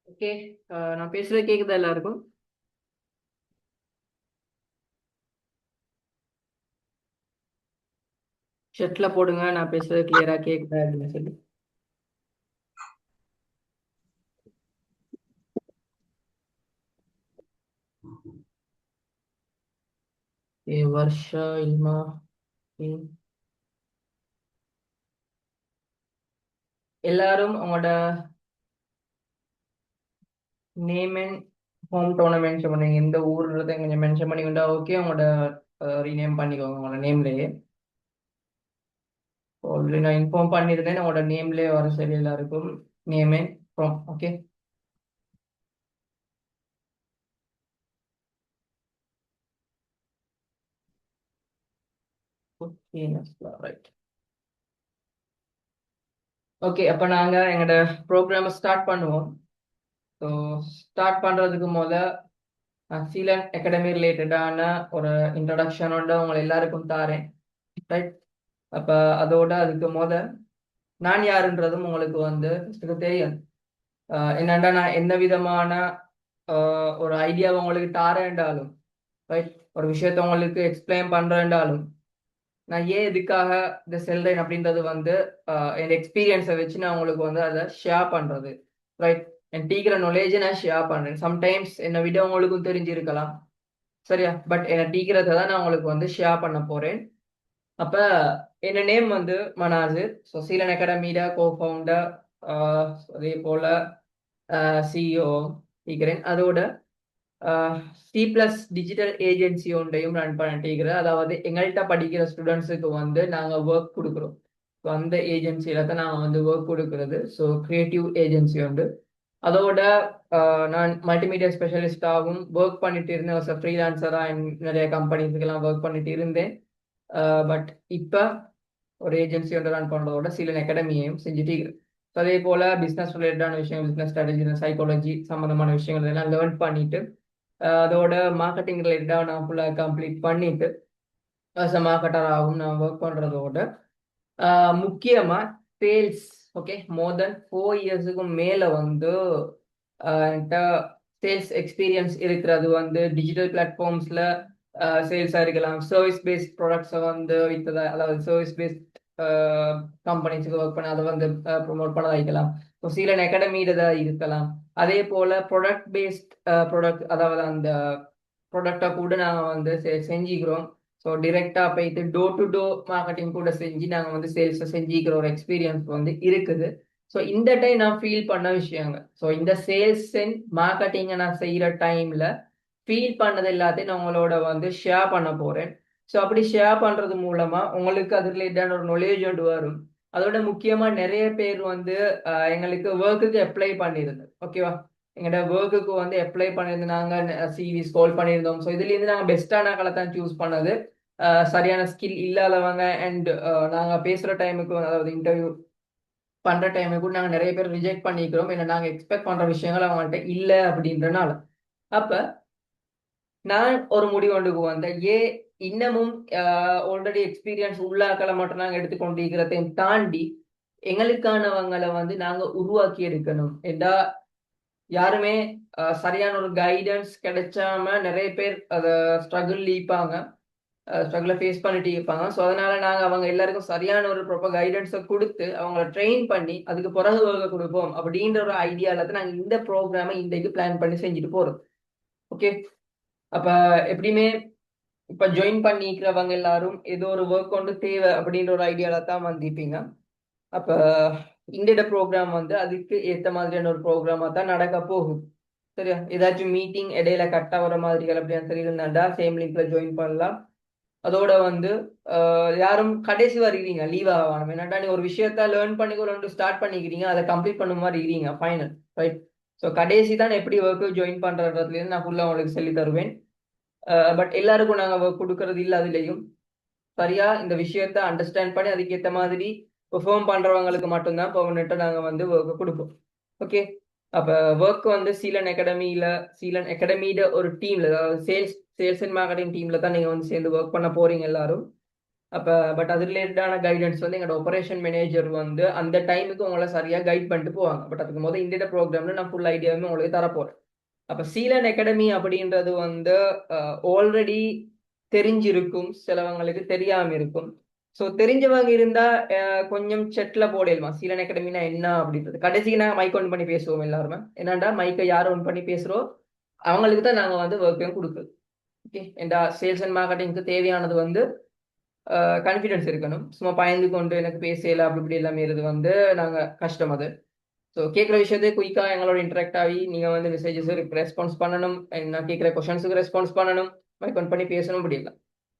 Okay. நான் பேசுறது கேக்குதா எல்லாருக்கும்? செட்ல போடுங்க. நான் பேசுறது கிளியரா கேக்குதா அப்படின்னு சொல்லி. வர்ஷா, இல்மா, ம். எல்லாரும் உங்களோட நேம் அண்ட் ஹோம் டவுனை மென்ஷன் பண்ணுங்க. எந்த ஊர்ன்றதை கொஞ்சம் மென்ஷன் பண்ணிக்கிட்டா ஓகே. உங்களோட ரீநேம் பண்ணிக்கோங்க உங்களோட நேம்லயே. ஆல்ரெடி நான் இன்ஃபார்ம் பண்ணியிருந்தேன். உங்களோட நேம்லயே வர சரி எல்லாருக்கும். Name and home. Okay. Okay, right. Okay, அப்ப நாங்க எங்களோட ப்ரோக்ராமை ஸ்டார்ட் பண்ணுவோம். ஸோ ஸ்டார்ட் பண்றதுக்கு சீலன் அகாடமி ரிலேட்டடான ஒரு இன்ட்ரடக்ஷனோட உங்களை எல்லாருக்கும் தாரேன். ரைட். அப்ப அதோட அதுக்கு நான் யாருன்றதும் உங்களுக்கு first தெரியும். என்னண்டா நான் என்ன விதமான ஒரு ஐடியாவை உங்களுக்கு தாரேன்டாலும், ரைட், ஒரு விஷயத்த உங்களுக்கு எக்ஸ்பிளைன் பண்றேன்டாலும், நான் ஏன் இதுக்காக இதை செல்றேன் அப்படின்றது என் எக்ஸ்பீரியன்ஸை வச்சு நான் உங்களுக்கு அதை ஷேர் பண்றது. ரைட். என் டீக்கிற நாலேஜை நான் ஷேர் பண்றேன். சம்டைம்ஸ் என்னை விட உங்களுக்கும் தெரிஞ்சிருக்கலாம். சரியா? பட் என்ன டீக்கிறத தான் நான் உங்களுக்கு ஷேர் பண்ண போறேன். அப்ப என்ன நேம் மனாசு. ஸோ சீலன் அகாடமியோட கோ-ஃபவுண்டர், அதே போல சிஇஓ டீக்கிறேன். அதோட சி பிளஸ் டிஜிட்டல் ஏஜென்சி ஒன்றையும் ரன் பண்ணிட்டு, அதாவது எங்கள்கிட்ட படிக்கிற ஸ்டூடெண்ட்ஸுக்கு நாங்கள் ஒர்க் கொடுக்குறோம். ஸோ அந்த ஏஜென்சியில தான் நாங்கள் ஒர்க் கொடுக்கறது. ஸோ கிரியேட்டிவ் ஏஜென்சி உண்டு. அதோட நான் மல்டிமீடியா ஸ்பெஷலிஸ்டாகவும் ஒர்க் பண்ணிட்டு இருந்தேன். ஃப்ரீலான்சரா நிறைய கம்பெனிஸ்க்கெல்லாம் ஒர்க் பண்ணிட்டு இருந்தேன். பட் இப்போ ஒரு ஏஜென்சி ரன் பண்றதோட சீலன் அகாடமியையும் செஞ்சுட்டு இருக்கு. அதே போல பிசினஸ் ரிலேட்டடான விஷயம், பிசினஸ் ஸ்ட்ராட்டஜி, சைக்காலஜி சம்பந்தமான விஷயங்கள் எல்லாம் லேர்ன் பண்ணிட்டு, அதோட மார்க்கெட்டிங் ரிலேட்டடாக நான் ஃபுல்லாக கம்ப்ளீட் பண்ணிட்டு அஸ் அ மார்க்கெட்டராகவும் நான் ஒர்க் பண்றதோட முக்கியமா சேல்ஸ். ஓகே, மோர் தென் 4 இயர்ஸுக்கும் மேல என்கிட்ட சேல்ஸ் எக்ஸ்பீரியன்ஸ் இருக்கிறது. டிஜிட்டல் பிளாட்ஃபார்ம்ஸ்ல சேல்ஸா இருக்கலாம், சர்வீஸ் பேஸ்ட் ப்ராடக்ட்ஸை வித்ததா, அதாவது சர்வீஸ் பேஸ்ட் கம்பெனிஸுக்கு ஒர்க் பண்ண அதை ப்ரொமோட் பண்ண வைக்கலாம். ஸோ சீலன் அகாடமியில தான் இருக்கலாம். அதே போல ப்ராடக்ட் பேஸ்ட் ப்ராடக்ட், அதாவது அந்த ப்ராடக்டை கூட நாங்கள் செஞ்சுக்கிறோம். ஸோ டிரெக்டா போயிட்டு டோர் டு டோர் மார்க்கெட்டிங் கூட செஞ்சு நாங்கள் சேல்ஸை செஞ்சுக்கிற ஒரு எக்ஸ்பீரியன்ஸ் இருக்குது. ஸோ இந்த டைம் நான் ஃபீல் பண்ண விஷயங்க. ஸோ இந்த சேல்ஸ் அண்ட் மார்க்கெட்டிங்கை நான் செய்யற டைம்ல ஃபீல் பண்ணது எல்லாத்தையும் நான் உங்களோட ஷேர் பண்ண போறேன். ஸோ அப்படி ஷேர் பண்றது மூலமா உங்களுக்கு அது ரிலேட்டடான ஒரு நாலேஜ் வரும். அதோட முக்கியமா நிறைய பேர் எங்களுக்கு ஒர்க்குக்கு அப்ளை பண்ணிருந்து, ஓகேவா, எங்களோட ஒர்க்குக்கு அப்ளை பண்ணியிருந்தாங்க, சிவி ஸ்கால் பண்ணியிருந்தோம். ஸோ இதுல இருந்து நாங்க பெஸ்டான ஆட்களை தான் சூஸ் பண்ணது. சரியான ஸ்கில் இல்லாதவங்க அண்ட் நாங்க பேசுற டைமுக்கு அதாவது இன்டர்வியூ பண்ற டைமுக்கு கூட நாங்க நிறைய பேர் ரிஜெக்ட் பண்ணிக்கிறோம். ஏன்னா நாங்க எக்ஸ்பெக்ட் பண்ற விஷயங்கள் அவங்கள்ட்ட இல்ல அப்படின்றனால. அப்ப நான் ஒரு முடிவு கொண்டுக்கு வந்தேன். இன்னமும் ஆல்ரெடி எக்ஸ்பீரியன்ஸ் உள்ளாக்களை மட்டும் நாங்க எடுத்துக்கொண்டிருக்கிறதையும் தாண்டி எங்களுக்கானவங்களை நாங்க உருவாக்கி எடுக்கணும். ஏண்டா யாருமே சரியான ஒரு கைடன்ஸ் கிடைச்சாம நிறைய பேர் அதை ஸ்ட்ரகிள் இருப்பாங்க, ஸ்ட்ரகிளை ஃபேஸ் பண்ணிட்டு இருப்பாங்க. ஸோ அதனால நாங்கள் அவங்க எல்லாருக்கும் சரியான ஒரு ப்ராப்பர் கைடன்ஸை கொடுத்து அவங்கள ட்ரெயின் பண்ணி அதுக்கு பிறகு ஒர்க்கை கொடுப்போம் அப்படின்ற ஒரு ஐடியாவில் தான் நாங்கள் இந்த ப்ரோக்ராமை இன்றைக்கு பிளான் பண்ணி செஞ்சுட்டு போகிறோம். ஓகே. அப்ப எப்படியுமே இப்ப ஜாயின் பண்ணிக்கிறவங்க எல்லாரும் ஏதோ ஒரு ஒர்க் தேவை அப்படின்ற ஒரு ஐடியால தான் வந்திருப்பீங்க. அப்ப இந்த ப்ரோக்ராம் அதுக்கு ஏத்த மாதிரியான ஒரு ப்ரோக்ராமா தான் நடக்க போகுது. சரியா? ஏதாச்சும் மீட்டிங் இடையில கட் ஆகுற மாதிரிகள் அப்படின்னு சொல்லி இருந்தாண்டா சேம் லிங்க்ல ஜாயின் பண்ணலாம். அதோட யாரும் கடைசி வருகிறீங்க லீவ் ஆகணும். என்னடா நீ ஒரு விஷயத்த லேர்ன் பண்ணி ஸ்டார்ட் பண்ணிக்கிறீங்க, அதை கம்ப்ளீட் பண்ண மாதிரி இருக்கிறீங்க ஃபைனல், ரைட். ஸோ கடைசி தான் எப்படி ஒர்க்கு ஜாயின் பண்றதுல இருந்து நான் ஃபுல்லா உங்களுக்கு சொல்லி தருவேன். பட் எல்லாருக்கும் நாங்க கொடுக்கறது இல்லை. அதுலயும் சரியா இந்த விஷயத்த அண்டர்ஸ்டாண்ட் பண்ணி அதுக்கேற்ற மாதிரி பெர்ஃபார்ம் பண்றவங்களுக்கு மட்டும்தான் பெர்மனெண்டா நாங்க ஒர்க் கொடுப்போம். ஓகே. அப்ப ஒர்க் சீலன் அகாடமியில, சீலன் அகாடமியில ஒரு டீம்ல, அதாவது சேல்ஸ் அண்ட் மார்க்கெட்டிங் டீம்ல தான் நீங்க சேர்ந்து ஒர்க் பண்ண போறீங்க எல்லாரும். அப்போ பட் அது ரிலேட்டடான கைடன்ஸ் வந்து எங்களோட ஆபரேஷன் மேனேஜர் வந்து அந்த டைமுக்கு உங்களை சரியாக கைட் பண்ணிட்டு போவாங்க. பட் அதுக்கு முதல் இந்த ப்ரோக்ராம்ல நான் ஃபுல் ஐடியாவுமே உங்களுக்கு தரப்போறேன். அப்போ சீலன் அகாடமி அப்படின்றது வந்து ஆல்ரெடி தெரிஞ்சிருக்கும், சிலவங்களுக்கு தெரியாம இருக்கும். ஸோ தெரிஞ்சவங்க இருந்தா கொஞ்சம் செட்ல போடலுமா சீலன் அகாடமினா என்ன அப்படின்றது. கடைசிக்கு நாங்கள் மைக் ஒன் பண்ணி பேசுவோம் எல்லாருமே. என்னண்டா மைக்கை யார் ஒன் பண்ணி பேசுறோம் அவங்களுக்கு தான் நாங்கள் வந்து ஒர்க்கையும் கொடுக்குறோம். ஓகே, என்ற சேல்ஸ் அண்ட் மார்க்கெட்டிங்க்கு தேவையானது வந்து கான்ஃபிடன்ஸ் இருக்கணும். சும்மா பயந்து கொண்டு எனக்கு பேசல அப்படி இப்படி எல்லாமே இது வந்து நாங்கள் கஷ்டம் அது. ஸோ கேட்குற விஷயத்தை குயிக்காக எங்களோட இன்ட்ராக்ட் ஆகி நீங்கள் வந்து மெசேஜஸுக்கு ரெஸ்பான்ஸ் பண்ணணும், நான் கேட்குற கொஷன்ஸுக்கு ரெஸ்பான்ஸ் பண்ணணும், மைக் ஒன் பண்ணி பேசணும் அப்படி இல்லை.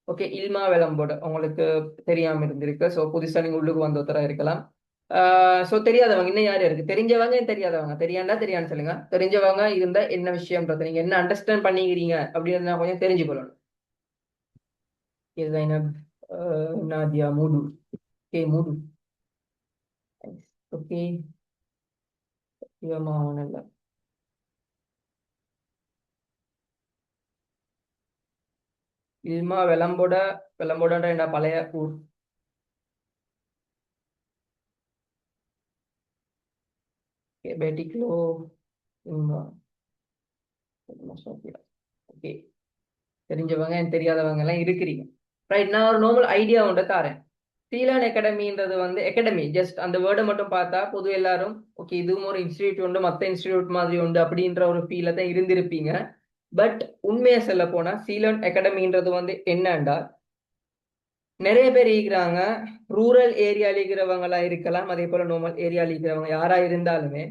ஓகே, இல்மா வெலம்போட உங்களுக்கு தெரியாமல் இருந்திருக்கு. ஸோ புதுசாக நீங்கள் உள்ளுக்கு வந்த ஒருத்தராக இருக்கலாம். ஸோ தெரியாதவங்க இன்னும் யார் இருக்கு, தெரிஞ்சவங்க தெரியாதவங்க, தெரியாண்டா தெரியான்னு சொல்லுங்க. தெரிஞ்சவங்க இருந்தா என்ன விஷயம்ன்றது நீங்க என்ன அண்டர்ஸ்டாண்ட் பண்ணிக்கிறீங்க அப்படின்னு நான் கொஞ்சம் தெரிஞ்சுக்கொள்ளணும். Zainab, Nadia, Moodoo. Okay, Moodoo. Okay, நல்ல இல்மா வெலம்போடன்ற என்ற பழைய ஊர். பேட்டிக்லோ ஓகே, தெரிஞ்சவங்க தெரியாதவங்க எல்லாம் இருக்கிறீங்க. ரைட், நான் ஒரு நார்மல் ஐடியா ஒன்று தாரேன். சீலான் அகாடமின்றது வந்து அகாடமி ஜஸ்ட் அந்த வேர்டை மட்டும் பார்த்தா பொது எல்லாரும் ஓகே இதுவும் ஒரு இன்ஸ்டிடியூட் உண்டு, மற்ற இன்ஸ்டிடியூட் மாதிரி உண்டு அப்படின்ற ஒரு ஃபீல தான் இருந்திருப்பீங்க. பட் உண்மையை சொல்ல போனா சீலான் அகாடமின்றது வந்து என்னண்டா, நிறைய பேர் இருக்கிறாங்க ரூரல் ஏரியால இருக்கிறவங்களா இருக்கலாம், அதே போல நார்மல் ஏரியால இருக்கிறவங்க யாரா இருந்தாலுமே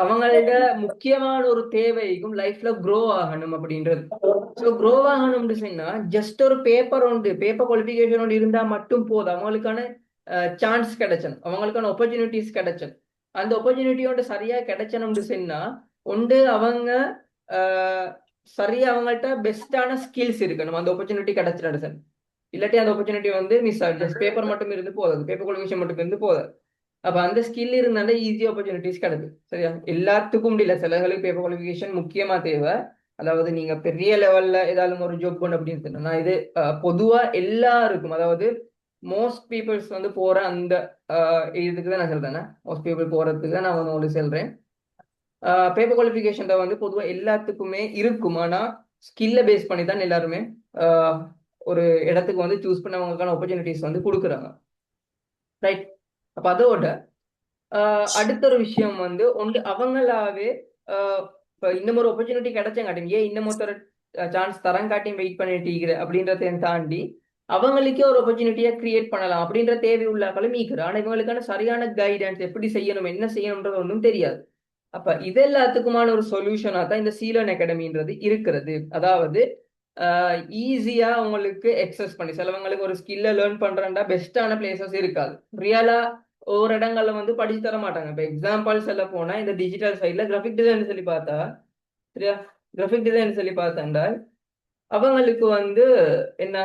அவங்களோட முக்கியமான ஒரு தேவைக்கும் லைஃப்ல க்ரோ ஆகணும் அப்படின்றது. ஸோ க்ரோ ஆகணும்னு சொன்னா ஜஸ்ட் ஒரு பேப்பர் குவாலிஃபிகேஷன் ஒன்று இருந்தா மட்டும் போதும். அவங்களுக்கான சான்ஸ் கிடைச்சணும், அவங்களுக்கான ஆப்பர்ச்சுனிட்டிஸ் கிடைச்சணும். அந்த ஆப்பர்ச்சுனிட்டியோட சரியா கிடைச்சணும்னு சொன்னா ஒன்று அவங்க சரியா அவங்கள்ட்ட பெஸ்டான ஸ்கில்ஸ் இருக்கணும் அந்த ஆப்பர்ச்சுனிட்டி கிடைச்சிடும். இல்லாட்டி அந்த ஆப்பர்ச்சுனிட்டி வந்து மிஸ் ஆகும். ஜஸ்ட் பேப்பர் மட்டும் இருந்து போதாது, பேப்பர் குவாலிஃபிகேஷன் மட்டும் இருந்து போதாது. அப்ப அந்த ஸ்கில் இருந்தாலே ஈஸி ஆப்பர்ச்சுனிட்டிஸ் கிடைக்கும். சரியா, எல்லாத்துக்கும் முடியல, சிலர்களுக்கு பேப்பர் குவாலிஃபிகேஷன் முக்கியமா தேவை. அதாவது நீங்க பெரிய லெவல்ல ஏதாவது ஒரு ஜாப் பண்ண அப்படின்னு சொன்னா இது பொதுவா எல்லாருக்கும், அதாவது மோஸ்ட் பீப்புள்ஸ் வந்து போற அந்த இதுக்கு தான் நான் சொல்றேன். மோஸ்ட் பீப்புள் போறதுக்கு தான் நான் ஒன்று சொல்றேன். பேப்பர் குவாலிஃபிகேஷன் வந்து பொதுவா எல்லாத்துக்குமே இருக்கும். ஆனா ஸ்கில்ல பேஸ் பண்ணி தான் எல்லாருமே ஒரு இடத்துக்கு வந்து சூஸ் பண்ணவங்களுக்கான ஆப்பர்ச்சுனிட்டிஸ் வந்து கொடுக்குறாங்க. ரைட், அப்ப அதோட அடுத்த ஒரு விஷயம் வந்து ஒன்று அவங்களாவே இப்போ இன்னும் ஒரு ஆப்பர்ச்சுனிட்டி கிடைச்சங்காட்டியும் ஏன் இன்னும் ஒருத்தர் சான்ஸ் தரங்காட்டியும் வெயிட் பண்ணிட்டு அப்படின்றதையும் தாண்டி அவங்களுக்கே ஒரு ஆப்பர்ச்சுனிட்டியை கிரியேட் பண்ணலாம் அப்படின்ற தேவை உள்ளாக்களும் மீக்குது. ஆனால் இவங்களுக்கான சரியான கைடன்ஸ் எப்படி செய்யணும் என்ன செய்யணும்ன்றது ஒன்றும் தெரியாது. அப்ப இது எல்லாத்துக்குமான ஒரு சொல்யூஷனா தான் இந்த சீலன் அகாடமின்றது இருக்கிறது. அதாவது ஈஸியா உங்களுக்கு எக்ஸஸ் பண்ணி சிலவங்களுக்கு ஒரு ஸ்கில்ல லேர்ன் பண்றேன்டா பெஸ்டான பிளேசஸ் இருக்காது. ரியலா ஒவ்வொரு இடங்கள்ல வந்து படிச்சு தர மாட்டாங்க. இப்போ எக்ஸாம்பிள் சொல்ல போனா இந்த டிஜிட்டல் சைட்ல கிராஃபிக் டிசைன் சொல்லி பார்த்தா, சரியா, கிராஃபிக் டிசைன் சொல்லி பார்த்தாண்டா அவங்களுக்கு வந்து என்ன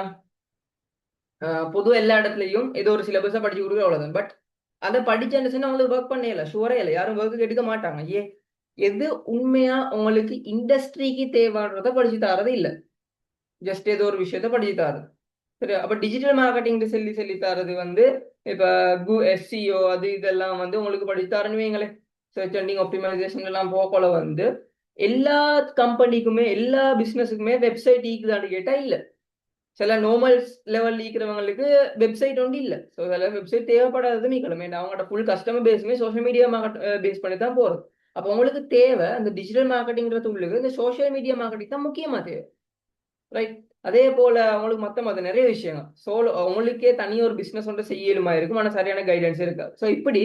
பொது எல்லா இடத்துலையும் ஏதோ ஒரு சிலபஸா படிச்சு கொடுக்குற அவ்வளவுதான். பட் அதை படிச்சேன்னு அவங்களுக்கு ஒர்க் பண்ணல, ஷுவரே இல்லை, யாரும் ஒர்க்கு எடுக்க மாட்டாங்க. எது உண்மையா உங்களுக்கு இண்டஸ்ட்ரிக்கு தேவைன்றத படிச்சு தரது இல்லை, ஜஸ்ட் ஏதோ ஒரு விஷயத்த படிச்சு தரது. சரி, அப்ப டிஜிட்டல் மார்க்கெட்டிங் சொல்லி தரது வந்து இப்ப எஸ்சிஓ அது இதெல்லாம் வந்து உங்களுக்கு படிச்சு தரணும் வைங்களேன். சர்ச் எண்டிங் ஆப்டிமைசேஷன் எல்லாம் போக்கல வந்து எல்லா கம்பெனிக்குமே எல்லா பிசினஸுக்குமே வெப்சைட் ஈக்குதான்னு கேட்டா இல்ல. சில நார்மல் லெவல் ஈக்கிறவங்களுக்கு வெப்சைட் ஒன்று இல்லை. ஸோ சில வெப்சைட் தேவைப்படாதது மீக்கணுமே, அவங்களோட ஃபுல் கஸ்டமர் பேஸுமே சோஷியல் மீடியா பேஸ் பண்ணி தான் போறது. அப்போ உங்களுக்கு தேவை அந்த டிஜிட்டல் மார்க்கெட்டிங்கிறது உள்ளுக்கு இந்த சோஷியல் மீடியா மார்க்கெட்டிங் தான் முக்கியமா தேவை. ரைட், அதே போல அவங்களுக்கு மற்ற நிறைய விஷயங்கள் சோலோ அவங்களுக்கே தனியாக ஒரு பிஸ்னஸ் ஒன்று செய்யலுமா இருக்கும், ஆனால் சரியான கைடன்ஸ் இருக்கா. ஸோ இப்படி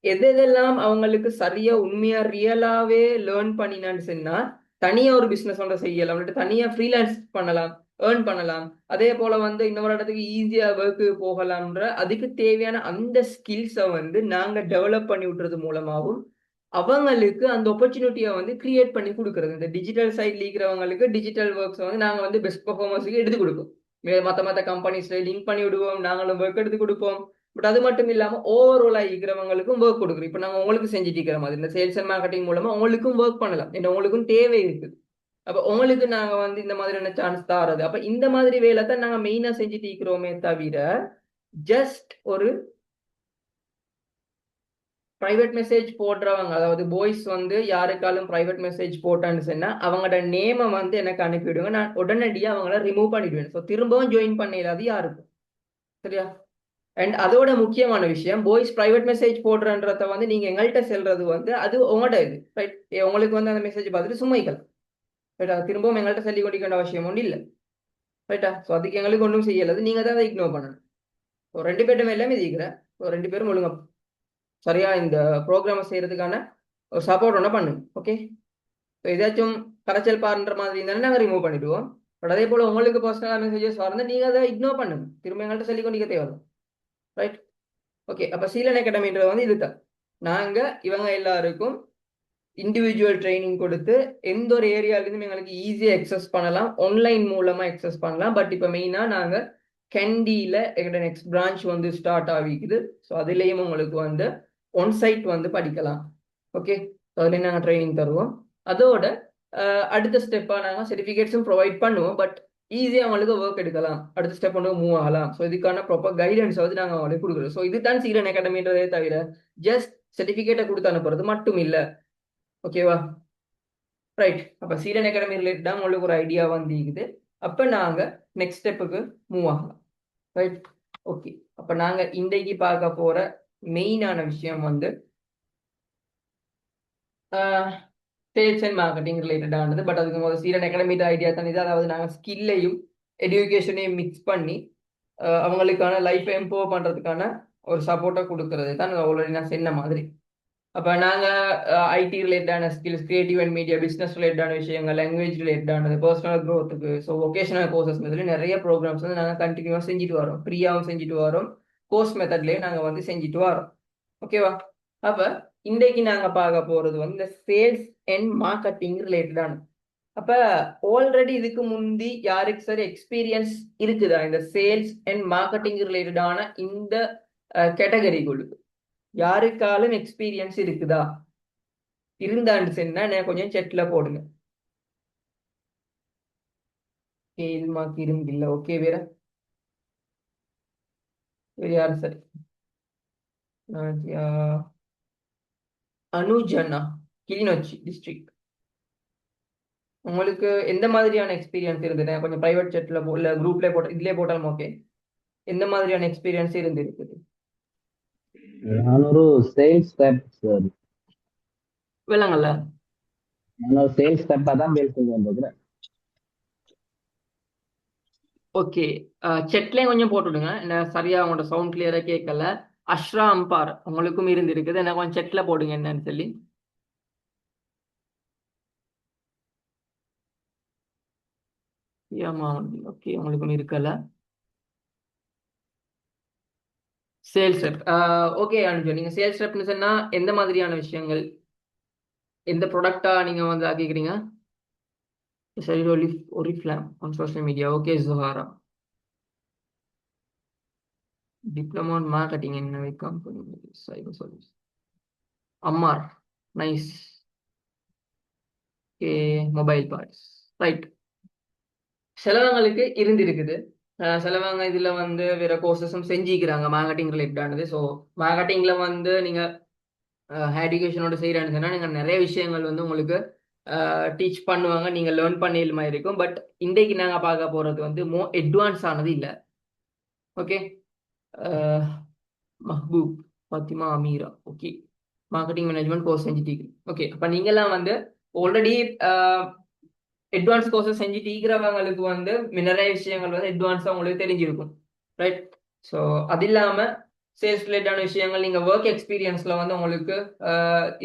எதெல்லாம் அவங்களுக்கு சரியா உண்மையா ரியலாவே லேர்ன் பண்ணினான்னு சொன்னா தனியா ஒரு பிஸ்னஸ் ஒன்றை செய்யலாம், தனியா ஃப்ரீலான்ஸ் பண்ணலாம், ஏர்ன் பண்ணலாம். அதே போல வந்து இன்னொரு இடத்துக்கு ஈஸியா ஒர்க்கு போகலாம்ன்ற அதுக்கு தேவையான அந்த ஸ்கில்ஸை வந்து நாங்க டெவலப் பண்ணி விட்டுறது மூலமாகவும் அவங்களுக்கு அந்த ஆப்பர்ச்சுனிட்டியை வந்து கிரியேட் பண்ணி கொடுக்குறது. இந்த டிஜிட்டல் சைட்ல இருக்கிறவங்களுக்கு டிஜிட்டல் ஒர்க்ஸ் வந்து நாங்கள் வந்து பெஸ்ட் பர்ஃபார்மன்ஸுக்கு எடுத்து கொடுப்போம். மற்ற கம்பெனிஸ்ல லிங்க் பண்ணி விடுவோம், நாங்களும் ஒர்க் எடுத்து கொடுப்போம். பட் அது மட்டும் இல்லாமல் ஓவராலாக இருக்கிறவங்களுக்கும் ஒர்க் கொடுக்குறோம். இப்போ நாங்கள் உங்களுக்கு செஞ்சுட்டு இருக்கிற மாதிரி இந்த சேல்ஸ் அண்ட் மார்க்கெட்டிங் மூலமா உங்களுக்கும் ஒர்க் பண்ணலாம், உங்களுக்கும் தேவை இருக்குது. அப்ப உங்களுக்கு நாங்க வந்து இந்த மாதிரியான சான்ஸ் தாரது. அப்ப இந்த மாதிரி வேலை தான் நாங்க மெயினா செஞ்சுட்டு இருக்கிறோமே தவிர ஜஸ்ட் ஒரு பிரைவேட் மெசேஜ் போடுறவங்க, அதாவது பாய்ஸ் வந்து யாருக்காலும் பிரைவேட் மெசேஜ் போட்டான்னு சொன்னா அவங்களோட நேமை வந்து எனக்கு அனுப்பிவிடுங்க, நான் உடனடியாக அவங்கள ரிமூவ் பண்ணிடுவேன். ஸோ திரும்பவும் ஜாயின் பண்ணிடாது யாருக்கும். சரியா? அண்ட் அதோட முக்கியமான விஷயம், பாய்ஸ் பிரைவேட் மெசேஜ் போடுறன்றத வந்து நீங்க எங்கள்கிட்ட செல்றது வந்து அது உங்களோட இது ரைட். உங்களுக்கு வந்து அந்த மெசேஜ் பார்த்துட்டு சும்மைக்கலாம் ரைட்டா, திரும்பவும் எங்கள்கிட்ட சொல்லி கொண்டிருக்கின்ற அவசியம் ஒன்றும் இல்லை ரைட்டா. ஸோ அதுக்கு எங்களுக்கு ஒன்றும் செய்யலாது, நீங்க தான் அதை இக்னோர் பண்ணணும். ஸோ ரெண்டு பேரும் எல்லாமே இருக்கிறேன். ஸோ ரெண்டு பேரும் ஒழுங்கா சரியா இந்த ப்ரோக்ராமை செய்யறதுக்கான ஒரு சப்போர்ட் ஒன்று பண்ணுங்க. ஓகே, ஸோ ஏதாச்சும் கரைச்சல் பாருன்ற மாதிரி இருந்தாலும் நாங்கள் ரிமூவ் பண்ணிடுவோம். பட் அதே போல் உங்களுக்கு பர்சனலாக மெசேஜஸ் வரணும், நீங்கள் அதை இக்னோர் பண்ணுங்க, திரும்ப எங்கள்கிட்ட சொல்லி கொண்டிருக்க தேவை. ரைட். ஓகே, அப்போ சீலன் அகாடமின்றது வந்து இதுதான். நாங்கள் இவங்க எல்லாருக்கும் இண்டிவிஜுவல் ட்ரைனிங் கொடுத்து எந்த ஒரு ஏரியாவிலேருந்து எங்களுக்கு ஈஸியாக எக்ஸஸ் பண்ணலாம், ஆன்லைன் மூலமாக எக்ஸஸ் பண்ணலாம். பட் இப்போ மெயினாக நாங்கள் கேண்டியில் எங்களோட நெக்ஸ்ட் பிரான்ச் வந்து ஸ்டார்ட் ஆகிக்குது. ஸோ அதுலேயும் உங்களுக்கு வந்து ஒன் சைட் வந்து படிக்கலாம். ஓகே, ஸோ அதுலேயும் நாங்கள் ட்ரைனிங் தருவோம். அதோட அடுத்த ஸ்டெப்பாக நாங்கள் சர்டிஃபிகேட்ஸும் ப்ரொவைட் பண்ணுவோம். பட் ஈஸியாக அவங்களுக்கு ஒர்க் எடுக்கலாம், அடுத்த ஸ்டெப் வந்து மூவ் ஆகலாம். ஸோ இதுக்கான ப்ராப்பர் கைடன்ஸ் வந்து நாங்கள் அவங்களுக்கு கொடுக்குறோம். ஸோ இதுதான் சீலன் அகாடமின்றதே தவிர ஜஸ்ட் சர்டிஃபிகேட்டை கொடுத்து அனுப்புறது மட்டும் இல்லை. ஓகேவா? ரைட். அப்போ சீலன் அகாடமி ரிலேட்டடாக உங்களுக்கு ஒரு ஐடியா வந்துக்குது. அப்போ நாங்கள் நெக்ஸ்ட் ஸ்டெப்புக்கு மூவ் ஆகலாம். ரைட். ஓகே, அப்போ நாங்கள் இன்றைக்கு பார்க்க போகிற மெயினான விஷயம் வந்து சேல்ஸ் அண்ட் மார்க்கெட்டிங் ரிலேட்டடானது. பட் அதுக்கு முதல் சீலன் அகாடமிட்ட ஐடியா தான் இது. அதாவது நாங்கள் ஸ்கில்லையும் எஜுகேஷனையும் மிக்ஸ் பண்ணி அவங்களுக்கான லைஃப்பை எம்பவர் பண்ணுறதுக்கான ஒரு சப்போர்ட்டை கொடுக்கறது தான் ஆல்ரெடி நான் சொன்ன மாதிரி. அப்போ நாங்கள் ஐடி ரிலேட்டடான skills, creative and media, business ரிலேட்டடான விஷயங்கள், லாங்குவேஜ் ரிலேட்டடானது, பர்சனல் க்ரோத்துக்கு, ஸோ வொகேஷனல் கோர்சஸ் மாதிரி நிறைய ப்ரோக்ராம்ஸ் வந்து நாங்கள் கண்டினியூவாக செஞ்சுட்டு வரோம். ஃப்ரீயாகவும் செஞ்சுட்டு வரோம், கோர்ஸ் மெத்தட்லேயே நாங்கள் வந்து செஞ்சுட்டு வரோம். ஓகேவா? அப்போ இன்றைக்கு நாங்கள் பார்க்க போகிறது வந்து இந்த சேல்ஸ் அண்ட் மார்க்கெட்டிங் ரிலேட்டடான. அப்போ ஆல்ரெடி இதுக்கு முந்தி யாருக்கு சரி எக்ஸ்பீரியன்ஸ் இருக்குதா இந்த சேல்ஸ் அண்ட் மார்க்கெட்டிங் ரிலேட்டடான இந்த கேட்டகரிகளுக்கு? யாருக்காலும் எக்ஸ்பீரியன்ஸ் இருக்குதா? இருந்தான்னு சொன்னா நான் கொஞ்சம் செட்ல போடுங்க. இது மார்க் இருந்தில்ல. ஓகே, வேற வேற யாரு சரி? அனுஜனா, கிளிநொச்சி டிஸ்ட்ரிக்ட். உங்களுக்கு எந்த மாதிரியான எக்ஸ்பீரியன்ஸ் இருந்தது? கொஞ்சம் பிரைவேட் செட்ல இல்ல குரூப்ல போட்ட இதுலயே போட்டாலும் ஓகே. எந்த மாதிரியான எக்ஸ்பீரியன்ஸ் இருந்து இருக்குது? நான் ஒரு சேல்ஸ் ஸ்டெப் சார். விளங்கல்ல. நான் ஒரு சேல்ஸ் ஸ்டெப்பா தான் பேல் பண்ணி வந்துருக்கிறேன். ஓகே, செட்லேயும் கொஞ்சம் போட்டுவிடுங்க, என்ன சரியா உங்களோட சவுண்ட் கிளியரா கேட்கல. அஷ்ரா அம்பார் உங்களுக்கும் இருந்து இருக்குது, என்ன கொஞ்சம் செட்ல போடுங்க என்னன்னு சொல்லி. ஓகே, உங்களுக்கும் இருக்கல. Sales rep. ஓகே அனுஜு, நீங்க சேல்ஸ் ரெப்னு சொன்னா எந்த மாதிரியான விஷயங்கள், எந்த ப்ராடக்டா நீங்க வந்து கேக்குறீங்க? சரி, Oriflame on social media. Okay Zuhara, diploma in marketing in company cyber service. Ammar, nice. Okay, mobile parts. Right. செலவங்களுக்கு இருந்திருக்குது. சிலவங்க இதுல வந்து வேற கோர்சஸும் செஞ்சுக்கிறாங்க மார்க்கெட்டிங் ரிலேட்டடானது. ஸோ மார்க்கெட்டிங்ல வந்து நீங்க எஜுகேஷனோட செய்யறேன்னு சொன்னா நீங்க நிறைய விஷயங்கள் வந்து உங்களுக்கு டீச் பண்ணுவாங்க, நீங்க லேர்ன் பண்ணிடுற மாதிரி இருக்கும். பட் இன்றைக்கு நாங்க பார்க்க போறது வந்து அட்வான்ஸ் ஆனது இல்லை. Okay, Mahboob Fathima Ameera. Okay, marketing management course செஞ்சுட்டீங்க. ஓகே, அப்ப நீங்கெல்லாம் வந்து ஆல்ரெடி அட்வான்ஸ் கோர்சஸ் செஞ்சுட்டு இருக்கிறவங்களுக்கு வந்து நிறைய விஷயங்கள் வந்து அட்வான்ஸாக உங்களுக்கு தெரிஞ்சிருக்கும். ரைட். ஸோ அது இல்லாமல் சேல்ஸ் ரிலேட்டான விஷயங்கள் நீங்கள் ஒர்க் எக்ஸ்பீரியன்ஸில் வந்து உங்களுக்கு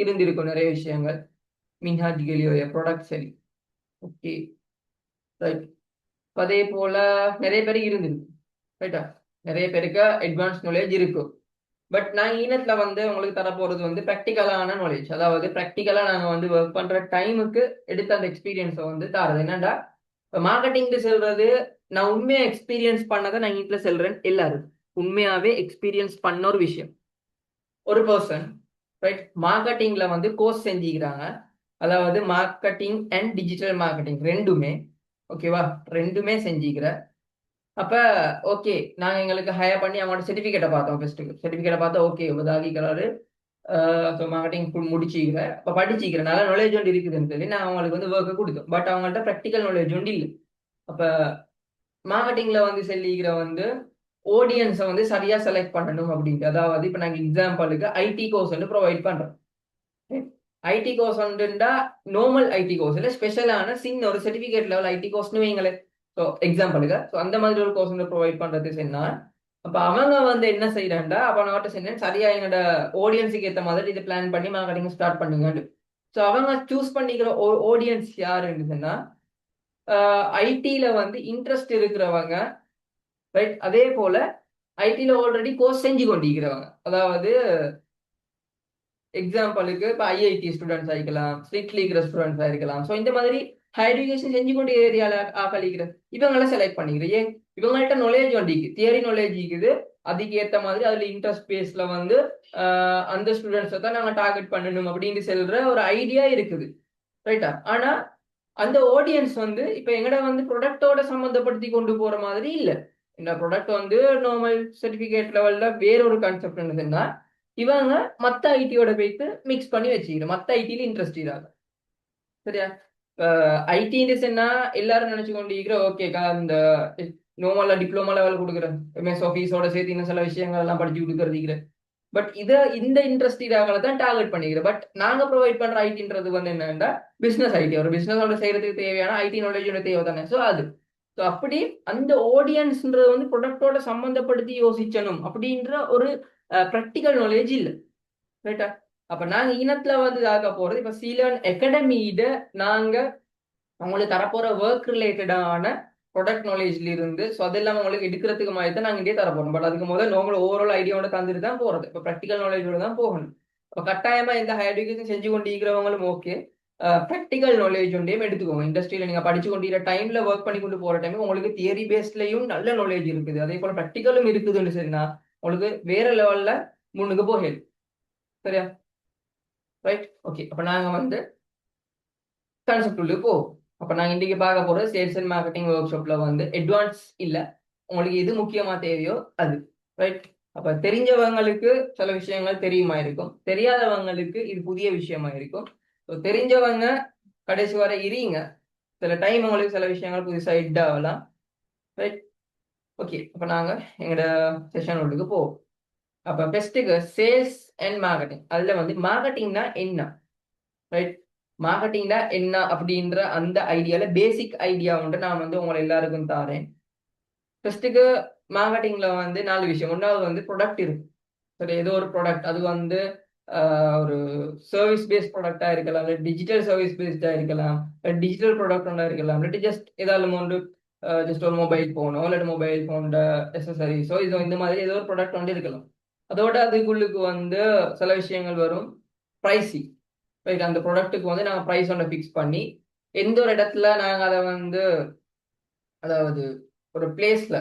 இருந்திருக்கும் நிறைய விஷயங்கள். மின்ஹாஜ் கெலியோய ப்ராடக்ட் சரி. Okay, right. அதே போல் நிறைய பேருக்கு இருந்திருக்கு. ரைட்டா, நிறைய பேருக்கு அட்வான்ஸ் நாலேஜ் இருக்கும். பட் நான் ஈனத்துல வந்து உங்களுக்கு தர போறது வந்து ப்ராக்டிக்கலான நாலேஜ். அதாவது ப்ராக்டிக்கலா நாங்க வந்து ஒர்க் பண்ற டைமுக்கு எடுத்த அந்த எக்ஸ்பீரியன்ஸை வந்து தரது. என்னண்டா, மார்க்கெட்டிங்ல செல்றது நான் உண்மையா எக்ஸ்பீரியன்ஸ் பண்ணதை நான் வீட்டுல செல்றேன். எல்லாரும் உண்மையாவே எக்ஸ்பீரியன்ஸ் பண்ண ஒரு விஷயம். ஒரு பர்சன் ரைட் மார்க்கெட்டிங்ல வந்து கோர்ஸ் செஞ்சுக்கிறாங்க, அதாவது மார்க்கெட்டிங் அண்ட் டிஜிட்டல் மார்க்கெட்டிங் ரெண்டுமே. ஓகேவா, ரெண்டுமே செஞ்சுக்கிற. அப்ப ஓகே, நாங்க எங்களுக்கு ஹையர் பண்ணி அவங்களோட சர்டிபிகேட்டை பார்த்தோம். ஃபர்ஸ்ட்டுக்கு சர்டிபிகேட்டை பார்த்தா ஓகே உதாகிக்கிறாரு, மார்க்கெட்டிங் முடிச்சிக்கிறேன், இப்போ படிச்சிக்கிறேன், நல்ல நாலேஜ் ஒன்று இருக்குதுன்னு சொல்லி நான் அவங்களுக்கு வந்து ஒர்க்கு கொடுத்தோம். பட் அவங்கள்ட்ட ப்ராக்டிக்கல் நாலேஜ் ஒன்று இல்லை. அப்ப மார்க்கெட்டிங்ல வந்து செல்லிக்கிற வந்து ஆடியன்ஸை வந்து சரியா செலக்ட் பண்ணணும் அப்படின்ட்டு. அதாவது இப்போ நாங்கள் எக்ஸாம்பிளுக்கு ஐடி கோர்ஸ் வந்து ப்ரொவைட் பண்றோம். ஐடி கோர்ஸ் வந்துட்டா நார்மல் ஐடி கோர்ஸ் இல்லை, ஸ்பெஷலான சின்ன ஒரு சர்டிஃபிகேட் லெவல் ஐடி கோர்ஸ்னு வைங்களேன். ஸோ எக்ஸாம்பிளுக்கு ஸோ அந்த மாதிரி ஒரு கோர்ஸ் வந்து ப்ரொவைட் பண்றது சொன்னா, அப்ப அவங்க வந்து என்ன செய்யறாண்டா, அப்ப நான் சொன்னேன் சரியா எங்களோட ஆடியன்ஸுக்கு ஏற்ற மாதிரி இதை பிளான் பண்ணி மார்க்கெட்டிங் ஸ்டார்ட் பண்ணுங்க. ஸோ அவங்க சூஸ் பண்ணிக்கிற ஆடியன்ஸ் யாருன்னு சொன்னா, ஐடியில வந்து இன்ட்ரெஸ்ட் இருக்கிறவங்க, ரைட். அதே போல ஐடியில ஆல்ரெடி கோர்ஸ் செஞ்சு கொண்டிருக்கிறவங்க. அதாவது எக்ஸாம்பிளுக்கு இப்போ ஐஐடி ஸ்டூடெண்ட்ஸ் ஆகிக்கலாம், ஸ்ட்ரிக்ட்லி இருக்கிற ஸ்டூடெண்ட்ஸ் ஆகிருக்கலாம். ஸோ இந்த மாதிரி ஹையர் எஜுகேஷன் செஞ்சு கொண்டு ஏரியால ஆக்களிக்கிற இவங்களை செலக்ட் பண்ணிக்கிறேன். ஏன் இவங்கள்ட்ட நாலேஜ் வண்டிக்கு தியரி நாலேஜ் இருக்குது, அதுக்கு ஏற்ற மாதிரி அதுல இன்ட்ரெஸ்ட் பேஸ்ல வந்து அந்த ஸ்டூடெண்ட்ஸை தான் நாங்கள் டார்கெட் பண்ணணும் அப்படின்னு சொல்ற ஒரு ஐடியா இருக்குது, ரைட்டா. ஆனா அந்த ஆடியன்ஸ் வந்து இப்ப எங்கட வந்து ப்ரொடக்டோட சம்மந்தப்படுத்தி கொண்டு போற மாதிரி இல்ல. இந்த ப்ரொடக்ட் வந்து நார்மல் சர்டிபிகேட் லெவல்ல வேற ஒரு கான்செப்ட் என்னதுன்னா, இவங்க மத்த ஐடியோட போயிட்டு மிக்ஸ் பண்ணி வச்சுக்கிறோம், மத்த ஐடியில இன்ட்ரெஸ்ட் இல்லாத. சரியா, ஐடின்னு சொன்னா எல்லாரும் நினைச்சு கொண்டு இருக்கிற ஓகேக்கா, இந்த நார்மலா டிப்ளமா லெவல் கொடுக்குற எம்எஸ் ஆஃபீஸோட சேர்த்து இன்னும் சில விஷயங்கள் எல்லாம் படிச்சு கொடுக்கறது. பட் இந்த இண்டஸ்ட்ரியால தான் டார்கெட் பண்ணிக்கிறேன். பட் நாங்க ப்ரொவைட் பண்ற ஐடின்றது வந்து என்னன்னா பிசினஸ் ஐடி, ஒரு பிசினஸோட செய்யறதுக்கு தேவையான ஐடி நாலேஜோட தேவை தானே. ஸோ அது ஸோ அப்படி அந்த ஆடியன்ஸ்ன்றது வந்து ப்ரொடக்டோட சம்பந்தப்படுத்தி யோசிச்சணும் அப்படின்ற ஒரு ப்ராக்டிக்கல் நாலேஜ் இல்லை, ரைட்டா. அப்ப நாங்க இனத்துல வந்து இதாக போறது இப்ப சீலன் அகாடமியிட நாங்க அவங்களுக்கு தரப்போற ஒர்க் ரிலேட்டடான ப்ராடக்ட் நாலேஜ்ல இருந்து, ஸோ அதெல்லாம் உங்களுக்கு எடுக்கிறதுக்கு மாதிரி தான் நாங்கள் இங்கே தரப்போறோம். பட் அதுக்கு முதல்ல நார்மல் ஓவரால் ஐடியாவோட தந்துட்டு தான் போறது. இப்போ ப்ராக்டிக்கல் நாலேஜோட தான் போகணும். இப்போ கட்டாயமா இந்த ஹையர் எஜுகேஷன் செஞ்சு கொண்டு இருக்கிறவங்களும் ஓகே, ப்ராக்டிக்கல் நாலேஜ் ஒன்றையும் எடுத்துக்கோங்க. இண்டஸ்ட்ரியில நீங்க படிச்சு கொண்டிருக்கிற டைம்ல ஒர்க் பண்ணி கொண்டு போற டைம் உங்களுக்கு தியரி பேஸ்ட்லயும் நல்ல நாலேஜ் இருக்குது, அதே போல ப்ராக்டிக்கலும் இருக்குதுன்னு சரினா உங்களுக்கு வேற லெவல்ல முன்னுக்கு போகல. சரியா, ரைட். ஓகே, அப்ப நாங்க வந்து கான்செப்ட் உள்ள போ. அப்ப நாங்க இன்னைக்கு பார்க்க போறது சேல்ஸ் அண்ட் மார்க்கெட்டிங் ஒர்க் ஷாப்ல வந்து அட்வான்ஸ் இல்ல, உங்களுக்கு எது முக்கியமா தேவையோ அது, ரைட். அப்ப தெரிஞ்சவங்களுக்கு சில விஷயங்கள் தெரியுமா இருக்கும், தெரியாதவங்களுக்கு இது புதிய விஷயமா இருக்கும். தெரிஞ்சவங்க கடைசி வரை இருங்க, சில டைம் உங்களுக்கு சில விஷயங்கள் புதுசா ஹிட் ஆகலாம், ரைட். ஓகே, அப்ப நாங்க எங்களோட செஷன் உள்ளுக்கு போவோம். அப்ப பெஸ்ட்டுக்கு சேல்ஸ் அண்ட் மார்க்கெட்டிங், அதுல வந்து மார்க்கெட்டிங்னா என்ன, ரைட். மார்க்கெட்டிங்ல என்ன அப்படின்ற அந்த ஐடியால பேசிக் ஐடியா உண்டு நான் வந்து உங்களை எல்லாருக்கும் தாரேன். ஃபர்ஸ்ட்டுக்கு மார்க்கெட்டிங்ல வந்து 4 விஷயம். ஒன்றாவது வந்து ப்ராடக்ட் இருக்கு. சரி, ஏதோ ஒரு ப்ராடக்ட் அது வந்து ஒரு சர்வீஸ் பேஸ்ட் ப்ராடக்டா இருக்கலாம், இல்லை டிஜிட்டல் சர்வீஸ் பேஸ்டா இருக்கலாம், டிஜிட்டல் ப்ராடக்ட் ஒன்றா இருக்கலாம், இல்லாட்டி ஜஸ்ட் ஏதாவது ஒன்று ஜஸ்ட் ஒரு மொபைல் ஃபோனோ இல்லாட்டி மொபைல் ஃபோனோட எக்ஸசரிஸோ இதோ இந்த மாதிரி ஏதோ ஒரு ப்ராடக்ட் வந்து இருக்கலாம். அதோட அதுக்குள்ளுக்கு வந்து சில விஷயங்கள் வரும், ப்ரைஸிங், ரைட். அந்த ப்ராடக்ட்டுக்கு வந்து நாங்கள் ப்ரைஸ் ஒன்று ஃபிக்ஸ் பண்ணி எந்த ஒரு இடத்துல நாங்கள் அதை வந்து அதாவது ஒரு பிளேஸ்ல,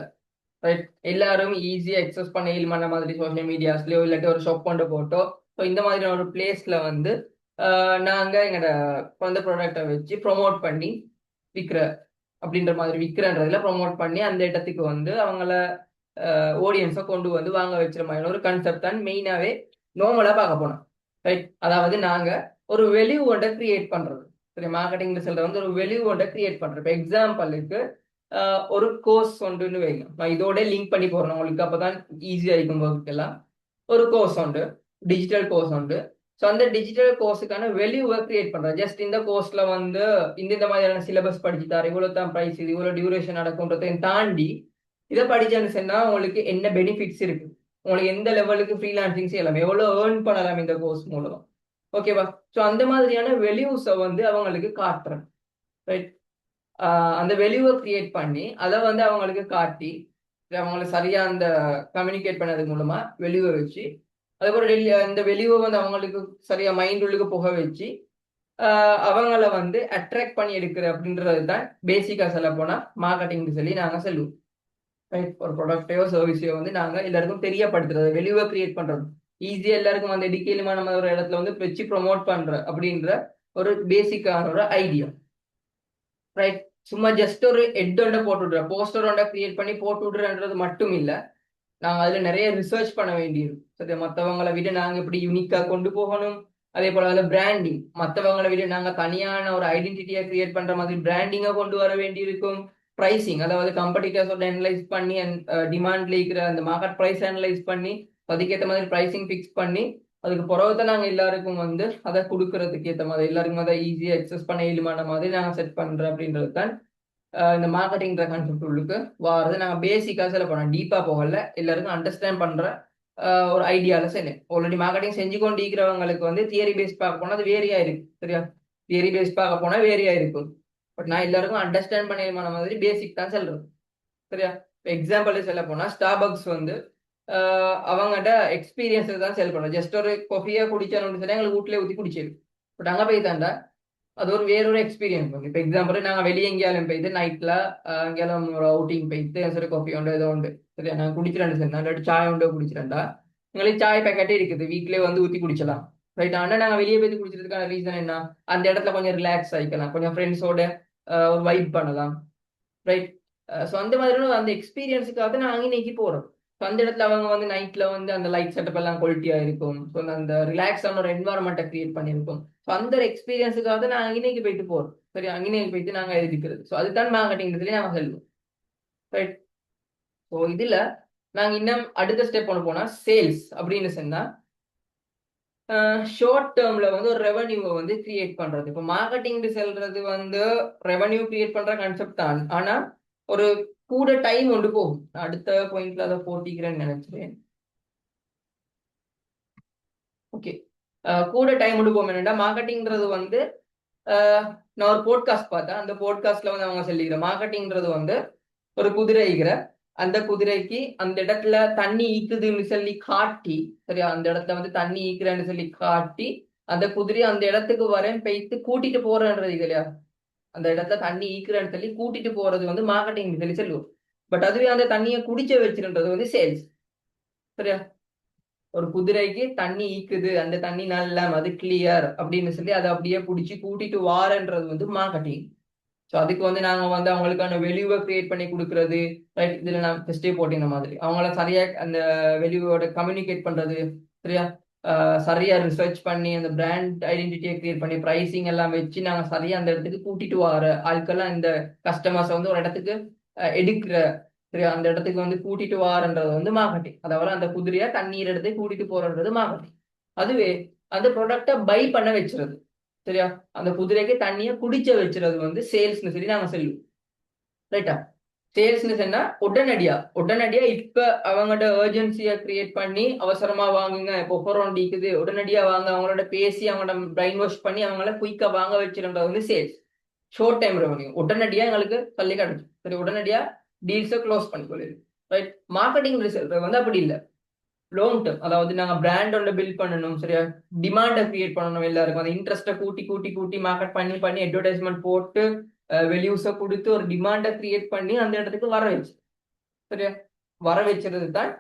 ரைட், எல்லாரும் ஈஸியா எக்ஸஸ் பண்ண இயல்மான மாதிரி சோஷியல் மீடியாஸ்லயோ இல்லாட்டி ஒரு ஷாப் கொண்டு போட்டோ, ஸோ இந்த மாதிரியான ஒரு பிளேஸ்ல வந்து நாங்க எங்களோட அந்த ப்ராடக்டை வச்சு ப்ரொமோட் பண்ணி விற்கிற அப்படின்ற மாதிரி விற்கிறன்றதுல ப்ரொமோட் பண்ணி அந்த இடத்துக்கு வந்து அவங்கள ஆடியன்ஸை கொண்டு வந்து வாங்க வச்சுற மாதிரி ஒரு கான்செப்ட் தான் மெயினாவே நார்மலா பார்க்க போனோம், ரைட். அதாவது நாங்க ஒரு வெளியூ ஒன்றை கிரியேட் பண்றது, சரி. மார்க்கெட்டிங்ல சொல்ற வந்து ஒரு வெளியூ ஒன்றை கிரியேட் பண்றது. இப்போ எக்ஸாம்பிளுக்கு ஒரு கோர்ஸ் ஒன்றுன்னு வைங்க, நான் இதோட லிங்க் பண்ணி போறேன் உங்களுக்கு, அப்பதான் ஈஸியா இருக்கும் போதுக்கெல்லாம். ஒரு கோர்ஸ் உண்டு, டிஜிட்டல் கோர்ஸ் உண்டு. ஸோ அந்த டிஜிட்டல் கோர்ஸுக்கான வெளியூவை கிரியேட் பண்றேன். ஜஸ்ட் இந்த கோர்ஸ்ல வந்து இந்த மாதிரியான சிலபஸ் படிச்சுட்டாரு, இவ்வளவு தான் ப்ரைஸ், இது இவ்வளவு டியூரேஷன் நடக்கும்ன்றதையும் தாண்டி இதை படிச்சான்னு சொன்னா உங்களுக்கு என்ன பெனிஃபிட்ஸ் இருக்கு, உங்களுக்கு எந்த லெவலுக்கு ஃப்ரீலான்சிங் செய்யலாம், எவ்வளவு ஏர்ன் பண்ணலாம் இந்த கோர்ஸ் மூலமா, ஓகேவா. ஸோ அந்த மாதிரியான வெளியூஸை வந்து அவங்களுக்கு காட்டுறேன், ரைட். அந்த வெளியூவை கிரியேட் பண்ணி அதை வந்து அவங்களுக்கு காட்டி அவங்களுக்கு சரியா அந்த கம்யூனிகேட் பண்ணது மூலமா வெளியூவை வச்சு, அதுக்கப்புறம் இந்த வெளியூவை வந்து அவங்களுக்கு சரியா மைண்ட் உள்ளுக்கு புக வச்சு அவங்கள வந்து அட்ராக்ட் பண்ணி எடுக்கிற அப்படின்றது தான் பேசிக்கா சொல்ல போனா மார்க்கெட்டிங் சொல்லி நாங்க சொல்லுவோம், ரைட். ஒரு ப்ராடக்டையோ சர்வீஸையோ வந்து நாங்க எல்லாருக்கும் தெரியப்படுத்துறது, வெளியூவை கிரியேட் பண்றது, ஈஸியா எல்லாருக்கும் அந்த எடுக்கலுமா நம்ம ஒரு இடத்துல வந்து வச்சு ப்ரொமோட் பண்ற அப்படின்ற ஒரு பேசிக்கான ஒரு ஐடியா, ரைட்? சும்மா ஜஸ்ட் ஒரு ஹெட் ஒன்றை போட்டு விடுற, போஸ்டர் ஒன்றை கிரியேட் பண்ணி போட்டு விடுறன்றது மட்டும் இல்ல, நாங்க அதுல நிறைய ரிசர்ச் பண்ண வேண்டியிருக்கும். சரி, மற்றவங்களை விட நாங்க இப்படி யூனிக்கா கொண்டு போகணும். அதே போல அதுல பிராண்டிங், மற்றவங்களை விட நாங்க தனியான ஒரு ஐடென்டிட்டியை கிரியேட் பண்ற மாதிரி பிராண்டிங்கை கொண்டு வர வேண்டியிருக்கும். பிரைசிங், அதாவது கம்பெடிட்டர்ஸோட அனலைஸ் பண்ணி டிமாண்ட்ல இருக்கிற அந்த மார்க்கெட் பிரைஸ் அனலைஸ் பண்ணி அதுக்கேற்ற மாதிரி பிரைசிங் ஃபிக்ஸ் பண்ணி அதுக்கு பிறகுதான் நாங்க எல்லாருக்கும் வந்து அதை கொடுக்கறதுக்கு ஏற்ற மாதிரி எல்லாருக்கும் அதை ஈஸியா எக்ஸஸ் பண்ண இயலுமான மாதிரி நாங்க செட் பண்றோம். அப்படின்றது தான் இந்த மார்க்கெட்டிங் கான்செப்ட் உள்ளுக்கு வாரது. நாங்கள் பேசிக்காக சில பண்ணோம், டீப்பாக போகல, எல்லாருக்கும் அண்டர்ஸ்டாண்ட் பண்ற ஒரு ஐடியால செய்யணும். ஆல்ரெடி மார்க்கெட்டிங் செஞ்சு கொண்டு இருக்கிறவங்களுக்கு வந்து தியரி பேஸ் பார்க்க போனால் அது வேறையா இருக்கு, சரியா? தியரி பேஸ் பார்க்க போனால் வேறையா இருக்கும். பட் நான் எல்லாருக்கும் அண்டர்ஸ்டாண்ட் பண்ணிடுமான மாதிரி பேசிக் தான் சொல்றது, சரியா? இப்போ எக்ஸாம்பிள் சொல்ல போனா ஸ்டார்பக்ஸ் வந்து அவங்ககிட்ட எக்ஸ்பீரியன்ஸ் தான் செல் பண்ணுறோம். ஜஸ்ட் ஒரு கொஃபியா குடிச்சாலும் சரி எங்களுக்கு வீட்டிலே ஊற்றி குடிச்சிடும். பட் அங்கே போய் தாண்டா அது ஒரு வேறொரு எக்ஸ்பீரியன்ஸ் வந்து. இப்போ எக்ஸாம்பிள் நாங்கள் வெளியே எங்கேயாலும் போயிட்டு நைட்ல எங்கேயாலும் ஒரு அவுட்டிங் போயிட்டு சரி காஃபி உண்டு ஏதோ உண்டு, சரியா? நான் குடிச்சிடேன் சரி, நான் இல்லாட்டி சாய் உண்டு குடிச்சிடேன்டா, எங்களுக்கு சாய் பேக்கெட்டே இருக்குது, வீட்டிலே வந்து ஊற்றி குடிச்சலாம், ரைட்? ஆனால் நாங்கள் வெளியே போய் குடிச்சதுக்கான ரீசன் என்ன? அந்த இடத்துல கொஞ்சம் ரிலாக்ஸ் ஆகிக்கலாம், கொஞ்சம் ஃப்ரெண்ட்ஸோட ஒரு வைப் பண்ணலாம், ரைட்? ஸோ அந்த மாதிரியான அந்த எக்ஸ்பீரியன்ஸுக்காக நாங்கள் இன்னைக்கு போகிறோம். ஸோ அந்த இடத்துல அவங்க வந்து நைட்ல வந்து அந்த லைட் செட்டப் எல்லாம் குவாலிட்டியா இருக்கும். ஸோ அந்த ரிலாக்ஸான ஒரு என்வாரன்மெண்ட்டை கிரியேட் பண்ணியிருக்கோம். ஸோ அந்த எக்ஸ்பீரியன்ஸுக்காக நாங்கள் அங்கேக்கு போயிட்டு போறோம், சரி? அங்கேக்கு போயிட்டு நாங்கள் எழுதிக்கிறது. ஸோ அதுதான் மார்க்கெட்டிங் சொல்லி நாங்கள் சொல்லுவோம், ரைட்? ஸோ இதுல நாங்கள் இன்னும் அடுத்த ஸ்டெப் ஒன்று போனா சேல்ஸ் அப்படின்னு சொன்னா ஷார்ட் டேர்ம்ல வந்து ஒரு ரெவன்யூவை வந்து கிரியேட் பண்றது. இப்போ மார்க்கெட்டிங் செல்றது வந்து ரெவன்யூ கிரியேட் பண்ற கான்செப்ட் தான், ஆனா ஒரு கூட டைம் கொண்டு போகும். அடுத்த பாயிண்ட்ல அதை போட்டிக்கிறேன்னு நினைக்கிறேன். ஓகே, கூட டைம் கொண்டு போகும். என்னன்னா மார்க்கெட்டிங்கிறது வந்து நான் ஒரு போட்காஸ்ட் பார்த்தேன், அந்த போட்காஸ்ட்ல வந்து அவங்க சொல்லிக்கிற மார்க்கெட்டிங்கிறது வந்து ஒரு குதிரைகிற, அந்த குதிரைக்கு அந்த இடத்துல தண்ணி ஈக்குதுன்னு சொல்லி காட்டி, சரியா? அந்த இடத்துல வந்து தண்ணி ஈக்குறேன்னு சொல்லி காட்டி அந்த குதிரை அந்த இடத்துக்கு வரேன் பெய்த்து கூட்டிட்டு போறேன்றது இல்லையா? அந்த இடத்துல தண்ணி ஈக்குறேன்னு சொல்லி கூட்டிட்டு போறது வந்து மார்க்கெட்டிங் சொல்லி சொல்லுவோம். பட் அதுவே அந்த தண்ணியை குடிச்ச வச்சிருன்றது வந்து சேல்ஸ், சரியா? ஒரு குதிரைக்கு தண்ணி ஈக்குது, அந்த தண்ணி நல்ல அது கிளியர் அப்படின்னு சொல்லி அதை அப்படியே பிடிச்சி கூட்டிட்டு வாரன்றது வந்து மார்க்கெட்டிங். ஸோ அதுக்கு வந்து நாங்க வந்து அவங்களுக்கான வெளியூவை கிரியேட் பண்ணி கொடுக்கறது, ரைட்? இதுல நான் ஃபெஸ்டே போட்டிருந்த மாதிரி அவங்கள சரியா அந்த வெளியூவோட கம்யூனிகேட் பண்றது, சரியா? சரியா ரிசர்ச் பண்ணி அந்த பிராண்ட் ஐடென்டிட்டியை கிரியேட் பண்ணி ப்ரைசிங் எல்லாம் வச்சு நாங்க சரியா அந்த இடத்துக்கு கூட்டிட்டு வர ஆட்கள்லாம் இந்த கஸ்டமர்ஸை வந்து ஒரு இடத்துக்கு எடுக்கிற, சரியா? அந்த இடத்துக்கு வந்து கூட்டிட்டு வாரன்றது வந்து மார்க்கெட்டிங். அதாவது அந்த குதிரையா தண்ணீர் இடத்தை கூட்டிட்டு போறன்றது மார்க்கெட்டிங். அதுவே அந்த ப்ராடக்டை பை பண்ண வச்சுறது, சரியா? அந்த குதிரைக்கு தண்ணியை குடிச்ச வச்சுறது வந்து சேல்ஸ்னு சொல்லி நாங்க சொல்லுவோம், ரைட்டா? சேல்ஸ்னு சொன்னா உடனடியா உடனடியா இப்ப அவங்களோட ஏர்ஜென்சியை கிரியேட் பண்ணி அவசரமா வாங்குங்க, இப்போ ஒஃபர் ஒன் இருக்குது உடனடியா வாங்க, அவங்களோட பேசி அவங்களோட பிரைன் வாஷ் பண்ணி அவங்கள குயிக்கா வாங்க வச்சிருன்றது வந்து சேல்ஸ். ஷார்ட் டைம் ரெவன்யூ, உடனடியா எங்களுக்கு தள்ளி கிடைக்கும், சரி? உடனடியா டீல்ஸை க்ளோஸ் பண்ணி கொள்ளுது, ரைட்? மார்க்கெட்டிங் ரிசல்ட் வந்து அப்படி இல்லை, லாங் டேர்ம். அதாவது நாங்க பிராண்ட் ஒன்று பில்ட் பண்ணணும், சரியா? டிமாண்டை கிரியேட் பண்ணணும், எல்லாருக்கும் அந்த இன்ட்ரெஸ்ட்டை கூட்டி கூட்டி கூட்டி மார்க்கெட் பண்ணி பண்ணி அட்வர்டைஸ்மெண்ட் போட்டு வெளியூஸை கொடுத்து ஒரு டிமாண்டை கிரியேட் பண்ணி அந்த இடத்துக்கு வர வச்சு, சரியா? வர வச்சுறது தான்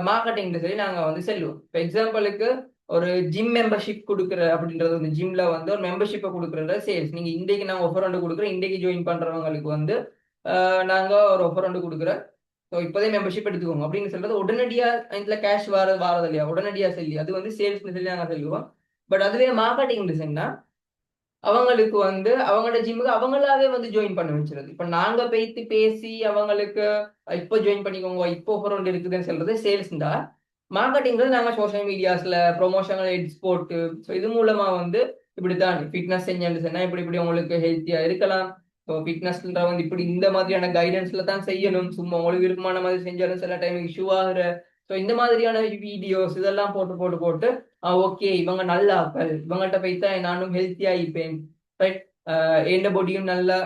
மார்க்கெட்டிங் சொல்லி நாங்க வந்து செல்லுவோம். இப்போ எக்ஸாம்பிளுக்கு ஒரு ஜிம் மெம்பர்ஷிப் கொடுக்குற அப்படின்றது வந்து ஜிம்ல வந்து ஒரு மெம்பர்ஷிப்பை கொடுக்குறது சேல்ஸ். நீங்க இன்றைக்கு நாங்கள் ஒஃபர் ஒன்று கொடுக்குறோம், இன்றைக்கு ஜாயின் பண்றவங்களுக்கு வந்து நாங்க ஒரு ஒஃபர் ஒன்று கொடுக்குறோம், ஸோ இப்போதே மெம்பர்ஷிப் எடுத்துக்கோங்க அப்படின்னு சொல்றது உடனடியா இதுல கேஷ் வாரது இல்லையா? உடனடியா சொல்லி அது வந்து சேல்ஸ் சொல்லி நாங்க சொல்லுவோம். பட் அதுவே மார்க்கெட்டிங் டிசைன்னா அவங்களுக்கு வந்து அவங்களோட ஜிம்முக்கு அவங்களாவே வந்து ஜாயின் பண்ண வச்சுருது. இப்போ நாங்க போயிட்டு பேசி அவங்களுக்கு இப்போ ஜாயின் பண்ணிக்கோங்க, இப்போ ஆஃபர் ஒன்று இருக்குதுன்னு சொல்றது சேல்ஸ் தான். மார்க்கெட்டிங்கிறது நாங்க சோஷியல் மீடியாஸ்ல ப்ரொமோஷனல் எட்ஸ் போட்டு, ஸோ இது மூலமா வந்து இப்படித்தான் ஃபிட்னஸ் செஞ்சேன்னு சொன்னா இப்படி இப்படி உங்களுக்கு ஹெல்த்தியா இருக்கலாம். ஸோ ஃபிட்னஸ்ன்ற வந்து இப்படி இந்த மாதிரியான கைடன்ஸ்ல தான் செய்யணும், சும்மா உங்களுக்கு விருப்பமான மாதிரி செஞ்சாலும் சில டைம் இஷ்யூ ஆகுற. ஸோ இந்த மாதிரியான வீடியோஸ் இதெல்லாம் போட்டு போட்டு போட்டு ஓகே இவங்க நல்ல ஆக்கள், இவங்கள்ட்ட போய்த்தா நானும் ஹெல்த்தியா இருப்பேன், ரைட்? என்ன பாடியும் நல்லா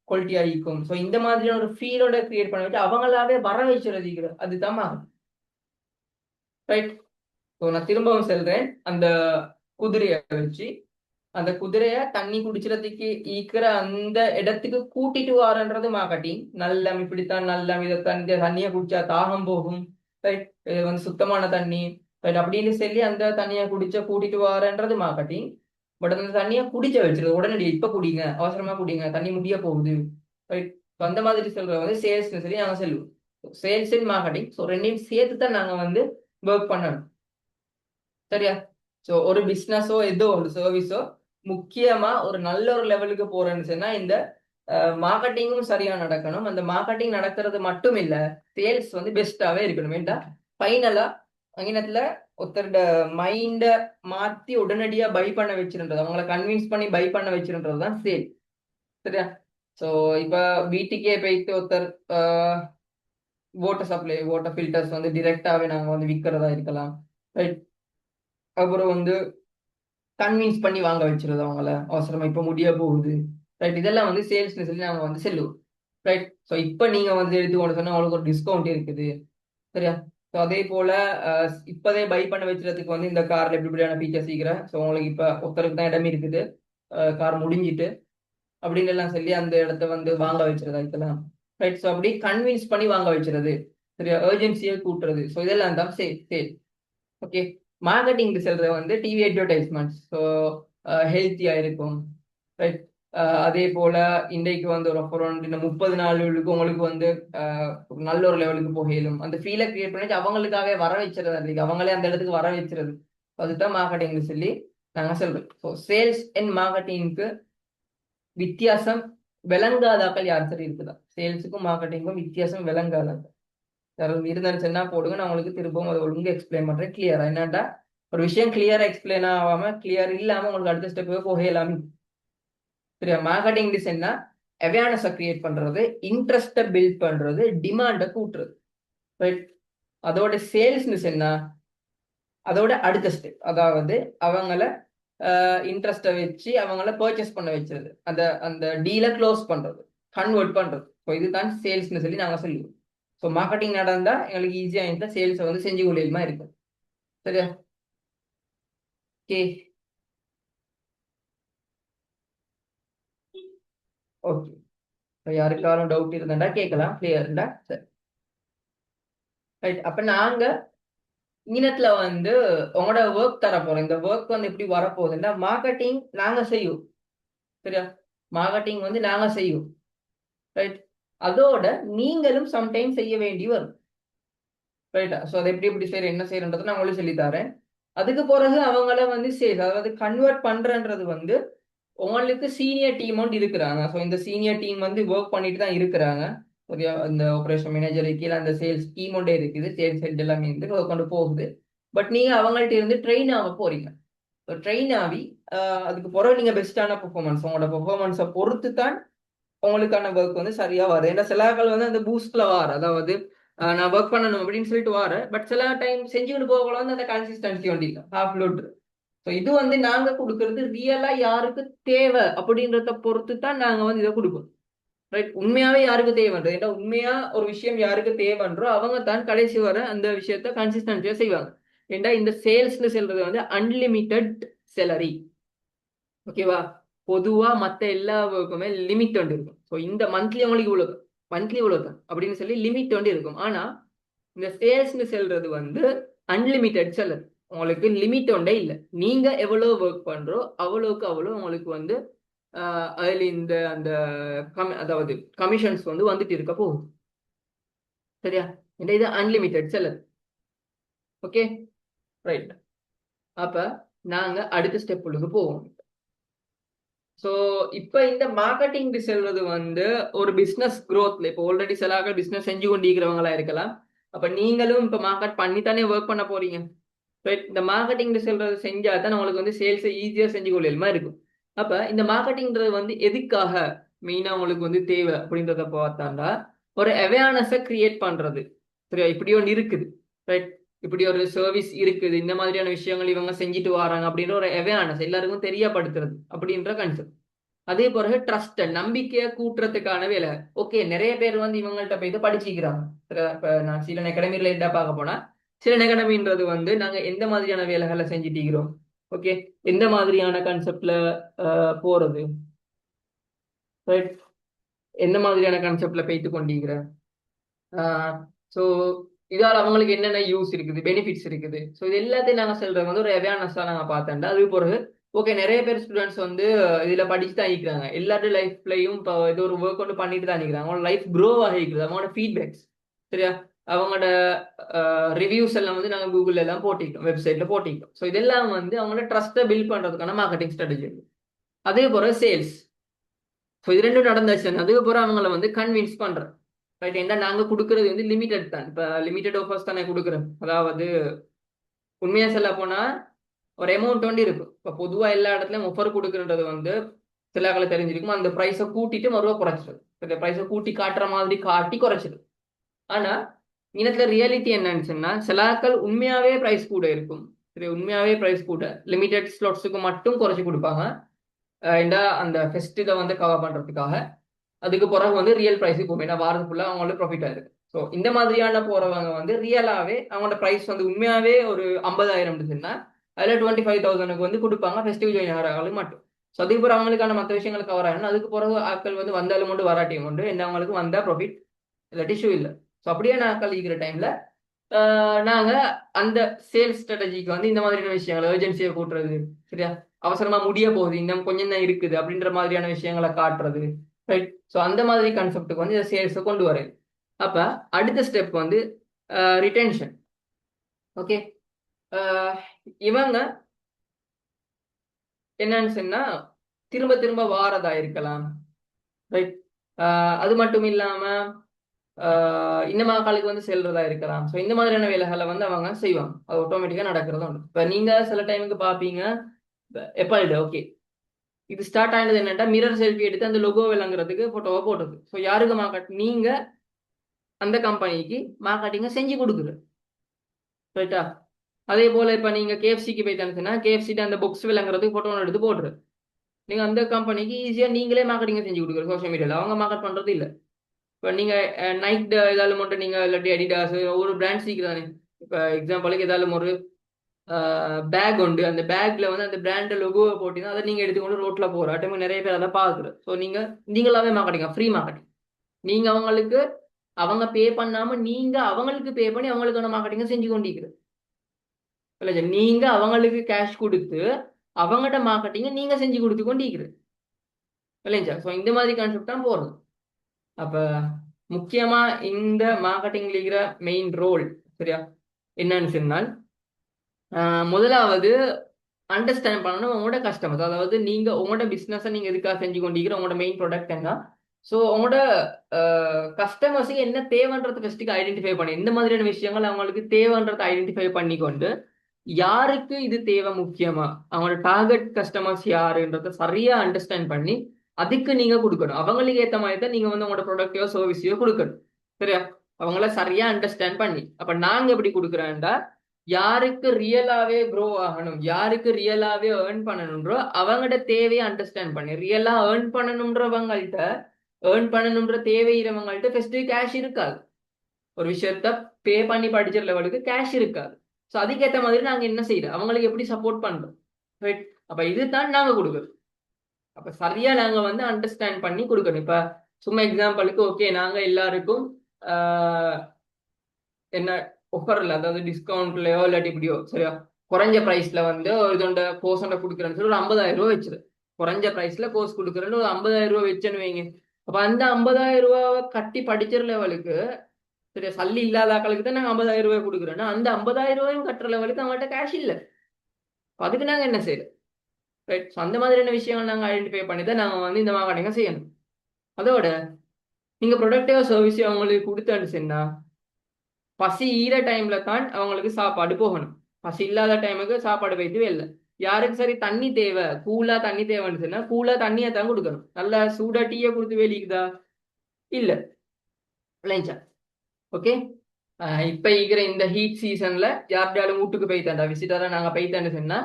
குவாலிட்டியா இருக்கும். ஸோ இந்த மாதிரியான ஒரு ஃபீலோட கிரியேட் பண்ண வச்சு அவங்களாவே வர வச்சுறது, அதுதான் ரைட்? ஸோ நான் திரும்பவும் சொல்றேன், அந்த குதிரையை வச்சு அந்த குதிரைய தண்ணி குடிச்சிடத்துக்கு ஈக்கிற அந்த இடத்துக்கு கூட்டிட்டு வரன்றது மார்க்கெட்டிங். நல்ல இப்படித்தான் நல்ல இதை தண்ணியை குடிச்சா தாகம் போகும், ரைட்? இது வந்து சுத்தமான தண்ணி, ரைட்? அப்படின்னு சொல்லி அந்த தண்ணியை குடிச்ச கூட்டிட்டு வரன்றது மார்க்கெட்டிங். பட் அந்த தண்ணியை குடிக்க வச்சிருது உடனடி, இப்ப குடிங்க, அவசரமா குடிங்க, தண்ணி முடிய போகுது, ரைட். அந்த மாதிரி சொல்றது வந்து சேல்ஸ் சொல்லி நாங்க சொல்லுவோம். சேல்ஸ் அண்ட் மார்க்கெட்டிங், ஸோ ரெண்டையும் சேர்த்து தான் நாங்க வந்து ஒர்க் பண்ணணும். சரியா? ஸோ ஒரு பிஸ்னஸோ ஏதோ ஒரு சர்வீஸோ முக்கியமா ஒரு நல்ல ஒரு லெவலுக்கு போறேன்னு சொன்னா இந்த மார்க்கெட்டிங்கும் சரியா நடக்கணும். அந்த மார்க்கெட்டிங் நடக்கிறது மட்டும் இல்ல, சேல்ஸ் வந்து பெஸ்டாவே இருக்கணும். ஏன்டா ஃபைனலா அங்கினத்துல ஒருத்தரோட மைண்ட மாத்தி உடனடியா பை பண்ண வச்சிருன்றது, அவங்கள கன்வின்ஸ் பண்ணி பை பண்ண வச்சிருன்றது தான் சேல். சரியா? ஸோ இப்ப வீட்டுக்கே போயிட்டு ஒருத்தர் வாட்டர் சப்ளை, வாட்டர் ஃபில்டர்ஸ் வந்து டிரெக்டாவே நாங்க வந்து விற்கிறதா இருக்கலாம், ரைட். அப்புறம் வந்து கன்வின்ஸ் பண்ணி வாங்க வச்சிருது அவங்கள, அவசரமா இப்ப முடிய போகுது, ரைட். இதெல்லாம் வந்து சேல்ஸ்னு சொல்லி நாங்க வந்து செல்லுவோம், ரைட். ஸோ இப்போ நீங்க வந்து எடுத்துக்கொண்டு சொன்னா உங்களுக்கு ஒரு டிஸ்கவுண்ட் இருக்குது. சரியா? ஸோ அதே போல இப்போதே பை பண்ண வச்சுறதுக்கு வந்து இந்த கார்ல எப்படி இப்படியான ஃபீச்சர்ஸ் சீக்கிரம், ஸோ உங்களுக்கு இப்போ ஒருத்தருக்கு தான் இடம் இருக்குது, கார் முடிஞ்சிட்டு அப்படின்னு எல்லாம் சொல்லி அந்த இடத்த வந்து வாங்க வச்சிருது அதுக்கெல்லாம், ரைட். ஸோ அப்படி கன்வின்ஸ் பண்ணி வாங்க வச்சிருது. சரியா? ஏர்ஜென்சியை கூட்டுறது, ஸோ இதெல்லாம் தான் சேல் சேல். ஓகே. மார்க்கெட்டிங் செல்றது வந்து டிவி அட்வர்டைஸ்மெண்ட்ஸ், ஸோ ஹெல்த்தியா இருக்கும், ரைட். அதே போல இன்றைக்கு வந்து ஒரு அப்புறம் இந்த 30 நாளுக்கு உங்களுக்கு வந்து நல்ல ஒரு லெவலுக்கு போகலும் அந்த ஃபீலை கிரியேட் பண்ணி அவங்களுக்காகவே வர வச்சிருது, இல்லைங்க அவங்களே அந்த இடத்துக்கு வர வச்சிருது. அதுதான் மார்க்கெட்டிங்னு சொல்லி நாங்கள் சொல்றோம். ஸோ சேல்ஸ் அண்ட் மார்க்கெட்டிங்க்கு வித்தியாசம் விளங்காதாக்கள் யார் சரி இருக்குதா? சேல்ஸுக்கும் மார்க்கெட்டிங்கும் வித்தியாசம் விளங்காதாக்கள் யாரும் இருந்தாலும் சொன்னா போடுங்க, நான் உங்களுக்கு திரும்பவும் அதை ஒழுங்கு எக்ஸ்பிளைன் பண்றேன் கிளியரா. என்னடா ஒரு விஷயம் கிளியரா எக்ஸ்பிளைன் ஆகாம கிளியர் இல்லாம உங்களுக்கு அடுத்த ஸ்டெப் போக எல்லாமே. சரியா? மார்க்கெட்டிங் டிசைன்னா அவேர்னஸை கிரியேட் பண்றது, இன்ட்ரெஸ்ட்டை பில்ட் பண்றது, டிமாண்டை கூட்டுறது, ரைட். அதோட சேல்ஸ் டிசைன்னா அதோட அடுத்த ஸ்டெப், அதாவது அவங்கள இன்ட்ரெஸ்ட்டை வச்சு அவங்கள பர்ச்சேஸ் பண்ண வச்சிருது, அந்த அந்த டீலை க்ளோஸ் பண்றது, கன்வெர்ட் பண்றது. ஸோ இதுதான் சேல்ஸ்னு சொல்லி நாங்க சொல்லுவோம். ஸோ மார்க்கெட்டிங் நடந்தா எங்களுக்கு ஈஸியா இந்த சேல்ஸை வந்து செஞ்சு கொள்ளையுமா இருக்கும். சரியா? ஓகே. ஓகே. யாருக்காரும் டவுட் இருந்தா கேட்கலாம், கிளியர் இருந்தா சரி, ரைட். அப்ப நாங்க இங்கனத்துல வந்து உங்களோட ஒர்க் தர போறோம். இந்த ஒர்க் வந்து எப்படி வரப்போகுதுன்னா மார்க்கெட்டிங் நாங்க செய்யும். சரியா? மார்க்கெட்டிங் வந்து நாங்க செய்யும், ரைட். அதோட நீங்களும் சம்டைம் செய்ய வேண்டி வரும், ரைட்டா? ஸோ அதை எப்படி எப்படி செய்யற என்ன செய்யறன்றதை நான் உங்களுக்கு சொல்லி தரேன். அதுக்கு பிறகு அவங்கள வந்து அதாவது கன்வெர்ட் பண்றன்றது வந்து உங்களுக்கு சீனியர் டீம் ஒன்று இருக்கிறாங்க. ஸோ இந்த சீனியர் டீம் வந்து ஒர்க் பண்ணிட்டு தான் இருக்கிறாங்க. சரியா? இந்த ஆப்ரேஷன் மேனேஜர் கீழே அந்த சேல்ஸ் டீம் ஒன்றே இருக்குது, சேல்ஸ் ஹெட் எல்லாமே இருந்து கொண்டு போகுது. பட் நீங்க அவங்கள்ட்ட இருந்து ட்ரெயின் ஆக போறீங்க. ட்ரெயின் ஆகி அதுக்கு பிறகு நீங்க பெஸ்டான பெர்ஃபார்மன்ஸ், உங்களோட பெர்ஃபார்மன்ஸை பொறுத்து தான் உங்களுக்கான ஒர்க் வந்து சரியா வருது. ஏன்னா சில ஆட்கள் வந்து அந்த பூஸ்ட்ல வார, அதாவது நான் ஒர்க் பண்ணணும் அப்படின்னு சொல்லிட்டு வார, பட் சில டைம் செஞ்சுக்கிட்டு போகல வந்து அந்த கன்சிஸ்டன்சி ஒன்று இல்லை, ஹாஃப் லோட். ஸோ இது வந்து நாங்க கொடுக்கறது ரியலா யாருக்கு தேவை அப்படின்றத பொறுத்து தான் நாங்க வந்து இதை கொடுப்போம், ரைட். உண்மையாவே யாருக்கு தேவைன்றது, ஏன்னா உண்மையா ஒரு விஷயம் யாருக்கு தேவைன்றோ அவங்க தான் கடைசி வர அந்த விஷயத்த கன்சிஸ்டன்சியா செய்வாங்க. ஏன்னா இந்த சேல்ஸ்ல செல்றது வந்து அன்லிமிட்டெட் சேலரி, ஓகேவா? பொதுவா மத்த எல்லா ஒர்க்குமே லிமிட் வந்து இருக்கும். ஸோ இந்த மந்த்லி உங்களுக்கு இவ்வளவு, மந்த்லி இவ்வளவு தான் அப்படின்னு சொல்லி லிமிட் வந்து இருக்கும். ஆனா இந்த சேல்ஸ்னு செல்றது வந்து அன்லிமிட்டெட் சேலரி, உங்களுக்கு லிமிட் ஒன்றே இல்லை. நீங்க எவ்வளவு ஒர்க் பண்றோ அவ்வளவுக்கு அவ்வளவு உங்களுக்கு வந்து அதில் இந்த அந்த அதாவது கமிஷன்ஸ் வந்து வந்துட்டு இருக்க போகுது. சரியா? இது அன்லிமிட்டெட் சேலரி. Okay, right. அப்ப நாங்க அடுத்த ஸ்டெப் உள்ளுக்கு போவோம். ஸோ இப்போ இந்த மார்க்கெட்டிங் செல்வது வந்து ஒரு பிஸ்னஸ் க்ரோத்ல, இப்போ ஆல்ரெடி சில பிஸ்னஸ் செஞ்சு கொண்டிருக்கிறவங்களா இருக்கலாம். அப்ப நீங்களும் இப்போ மார்க்கெட் பண்ணி தானே ஒர்க் பண்ண போறீங்க, ரைட். இந்த மார்க்கெட்டிங் செல்றது செஞ்சா தான் உங்களுக்கு வந்து சேல்ஸை ஈஸியா செஞ்சு கொள்ளலுமா இருக்கும். அப்ப இந்த மார்க்கெட்டிங்கிறது வந்து எதுக்காக மெயினா உங்களுக்கு வந்து தேவை அப்படின்றத பார்த்தாண்டா ஒரு அவேர்னஸை கிரியேட் பண்றது. சரியா? இப்படி ஒன்று இருக்குது, ரைட். இப்படி ஒரு சர்வீஸ் இருக்குது, இந்த மாதிரியான விஷயங்கள் இவங்க செஞ்சுட்டு வராங்க அப்படின்ற ஒரு அவேர்னஸ் எல்லாருக்கும் தெரியப்படுத்துறது அப்படின்ற கான்செப்ட். அதே பிறகு ட்ரஸ்ட், நம்பிக்கையை கூட்டுறதுக்கான வேலை. ஓகே, நிறைய பேர் வந்து இவங்கள்ட்ட போய் இதை படிச்சுக்கிறாங்க. இப்ப நான் சில அகாடமில என்ன பார்க்க போனா, சில அகாடமின்றது வந்து நாங்க எந்த மாதிரியான வேலைகளை செஞ்சுட்டு இருக்கிறோம், ஓகே, எந்த மாதிரியான கான்செப்ட்ல போறது, ரைட், எந்த மாதிரியான கான்செப்ட்ல போய்த்து கொண்டிருக்கிறேன். ஸோ இதால் அவங்களுக்கு என்னென்ன யூஸ் இருக்குது, பெனிஃபிட்ஸ் இருக்குது. ஸோ இது எல்லாத்தையும் நாங்கள் சொல்றது வந்து ஒரு அவேர்னஸாக நாங்கள் பார்த்தேன்டா. அது பிறகு ஓகே, நிறைய பேர் ஸ்டூடெண்ட்ஸ் வந்து இதுல படிச்சு தான் இருக்கிறாங்க. எல்லாரோட லைஃப்லயும் இப்போ இது ஒரு ஒர்க் ஒன்று பண்ணிட்டு தான் இருக்கிறாங்க. அவங்களோட லைஃப் க்ரோ ஆகிருக்குது. அவங்களோட ஃபீட்பேக்ஸ் சரியா, அவங்களோட ரிவ்யூஸ் எல்லாம் வந்து நாங்கள் கூகுள்ல எல்லாம் போட்டிருக்கோம், வெப்சைட்ல போட்டிருக்கோம். ஸோ இதெல்லாம் வந்து அவங்களோட ட்ரஸ்ட்டை பில்ட் பண்றதுக்கான மார்க்கெட்டிங் ஸ்ட்ராட்டஜி. அதே போல சேல்ஸ். ஸோ இது ரெண்டும் நடந்துச்சு. அதுக்கப்புறம் அவங்கள வந்து கன்வின்ஸ் பண்றேன். ரைட், ஏன்னா நாங்க கொடுக்கறது வந்து லிமிடெட் தான். இப்போ லிமிடெட் ஆஃபர்ஸ் தானே கொடுக்குறோம். அதாவது உண்மையா சொல்ல போனா ஒரு அமௌண்ட் வந்து இருக்கும். இப்போ பொதுவா எல்லா இடத்துலயும் ஆஃபர் கொடுக்குறது வந்து சில ஆக்களை தெரிஞ்சிருக்கும். அந்த ப்ரைஸை கூட்டிட்டு மறுவா குறைச்சிடும். இந்த ப்ரைஸை கூட்டி காட்டுற மாதிரி காட்டி குறைச்சிடும். ஆனா இனத்துல ரியாலிட்டி என்னன்னு சில ஆட்கள் உண்மையாவே பிரைஸ் கூட இருக்கும். சரி, உண்மையாவே பிரைஸ் கூட லிமிடெட் ஸ்லாட்ஸுக்கு மட்டும் குறைச்சி கொடுப்பாங்க. ஏண்டா அந்த ஃபெஸ்ட் இதை வந்து கவர் பண்றதுக்காக. அதுக்கு பிறகு வந்து ரியல் பிரைஸ் போகும். ஏன்னா வாரத்துக்குள்ள அவங்களுக்கு ப்ராஃபிட் ஆயிருக்கு. ஸோ இந்த மாதிரியான போறவங்க வந்து ரியலாவே அவங்களோட பிரைஸ் வந்து உண்மையாவே ஒரு 50,000 இருந்துச்சுன்னா அதுல 25,000 வந்து கொடுப்பாங்க ஃபெஸ்டிவல் ஜாயின் ஆகிறாங்களுக்கு மட்டும். ஸோ அதுக்கு பிறகு அவங்களுக்கான மற்ற விஷயங்கள் கவர் ஆகணும். அதுக்கு பிறகு ஆட்கள் வந்து வந்தாலும் உண்டு வராட்டியும் உண்டு. என்ன அவங்களுக்கு வந்தா ப்ராஃபிட் இல்லாட்டி இஷ்யூ இல்லை. ஸோ அப்படியே நாட்கள் இருக்கிற டைம்ல நாங்க அந்த சேல்ஸ் ஸ்ட்ராட்டஜிக்கு வந்து இந்த மாதிரியான விஷயங்கள் ஏர்ஜென்சியை கூட்டுறது சரியா, அவசரமா முடிய போகுது, இன்னும் கொஞ்சம் தான் இருக்குது அப்படின்ற மாதிரியான விஷயங்களை காட்டுறது. ரைட், ஸோ அந்த மாதிரி கான்செப்டுக்கு வந்து இந்த சேல்ஸை கொண்டு வரேன். அப்ப அடுத்த ஸ்டெப் வந்து ரிட்டென்ஷன். ஓகே, இவங்க என்னன்னு சொன்னா திரும்ப திரும்ப வாரதா இருக்கலாம். ரைட், அது மட்டும் இல்லாம இன்னமா காலுக்கு வந்து செல்றதா இருக்கலாம். ஸோ இந்த மாதிரியான வேலைகளை வந்து அவங்க செய்வாங்க. அது ஆட்டோமேட்டிக்கா நடக்கிறதா உண்டு. இப்போ நீங்க சில டைமுக்கு பார்ப்பீங்க எப்பால்டு ஓகே, இது ஸ்டார்ட் ஆனது என்னன்னா மிரர் செல்ஃபி எடுத்து அந்த லொகோ விளங்குறதுக்கு போட்டோவை போட்டது. ஸோ யாருக்கு மார்க்கெட், நீங்க அந்த கம்பெனிக்கு மார்க்கெட்டிங்க செஞ்சு கொடுக்குது. ரைட்டா, அதே போல இப்போ நீங்க கேஎஃப்சிக்கு போய் தனிச்சுன்னா கேஎஃப்சிட்டு அந்த புக்ஸ் விளங்குறதுக்கு போட்டோ எடுத்து போடுறது. நீங்க அந்த கம்பெனிக்கு ஈஸியா நீங்களே மார்க்கெட்டிங் செஞ்சு கொடுக்குறது சோஷியல் மீடியாவில். அவங்க மார்க்கெட் பண்றது இல்லை. இப்போ நீங்க நைட் ஏதாவது மட்டும் நீங்க இல்லாட்டி அடிடாஸ் ஒரு பிராண்ட் சீக்கிரம். இப்போ எக்ஸாம்பிளுக்கு ஏதாவது ஒரு பேக் உண்டு, அந்த பேக்ல வந்து அந்த பிராண்ட் லொகோவை போட்டீங்கன்னா அதை நீங்க எடுத்துக்கொண்டு ரோட்ல போற டைம் நிறைய பேர் அதை பார்க்குறது. ஸோ நீங்களாவே மார்க்கெட்டிங், ஃப்ரீ மார்க்கெட்டிங். நீங்க அவங்களுக்கு அவங்க பே பண்ணாம நீங்க அவங்களுக்கு பே பண்ணி அவங்களுக்கான மார்க்கெட்டிங்க செஞ்சு கொண்டிருக்கிறது. இல்லை, நீங்க அவங்களுக்கு கேஷ் கொடுத்து அவங்கள்ட்ட மார்க்கெட்டிங்க நீங்க செஞ்சு கொடுத்து கொண்டிருக்கிறது இல்லைங்களா. ஸோ இந்த மாதிரி கான்செப்ட் தான் போறது. அப்ப முக்கியமா இந்த மார்க்கெட்டிங்ல இருக்கிற மெயின் ரோல் சரியா என்னன்னு சொன்னால் முதலாவது அண்டர்ஸ்டாண்ட் பண்ணணும் உங்களோட கஸ்டமர்ஸ். அதாவது நீங்க உங்களோட பிசினஸை நீங்க எதுக்காக செஞ்சு கொண்டிருக்கிற, உங்களோட மெயின் ப்ராடக்ட் என்ன. ஸோ உங்களோட கஸ்டமர்ஸுக்கு என்ன தேவைன்றது ஃபர்ஸ்ட்டுக்கு ஐடென்டிஃபை பண்ணி இந்த மாதிரியான விஷயங்கள் அவங்களுக்கு தேவைன்றதை ஐடென்டிஃபை பண்ணி கொண்டு யாருக்கு இது தேவை முக்கியமா, அவங்களோட டார்கெட் கஸ்டமர்ஸ் யாருன்றத சரியா அண்டர்ஸ்டாண்ட் பண்ணி அதுக்கு நீங்க கொடுக்கணும். அவங்களுக்கு ஏற்ற மாதிரி தான் நீங்க வந்து உங்களோட ப்ராடக்டையோ சர்வீஸையோ கொடுக்கணும் சரியா. அவங்கள சரியா அண்டர்ஸ்டாண்ட் பண்ணி அப்ப நாங்க எப்படி கொடுக்குறோம்டா யாருக்கு ரியலாவே க்ரோ ஆகணும், யாருக்கு ரியலாவே ஏர்ன் பண்ணணும்ன்றோ அவங்களோட தேவையை அண்டர்ஸ்டாண்ட் பண்ணி ரியலா ஏர்ன் பண்ணணும்ன்றவங்கள்ட்ட ஏர்ன் பண்ணணும்ன்ற தேவையிறவங்கள்ட்ட ஃபர்ஸ்ட் கேஷ் இருக்காது. ஒரு விஷயத்த பே பண்ணி படிக்கிற லெவலுக்கு கேஷ் இருக்காது. ஸோ அதுக்கேற்ற மாதிரி நாங்கள் என்ன செய்யறோம், அவங்களுக்கு எப்படி சப்போர்ட் பண்றோம். ரைட், அப்ப இதுதான் நாங்க கொடுக்குறோம். அப்ப சரியா நாங்க வந்து அண்டர்ஸ்டாண்ட் பண்ணி கொடுக்கணும். இப்ப சும்மா எக்ஸாம்பிளுக்கு ஓகே, நாங்க எல்லாருக்கும் என்ன ஆஃபர்ல, அதாவது டிஸ்கவுண்ட்லயோ இல்லாட்டி இப்படியோ சரியா குறைஞ்ச பிரைஸ்ல வந்து இதோட கோர்ஸ் கொடுக்குறேன்னு சொல்லி ஒரு 50,000 வச்சிரு. குறைஞ்ச பிரைஸ்ல கோர்ஸ் கொடுக்குறேன்னு ஒரு 50,000 வச்சுன்னு வைங்க. அப்ப அந்த 50,000 கட்டி படிக்கிற லெவலுக்கு சரியா சல்லி இல்லாத ஆக்களுக்கு தான் நாங்கள் 50,000 கொடுக்குறோன்னா அந்த 50,000 கட்டுற லெவலுக்கு அவங்கள்ட்ட கேஷ் இல்லை. அதுக்கு நாங்கள் என்ன செய்யறோம். ரைட், அந்த மாதிரியான விஷயங்கள் நாங்கள் ஐடென்டிஃபை பண்ணி தான் நாங்கள் வந்து இந்த மார்க்கெட்டிங்க செய்யணும். அதோட நீங்க ப்ரொடக்டிவா சர்வீஸ் அவங்களுக்கு கொடுத்தாண்டுச்சுன்னா பசி ஈர டைம்ல தான் அவங்களுக்கு சாப்பாடு போகணும். பசி இல்லாத டைமுக்கு சாப்பாடு வைக்கவே இல்லை. யாருக்கு சரி தண்ணி தேவை, கூலா தண்ணி தேவைன்னு சொன்னா கூலா தண்ணியை தான் கொடுக்கணும். நல்லா சூடா டீயை கொடுத்து வெளிக்குதா இல்ல இல்லைங்களா. ஓகே, இப்ப இருக்கிற இந்த ஹீட் சீசன்ல யார்டாலும் வீட்டுக்கு போய்த்தாண்டா விசிட்டரா நாங்க போய்த்தாண்டு சொன்னா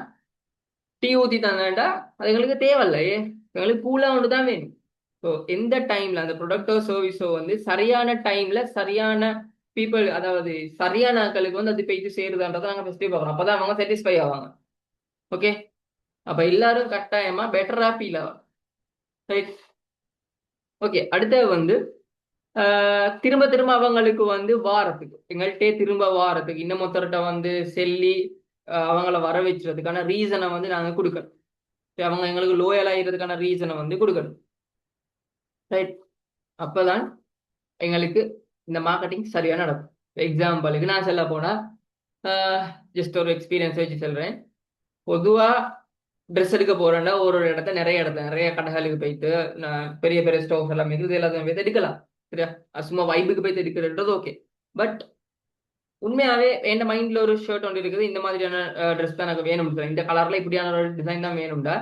டீ ஊத்தி தாண்டாண்டா அது எங்களுக்கு தேவையில்லையே, எங்களுக்கு கூலா ஒன்று தான் வேணும். ஸோ எந்த டைம்ல அந்த ப்ரொடக்டோ சர்வீஸோ வந்து சரியான டைம்ல சரியான பீப்புள், அதாவது சரியான ஆட்களுக்கு வந்து அது போயிட்டு சேருதான்றதை நாங்கள் ஃபர்ஸ்டே பார்க்குறோம். அப்பதான் அவங்க சாட்டிஸ்ஃபை ஆவாங்க. ஓகே, அப்ப எல்லாரும் கட்டாயமா பெட்டரா ஃபீல் ஆகும். Right, okay. அடுத்தது வந்து திரும்ப திரும்ப அவங்களுக்கு வந்து வாரத்துக்கு எங்கள்கிட்டே திரும்ப வாரத்துக்கு இன்னும் ஒருத்தர்கிட்ட வந்து செல்லி அவங்கள வர வச்சுறதுக்கான ரீசனை வந்து நாங்கள் கொடுக்கணும். அவங்க எங்களுக்கு லோயல் ஆகிறதுக்கான ரீசனை வந்து கொடுக்கணும். ரைட். அப்பதான் எங்களுக்கு இந்த மார்க்கெட்டிங் சரியா நடக்கும். எக்ஸாம்பிளுக்கு நான் சொல்ல போனா ஜஸ்ட் ஒரு எக்ஸ்பீரியன்ஸ் வச்சு சொல்றேன். பொதுவா ட்ரெஸ் எடுக்க போறேன்னா ஒரு இடத்த நிறைய கடைகளுக்கு போயிட்டு பெரிய பெரிய ஸ்டோர்ஸ் எல்லாம் இருக்குது, எல்லாத்தையும் போய் எடுக்கலாம். சரியா? சும்மா வைப்புக்கு போய் எடுக்கிறது ஓகே. பட் உண்மையாவே என் மைண்ட்ல ஒரு ஷர்ட் ஒன்று இருக்குது, இந்த மாதிரியான ட்ரெஸ் தான் எனக்கு வேணும், இந்த கலர்ல இப்படியான ஒரு டிசைன் தான் வேணும்டா.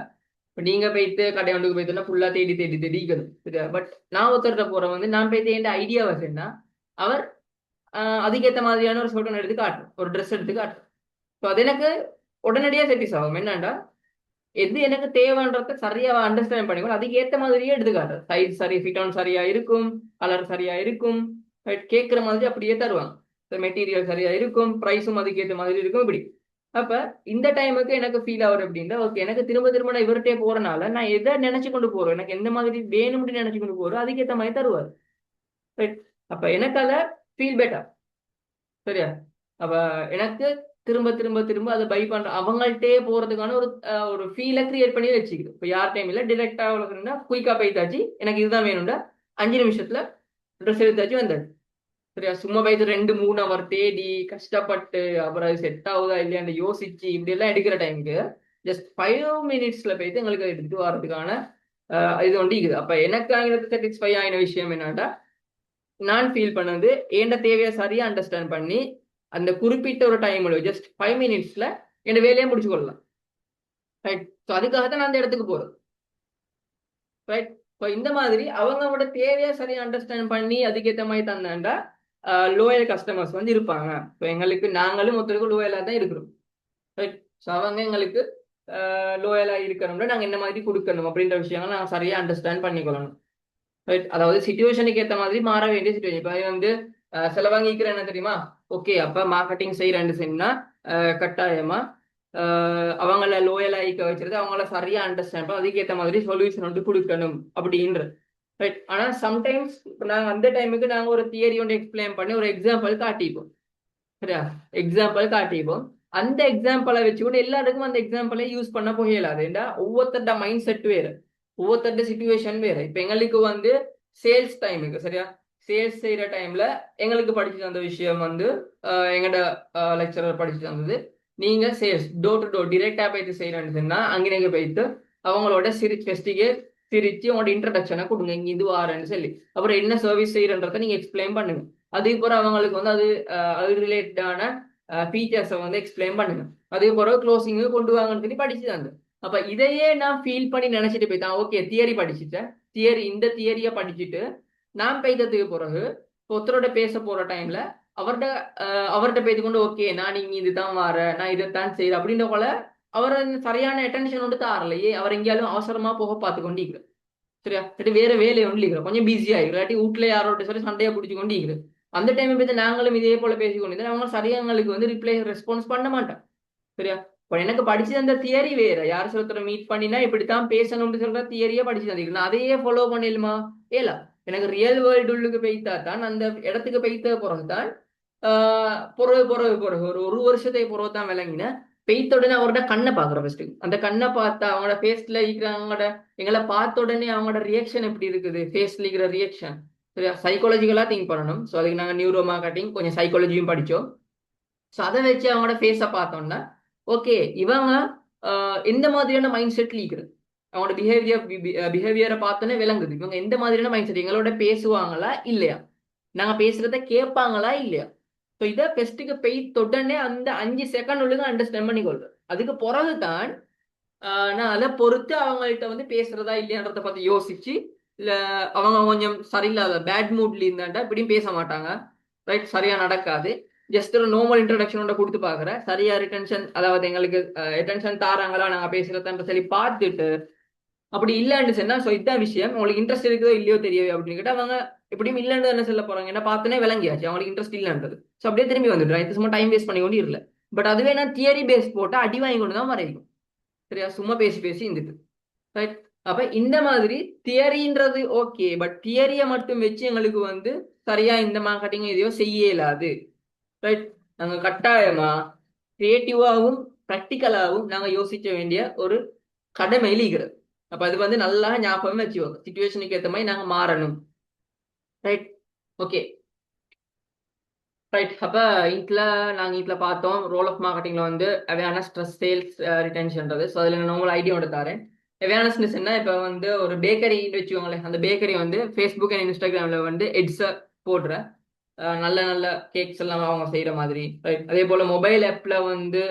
இப்போ நீங்க போயிட்டு கடை ஒன்றுக்கு போயிட்டுனா ஃபுல்லா தேடி தேடி தேடிக்கணும். சரியா? பட் நான் ஒருத்தர்கிட்ட போறேன் வந்து நான் போயிட்டு என் ஐடியா வச்சேன்னா அவர் அதுக்கேற்ற மாதிரியான ஒரு ஷர்ட் ஒன்று எடுத்து காட்டும், ஒரு ட்ரெஸ் எடுத்து காட்டும். ஸோ அது எனக்கு உடனடியாக செட்டிஸ் ஆகும். என்னண்டா எது எனக்கு தேவைன்றத சரியா அண்டர்ஸ்டாண்ட் பண்ணிக்கணும், அதுக்கு ஏற்ற மாதிரியே எடுத்துக்காட்டு. சைஸ் சரி, ஃபிட் ஆன் சரியா இருக்கும், கலர் சரியா இருக்கும், கேட்குற மாதிரி அப்படியே தருவாங்க. மெட்டீரியல் சரியா இருக்கும், ப்ரைஸும் அதுக்கு ஏற்ற மாதிரி இருக்கும். இப்படி அப்ப இந்த டைமுக்கு எனக்கு ஃபீல் ஆகுது அப்படின்னா ஓகே, எனக்கு திரும்ப திரும்ப நான் இவர்கிட்டே போறனால நான் எதை நினைச்சு கொண்டு போறேன், எனக்கு எந்த மாதிரி வேணும்னு நினைச்சு கொண்டு போறோம், அதுக்கேற்ற மாதிரி தருவார். ரைட். அப்ப எனக்கு அதை ஃபீல் பெட்டர். சரியா? அப்ப எனக்கு திரும்ப திரும்ப திரும்ப அதை பை பண்ற அவங்கள்ட்டே போறதுக்கான ஒரு ஒரு ஃபீலை கிரியேட் பண்ணி வச்சுக்கிது. இப்போ யார் டைம் இல்லை, டிரெக்டா அவ்வளோன்னா குயிக்கா போய்த்தாச்சு, எனக்கு இதுதான் வேணும்டா 5 நிமிஷத்துல ட்ரெஸ் எடுத்தாச்சு வந்தாச்சு. சரியா? சும்மா போயிட்டு 2-3 அவர் தேடி கஷ்டப்பட்டு அப்புறம் அது செட் ஆகுதா இல்லையான்னு யோசிச்சு இப்படி எல்லாம் எடுக்கிற டைமுக்கு ஜஸ்ட் 5 மினிட்ஸ்ல போயிட்டு எங்களுக்கு எடுத்துட்டு வர்றதுக்கான இது ஒன்று இருக்குது. அப்ப எனக்கு ஆகினது சாட்டிஸ்ஃபை ஆகின விஷயம் என்னன்னா, நான் ஃபீல் பண்ணது ஏண்ட தேவையை சரியா அண்டர்ஸ்டாண்ட் பண்ணி அந்த குறிப்பிட்ட ஒரு டைம்ல ஜஸ்ட் 5 மினிட்ஸ்ல என் வேலையை முடிச்சு கொள்ளலாம். ரைட். ஸோ அதுக்காக தான் நான் அந்த இடத்துக்கு போறேன். ரைட். ஸோ இந்த மாதிரி அவங்களோட தேவையை சரியா அண்டர்ஸ்டாண்ட் பண்ணி அதுக்கேற்ற மாதிரி தந்தாண்டா லோயல் கஸ்டமர்ஸ் வந்து இருப்பாங்க. ஸோ எங்களுக்கு நாங்களும் ஒருத்தருக்கு லோயலாக தான் இருக்கிறோம். ரைட். ஸோ அவங்க எங்களுக்கு லோயலாக இருக்கணும்னா நாங்கள் என்ன மாதிரி கொடுக்கணும் அப்படின்ற விஷயங்கள் நாங்கள் சரியாக அண்டர்ஸ்டாண்ட் பண்ணிக்கொள்ளணும். ரைட். அதாவது சிச்சுவேஷனுக்கு ஏற்ற மாதிரி மாற வேண்டிய சிச்சுவேஷன். இப்போ வந்து செலவாங்கிக்கிறேன் என்ன தெரியுமா, ஓகே அப்போ மார்க்கெட்டிங் செய்கிறேன்னு சொன்னா கட்டாயமா அவங்கள லோயல் ஆகிக்க வச்சுருது, அவங்கள சரியா அண்டர்ஸ்டாண்ட் பண்ணி அதுக்கேற்ற மாதிரி சொல்யூஷன் வந்து கொடுக்கணும் அப்படின்ற. ரைட். ஆனால் சம்டைம்ஸ் நாங்கள் அந்த டைமுக்கு நாங்கள் ஒரு தியரி ஒன்று எக்ஸ்பிளைன் பண்ணி ஒரு எக்ஸாம்பிள் காட்டிப்போம். சரியா? எக்ஸாம்பிள் காட்டிப்போம். அந்த எக்ஸாம்பிளை வச்சுக்கூட எல்லாருக்கும் அந்த எக்ஸாம்பிளை யூஸ் பண்ண போகலாது. ஏன்னா ஒவ்வொருத்தருட மைண்ட் செட் வேறு, ஒவ்வொருத்தருட சிச்சுவேஷன் வேறு. இப்போ எங்களுக்கு வந்து சேல்ஸ் டைமுக்கு சரியா சேல்ஸ் செய்யற டைம்ல எங்களுக்கு படிச்சு தந்த விஷயம் வந்து எங்கட லெக்சரர் படிச்சு தந்தது, நீங்க சேல்ஸ் டோர் டு டோர் டிரெக்டா போயிட்டு செய்யறேன்னு அங்கே போயிட்டு அவங்களோட ஃபெஸ்டிகே சிரிச்சு உங்களோட இன்ட்ரடக்ஷனை கொடுங்க, இங்க இது வாரன்னு சொல்லி அப்புறம் என்ன சர்வீஸ் செய்யறன்றத நீங்க எக்ஸ்பிளைன் பண்ணுங்க. அதுக்கப்புறம் அவங்களுக்கு வந்து அது ரிலேட்டடான ஃபீச்சர்ஸை வந்து எக்ஸ்பிளைன் பண்ணுங்க. அதுக்கப்புறம் க்ளோசிங் கொண்டு வாங்கன்னு சொல்லி படிச்சு தாங்க. அப்ப இதையே நான் ஃபீல் பண்ணி நினைச்சிட்டு போயிட்டேன், ஓகே தியரி படிச்சுட்டேன், இந்த தியரியை படிச்சுட்டு நான் பெய்ததுக்கு பிறகு ஒருத்தரோட பேச போற டைம்ல அவர்கிட்ட பேசி கொண்டு ஓகே நான் இங்க இதுதான் வார, நான் இதைத்தான் செய்யறேன் அப்படின்ற போல அவர் சரியான அட்டென்ஷன் வந்து தாரலையே, அவர் எங்கேயாலும் அவசரமா போக பார்த்து கொண்டிருக்கிறார். சரியா? வேற வேலையை ஒன்று இருக்கிறோம், கொஞ்சம் பிஸியா இல்லாட்டி வீட்டுல யாரோட சொல்லி சண்டையா பிடிச்சி கொண்டு இருக்கிறது. அந்த டைம் பார்த்து நாங்களும் இதே போல பேசி கொண்டிருந்தோம், அவங்க சரியா எங்களுக்கு வந்து ரெஸ்பான்ஸ் பண்ண மாட்டேன். சரியா? இப்போ எனக்கு படிச்சு அந்த தியரி வேற, யார் ஒருத்தரை மீட் பண்ணினா இப்படித்தான் பேசணும்னு சொல்ற தியரியா படிச்சு தந்திருக்கேன், நான் அதையே ஃபாலோ பண்ணிடுமா ஏலா. எனக்கு ரியல் வேர்ல்டு உள்ளுக்கு பெய்தா தான், அந்த இடத்துக்கு பெய்த பிறகுதான் பிறகு ஒரு வருஷத்தை பிறகு தான் விளங்கின பெய்த்த உடனே அவரோட கண்ணை பாக்குற ஃபர்ஸ்ட். அந்த கண்ணை பார்த்தா அவங்களோட ஃபேஸ்ல இருக்கிற எங்களை பார்த்த உடனே அவங்களோட ரியாக்ஷன் எப்படி இருக்குது, ஃபேஸ்ல இருக்கிற ரியாக்ஷன். சரியா? சைக்காலஜிக்கலா திங்க் பண்ணணும். ஸோ அதுக்கு நாங்கள் நியூரோ மார்க்கெட்டிங் கொஞ்சம் சைக்காலஜியும் படித்தோம். ஸோ அதை வச்சு அவங்களோட ஃபேஸை பார்த்தோம்னா ஓகே இவங்க எந்த மாதிரியான மைண்ட் செட்ல இருக்கிறது, அவங்களோட பிஹேவியரை பார்த்தோன்னே விளங்குது இவங்க எந்த மாதிரியான மைண்ட் செட், எங்களோட பேசுவாங்களா இல்லையா, நாங்க பேசுறத கேட்பாங்களா இல்லையா. ஸோ இதை ஃபெஸ்ட்டுக்கு பெய் தொடனே அந்த 5 செகண்ட் உள்ளுங்க அண்டர்ஸ்டாண்ட் பண்ணி கொள்றேன். அதுக்கு பிறகுதான் நான் அதை பொறுத்து அவங்கள்ட்ட வந்து பேசுறதா இல்லையான்றத பார்த்து யோசிச்சு, இல்ல அவங்க கொஞ்சம் சரியில்லாத பேட் மூட்ல இருந்தாண்டா இப்படியும் பேச மாட்டாங்க. ரைட். சரியா நடக்காது. ஜஸ்ட் ஒரு நார்மல் இன்ட்ரடக்ஷனோட கொடுத்து பாக்குறேன், சரியா ரிட்டன்ஷன் அதாவது எங்களுக்கு அட்டென்ஷன் தாராங்களா நாங்க பேசுறதுன்ற சொல்லி பார்த்துட்டு அப்படி இல்லைன்னு சொன்னா ஸோ இதான் விஷயம், உங்களுக்கு இன்ட்ரெஸ்ட் இருக்குதோ இல்லையோ தெரியாது அப்படின்னு கேட்டா அவங்க எப்படியும் இல்லைன்னு என்ன சொல்ல போறாங்க, என்ன பார்த்தோன்னே விளங்கியாச்சு அவங்களுக்கு இன்ட்ரெஸ்ட் இல்லைன்றது. ஸோ அப்படியே திரும்பி வந்துடுறேன், இது சும்மா டைம் வேஸ்ட் பண்ணி கொண்டு இல்லை. பட் அதுவே நான் தியரி பேஸ் போட்டு அடி வாங்கி கொண்டு தான் வரைக்கும். சரியா? சும்மா பேசி பேசி இருந்துட்டு. ரைட். அப்ப இந்த மாதிரி தியரின்றது ஓகே, பட் தியரியை மட்டும் வச்சு எங்களுக்கு வந்து சரியா இந்த மார்க்கெட்டிங் எதையோ செய்ய இயலாது. ரைட். நாங்க கட்டாயமா கிரியேட்டிவாகவும் ப்ராக்டிக்கலாகவும் நாங்க யோசிக்க வேண்டிய ஒரு கடமை இருக்கிறது. அப்ப அது வந்து நல்லா ஞாபகம் வச்சுக்கோங்க. சிச்சுவேஷனுக்கு ஏற்ற மாதிரி நாங்க மாறணும். ரைட். ஓகே. ரைட். அப்ப நாங்க பார்த்தோம் ரோல் ஆஃப் மார்க்கெட்டிங்ல வந்து அவேர்னஸ், ட்ரஸ்ட், சேல்ஸ், ரிட்டென்ஷன்றது. ஸோ அதுல நான் உங்களுக்கு ஐடியா ஒன்று தரேன். அவேர்னஸ்னஸ் என்ன, இப்போ வந்து ஒரு பேக்கரி வச்சுக்கோங்களேன். அந்த பேக்கரி வந்து ஃபேஸ்புக் அண்ட் இன்ஸ்டாகிராம்ல வந்து எட்ஸை போடுற நல்ல நல்ல கேக்ஸ் எல்லாம் அவங்க செய்யற மாதிரி. ரைட். அதே போல மொபைல் ஆப்ல வந்து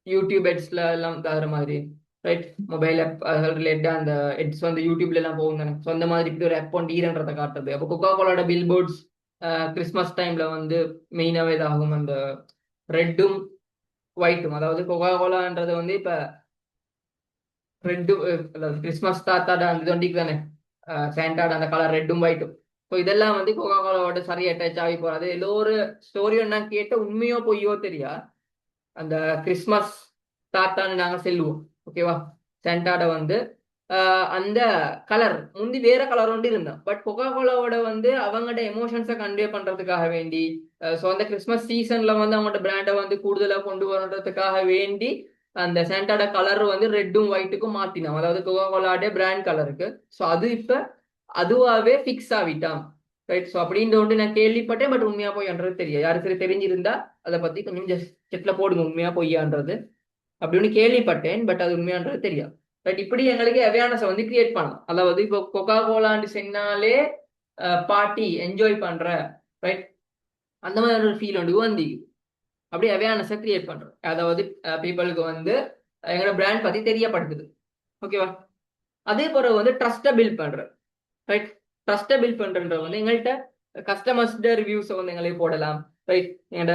யூடியூப் எட்ஸ்ல எல்லாம் தகுற மாதிரி. ரைட். மொபைல் ஆப் ரிலேட்டட் அந்த எட்ஸ் வந்து யூடியூப்ல எல்லாம் போகும் தானே. ஸோ அந்த மாதிரி இப்படி ஒரு ஆப் ஒன்று ஈரன்றதை காட்டுறது. அப்போ கொக்கா கோலோட பில் போர்ட்ஸ் கிறிஸ்மஸ் டைம்ல வந்து மெயினாவே இதாகும். அந்த ரெட்டும் ஒயிட்டும், அதாவது கொக்கா கோலான்றது வந்து இப்ப ரெட்டு, அதாவது கிறிஸ்மஸ் தாத்தாட அந்த தொண்டிக்கு தானே சாண்டாட அந்த கலர் ரெட்டும் ஒயிட்டும். ஸோ இதெல்லாம் வந்து கொக்கா கோலாவோட சரியா அட்டாச் ஆகி போறது. ஏதோ ஒரு ஸ்டோரி ஒன்னா கேட்ட உண்மையோ பொய்யோ தெரியா, அந்த கிறிஸ்மஸ் தாத்தான்னு நாங்க செல்லுவோம். ஓகேவா. சென்டாட வந்து அந்த கலர் முந்தி வேற கலர் ஒன்று இருந்தான். பட் கொக்கா கோலாவோட வந்து அவங்களோட எமோஷன்ஸை கன்வே பண்றதுக்காக வேண்டி, ஸோ அந்த கிறிஸ்மஸ் சீசன்ல வந்து அவங்களோட பிராண்டை வந்து கூடுதலா கொண்டு வரதுக்காக வேண்டி அந்த சென்டாட கலர் வந்து ரெட்டும் ஒயிட்டுக்கும் மாத்தினோம். அதாவது கொக்கா கோலாட பிராண்ட் கலருக்கு. ஸோ அது இப்ப அதுவாகவே ஃபிக்ஸ் ஆகிட்டான். ரைட். ஸோ அப்படின்ற ஒன்று நான் கேள்விப்பட்டேன். பட் உண்மையா பொய்யான்றது தெரியாது. யாரு சரி தெரிஞ்சிருந்தா அதை பத்தி கொஞ்சம் ஜஸ்ட் செட்ல போடுங்க, உண்மையா பொய்யான்றது. அப்படி ஒன்று கேள்விப்பட்டேன். பட் அது உண்மையான்றது தெரியாது. பட் இப்படி எங்களுக்கு அவேர்னஸை வந்து கிரியேட் பண்ணலாம். அதாவது இப்போ கொக்கா கோலான்னு சொன்னாலே பார்ட்டி என்ஜாய் பண்ற, ரைட், அந்த மாதிரி ஒரு ஃபீல் ஒன்று வந்து அப்படி அவேர்னஸை கிரியேட் பண்றோம். அதாவது பீப்புளுக்கு வந்து எங்களோட பிராண்ட் பத்தி தெரியப்படுத்துது. ஓகேவா. அதே போல வந்து ட்ரஸ்ட்டை பில்ட் பண்றேன். ரைட். ட்ரஸ்ட்டை பில்ட் பண்றன்ற வந்து எங்கள்கிட்ட கஸ்டமர்ஸ்ட ரிவ்யூஸை வந்து எங்களுக்கு போடலாம். ரைட். எங்களோட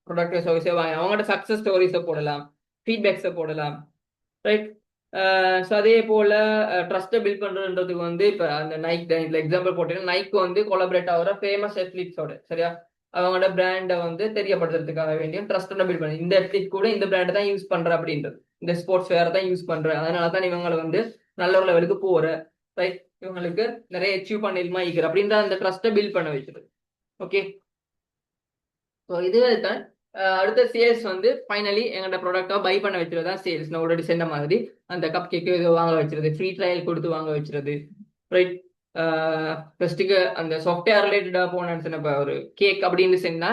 ப்ராடக்ட் சர்வீஸை வாங்க அவங்களோட சக்ஸஸ் ஸ்டோரிஸை போடலாம், ஃபீட்பேக்ஸை போடலாம். ரைட். ஸோ அதே போல ட்ரஸ்ட்டை பில்ட் பண்றதுக்கு வந்து இப்போ அந்த நைக் இதுல எக்ஸாம்பிள் போட்டீங்கன்னா, நைக் வந்து கொலாபரேட் ஆகிற ஃபேமஸ் அத்லீட்ஸோட சரியா அவங்களோட பிராண்டை வந்து தெரியப்படுத்துறதுக்காக வேண்டியும் ட்ரஸ்ட்டோட பில்ட் பண்ணி, இந்த அத்லீட் கூட இந்த பிராண்டை தான் யூஸ் பண்ற அப்படின்றது, இந்த ஸ்போர்ட்ஸ் வேற தான் யூஸ் பண்ற, அதனால தான் இவங்களை வந்து நல்ல ஒரு லெவலுக்கு போற, ரைட், இவங்களுக்கு நிறைய அச்சீவ் பண்ணிருமா இருக்கிற அப்படின்ற அந்த ட்ரஸ்ட்டை பில்ட் பண்ண வச்சிருக்கு. ஓகே. ஸோ இதுவே தான் அடுத்த சேல்ஸ் வந்து ஃபைனலி எங்களோட ப்ராடக்டா பை பண்ண வச்சுறது தான் சேல்ஸ். நான் ஆல்ரெடி சொன்ன மாதிரி அந்த கப் கேக்கு இது வாங்க வச்சுறது, ஃப்ரீ ட்ரையல் கொடுத்து வாங்க வச்சுறது. ரைட். ஃபர்ஸ்ட்டுக்கு அந்த சாஃப்ட்வேர் ரிலேட்டடாக போனேன்னு சொன்ன ஒரு கேக் அப்படின்னு சொன்னா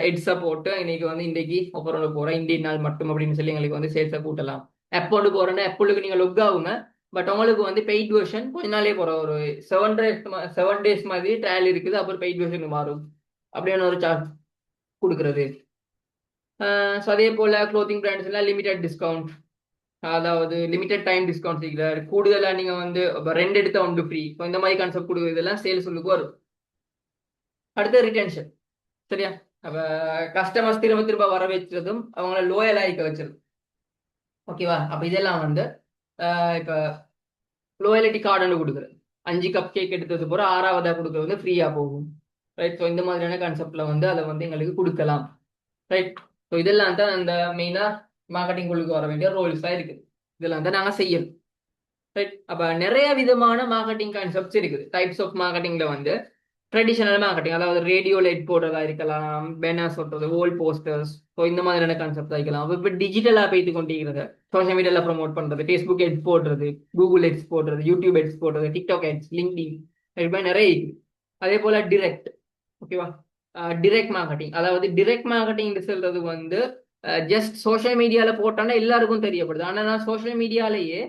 எட்ஸை போட்டு இன்னைக்கு வந்து இன்றைக்கு ஒவ்வொரு போகிறேன் இந்தியன் நாள் மட்டும் அப்படின்னு சொல்லி எங்களுக்கு வந்து சேல்ஸை கூட்டலாம். அப்போடு போகிறேன்னா அப்போலுக்கு நீங்கள் லொக் ஆகுங்க. பட் உங்களுக்கு வந்து பெய்ட் வெர்ஷன் கொஞ்ச நாளே போகிற ஒரு 7 days மாதிரி ட்ரையல் இருக்குது. அப்புறம் பெய்ட் வெர்ஷன் மாறும் அப்படின்னு ஒரு சார்ஜ் கொடுக்குறது. ஸோ அதே போல் க்ளோத்திங் பிராண்ட்ஸ் எல்லாம் லிமிடெட் டிஸ்கவுண்ட், அதாவது லிமிடெட் டைம் டிஸ்கவுண்ட் இருக்கிறார். கூடுதலாக நீங்கள் வந்து 2 எடுத்தா 1 ஃப்ரீ. ஸோ இந்த மாதிரி கான்செப்ட் கொடுக்குறது இதெல்லாம் சேல்ஸ் உள்ளுக்கு வரும். அடுத்து ரிட்டென்ஷன். சரியா. அப்போ கஸ்டமர்ஸ் திரும்ப திரும்ப வர வச்சுறதும் அவங்கள லோயல் ஆகிக்க வச்சிருது. ஓகேவா. அப்போ இதெல்லாம் வந்து இப்போ லோயலிட்டி கார்டுன்னு கொடுக்குறது. 5 கப் கேக் எடுத்தது போகிற 6ஆவதாக கொடுக்குறது வந்து ஃப்ரீயாக போகும். ரைட். ஸோ இந்த மாதிரியான கான்செப்ட்ல வந்து அதை வந்து எங்களுக்கு கொடுக்கலாம். ரைட். ஸோ இதெல்லாம் தான் அந்த மெயினாக மார்க்கெட்டிங் குழுக்கு வர வேண்டிய ரோல்ஸாக இருக்குது. இதெல்லாம் தான் நாங்கள் செய்யணும். ரைட். அப்போ நிறைய விதமான மார்க்கெட்டிங் கான்செப்ட்ஸ் இருக்குது. டைப்ஸ் ஆஃப் மார்க்கெட்டிங்ல வந்து ட்ரெடிஷனல் மார்க்கெட்டிங், அதாவது ரேடியோ லைட் போடுறதா இருக்கலாம், பேனர்ஸ் ஓட்டுறது, வால் போஸ்டர்ஸ், ஸோ இந்த மாதிரியான கான்செப்ட் இருக்கலாம். இப்போ டிஜிட்டலாக போயிட்டு கொண்டிருக்கிறது, சோஷியல் மீடியாவில் ப்ரொமோட் பண்ணுறது, ஃபேஸ்புக் எட்ஸ் போடுறது, கூகுள் எட்ஸ் போடுறது, யூடியூப் எட்ஸ் போடுறது, டிக்டாக் எட்ஸ், லிங்க்டின், இது மாதிரி நிறைய இருக்குது. அதே போல் டிரெக்ட். ஓகேவா. டிரெக்ட் மார்க்கெட்டிங், அதாவது டிரெக்ட் மார்க்கெட்டிங் சொல்றது வந்து ஜஸ்ட் சோஷியல் மீடியாவில் போட்டோன்னா எல்லாருக்கும் தெரியப்படுது. ஆனால் நான் சோஷியல் மீடியாலேயே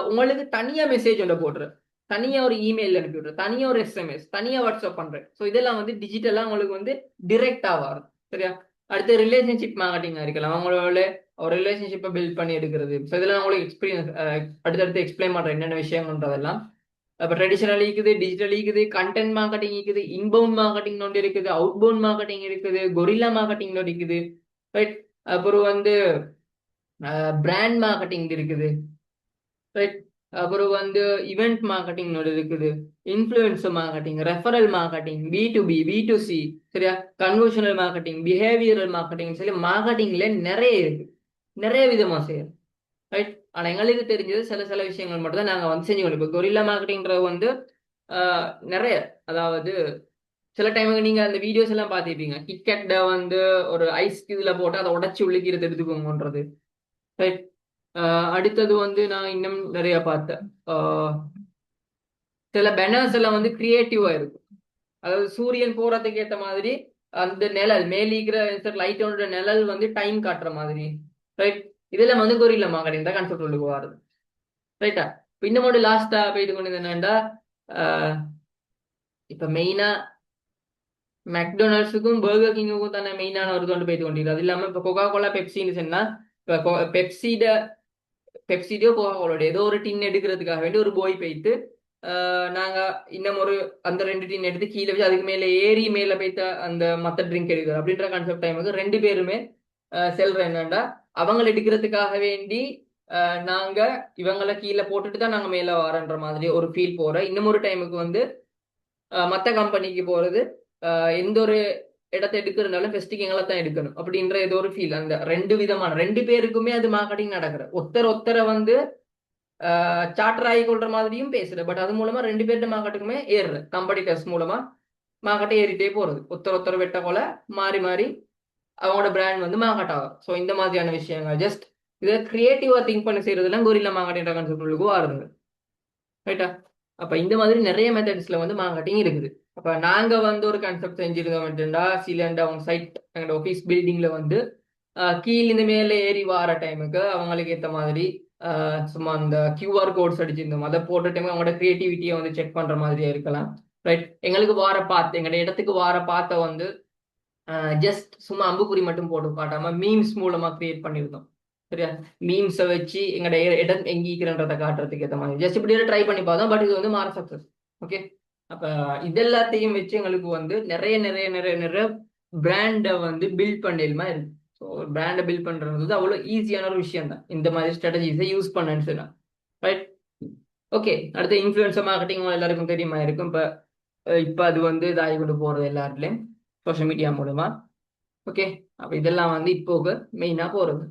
உங்களுக்கு தனியாக மெசேஜ் ஒன்று போடுறேன், தனியாக ஒரு இமெயில் அனுப்பி விடுறேன், தனியாக ஒரு எஸ்எம்எஸ், தனியாக வாட்ஸ்அப் பண்ணுறேன். ஸோ இதெல்லாம் வந்து டிஜிட்டலாக உங்களுக்கு வந்து டிரெக்டாக வரும். சரியா. அடுத்து ரிலேஷன்ஷிப் மார்க்கெட்டிங்காக இருக்கலாம், அவங்களோட ஒரு ரிலேஷன்ஷிப்பை பில்ட் பண்ணி எடுக்கிறது. ஸோ இதெல்லாம் உங்களுக்கு எக்ஸ்பீரியன்ஸ் அடுத்தடுத்து எக்ஸ்பிளைன் பண்ணுறேன் என்னென்ன விஷயங்கள்ன்றதெல்லாம். அப்போ ட்ரெடிஷனல் இருக்குது, டிஜிட்டல் இருக்குது, கண்டென்ட் மார்க்கெட்டிங் இருக்குது, இன்பவுண்ட் மார்க்கெட்டிங் ஒன்று இருக்குது, அவுட்பவுண்ட் மார்க்கெட்டிங் இருக்குது, கொரில்லா மார்க்கெட்டிங் இருக்குது. ரைட். அப்புறம் வந்து பிராண்ட் மார்க்கெட்டிங் இருக்குது. ரைட். அப்புறம் வந்து இவெண்ட் மார்க்கெட்டிங் இருக்குது, influencer marketing, referral marketing, B2B, B2C, சரியா, கன்வர்ஷனல் மார்க்கெட்டிங், பிஹேவியரல் மார்க்கெட்டிங் சொல்லி மார்க்கெட்டிங்ல நிறைய இருக்கு, நிறைய விதமா செய்யணும். ரைட். ஆனா எங்களுக்கு தெரிஞ்சது சில சில விஷயங்கள் மட்டும் தான் நாங்க வந்து செஞ்சு கொடுப்போம். கொரில்லா மார்க்கெட்டிங்கிறது வந்து நிறைய, அதாவது சில டைமுக்கு நீங்க அந்த வீடியோஸ் எல்லாம் பார்த்துருப்பீங்க, கிட்கேட்டை வந்து ஒரு ஐஸ் இதுல போட்டு அதை உடச்சி உள்ளிக்கிறது எடுத்துக்கோங்கன்றது. ரைட். அடுத்தது வந்து நான் இன்னும் நிறைய பார்த்தேன். சில பேனர்ஸ் எல்லாம் வந்து கிரியேட்டிவா இருக்கும். அதாவது சூரியன் போறதுக்கு ஏத்த மாதிரி அந்த நிழல் மேலிக்கிற லைட்டோட நிழல் வந்து டைம் காட்டுற மாதிரி. ரைட். இதெல்லாம் வந்து கொரில்லா மார்க்கெட்டிங் தான் கான்செப்ட் உள்ளுக்கு வருது. ரைட்டா. இன்னும் லாஸ்டா போயிட்டு கொண்டு என்னன்னா, இப்ப மெயினா மெக்டொனால்ட்ஸுக்கும் பர்கர் கிங்குக்கும் தானே மெயினான ஒரு கொண்டு போயிட்டு கொண்டிருக்கு. அது இல்லாம இப்ப கொக்கா கோலா பெப்சின்னு சொன்னா, இப்ப பெப்சிடியோ கோகா கோலோட ஏதோ ஒரு டின் எடுக்கிறதுக்காக வேண்டி ஒரு போய் போயிட்டு நாங்க இன்னும் ஒரு அந்த 2 டின் எடுத்து கீழே வச்சு அதுக்கு மேல ஏறி மேல போயிட்டு அந்த மத்த ட்ரிங்க் எடுக்கிறது அப்படின்ற கான்செப்ட் டைமுக்கு 2 பேருமே செல்ற என்னண்டா அவங்க எடுக்கிறதுக்காக வேண்டி நாங்க இவங்கள கீழே போட்டுட்டு தான் நாங்க மேல வரன்ற மாதிரி ஒரு ஃபீல் போற. இன்னும் ஒரு டைமுக்கு வந்து மத்த கம்பெனிக்கு போறது எந்த ஒரு இடத்தை எடுக்கிறதுனால ஃபெஸ்டிக் எங்களை தான் எடுக்கணும் அப்படின்ற ஏதோ ஒரு ஃபீல். அந்த 2 விதமான 2 பேருக்குமே அது மார்க்கெட்டிங் நடக்கிற ஒருத்தரை வந்து சார்ட்டர் ஆகி கொள்ற மாதிரியும் பேசுற. பட் அது மூலமா 2 பேர்ட்ட மார்க்கெட்டுக்குமே ஏறுற காம்படிட்டர்ஸ் மூலமா மார்க்கெட்டை ஏறிட்டே போறது. ஒருத்தர் வெட்ட போல மாறி மாறி அவங்களோட பிராண்ட் வந்து மார்க்கெட் ஆகும். ஸோ இந்த மாதிரியான விஷயங்கள் ஜஸ்ட் இதை கிரியேட்டிவா திங்க் பண்ணி செய்யறதுலாம் கொரில்லா மார்க்கெட்டிங் கான்செப்ட் ஆறுங்க. ரைட்டா. அப்ப இந்த மாதிரி நிறைய மெத்தட்ஸ்ல வந்து மார்க்கெட்டிங் இருக்குது. அப்ப நாங்க வந்து ஒரு கான்செப்ட் செஞ்சிருந்தோம்டா சீலண்ட் அவங்க சைட் எங்களோட ஆஃபீஸ் பில்டிங்ல வந்து கீழ் இந்த மேல ஏறி வார டைமுக்கு அவங்களுக்கு ஏற்ற மாதிரி சும்மா அந்த கியூஆர் கோட்ஸ் அடிச்சிருந்தோம். அதை போட்ட டைம் அவங்களோட கிரியேட்டிவிட்டியை வந்து செக் பண்ற மாதிரியா இருக்கலாம். ரைட். எங்களுக்கு வார பாத்து எங்களோட இடத்துக்கு வார பாத்த வந்து ஜஸ்ட் சும்மா அம்புக்குறி மட்டும் போட்டு காட்டாம மீம்ஸ் மூலமா கிரியேட் பண்ணியிருந்தோம். சரியா. மீம்ஸை வச்சு எங்களோட இடம் எங்கிக்கிறன்றதை காட்டுறதுக்கு ஏற்ற மாதிரி ஜஸ்ட் இப்படி ட்ரை பண்ணி பார்த்தோம். பட் இது வந்து மாற சக்சஸ். ஓகே. அப்ப இதெல்லாத்தையும் வச்சு எங்களுக்கு வந்து நிறைய நிறைய நிறைய நிறைய பிராண்டை வந்து பில்ட் பண்ணிடுமா இருக்கு. ஸோ பிராண்டை பில்ட் பண்றது அவ்வளோ ஈஸியான ஒரு விஷயம் தான் இந்த மாதிரி ஸ்ட்ராட்டஜிஸை யூஸ் பண்ணேன்னு சொன்னா. ரைட். ஓகே. அடுத்த இன்ஃபுளுசர் மார்க்கெட்டிங் எல்லாருக்கும் தெரியுமா இருக்கும். இப்போ அது வந்து இதாகி கொண்டு போறது எல்லாருலையும் சோஷியல் மீடியா மூலமா. ஓகே. அப்ப இதெல்லாம் வந்து இப்போ மெயினா போறது.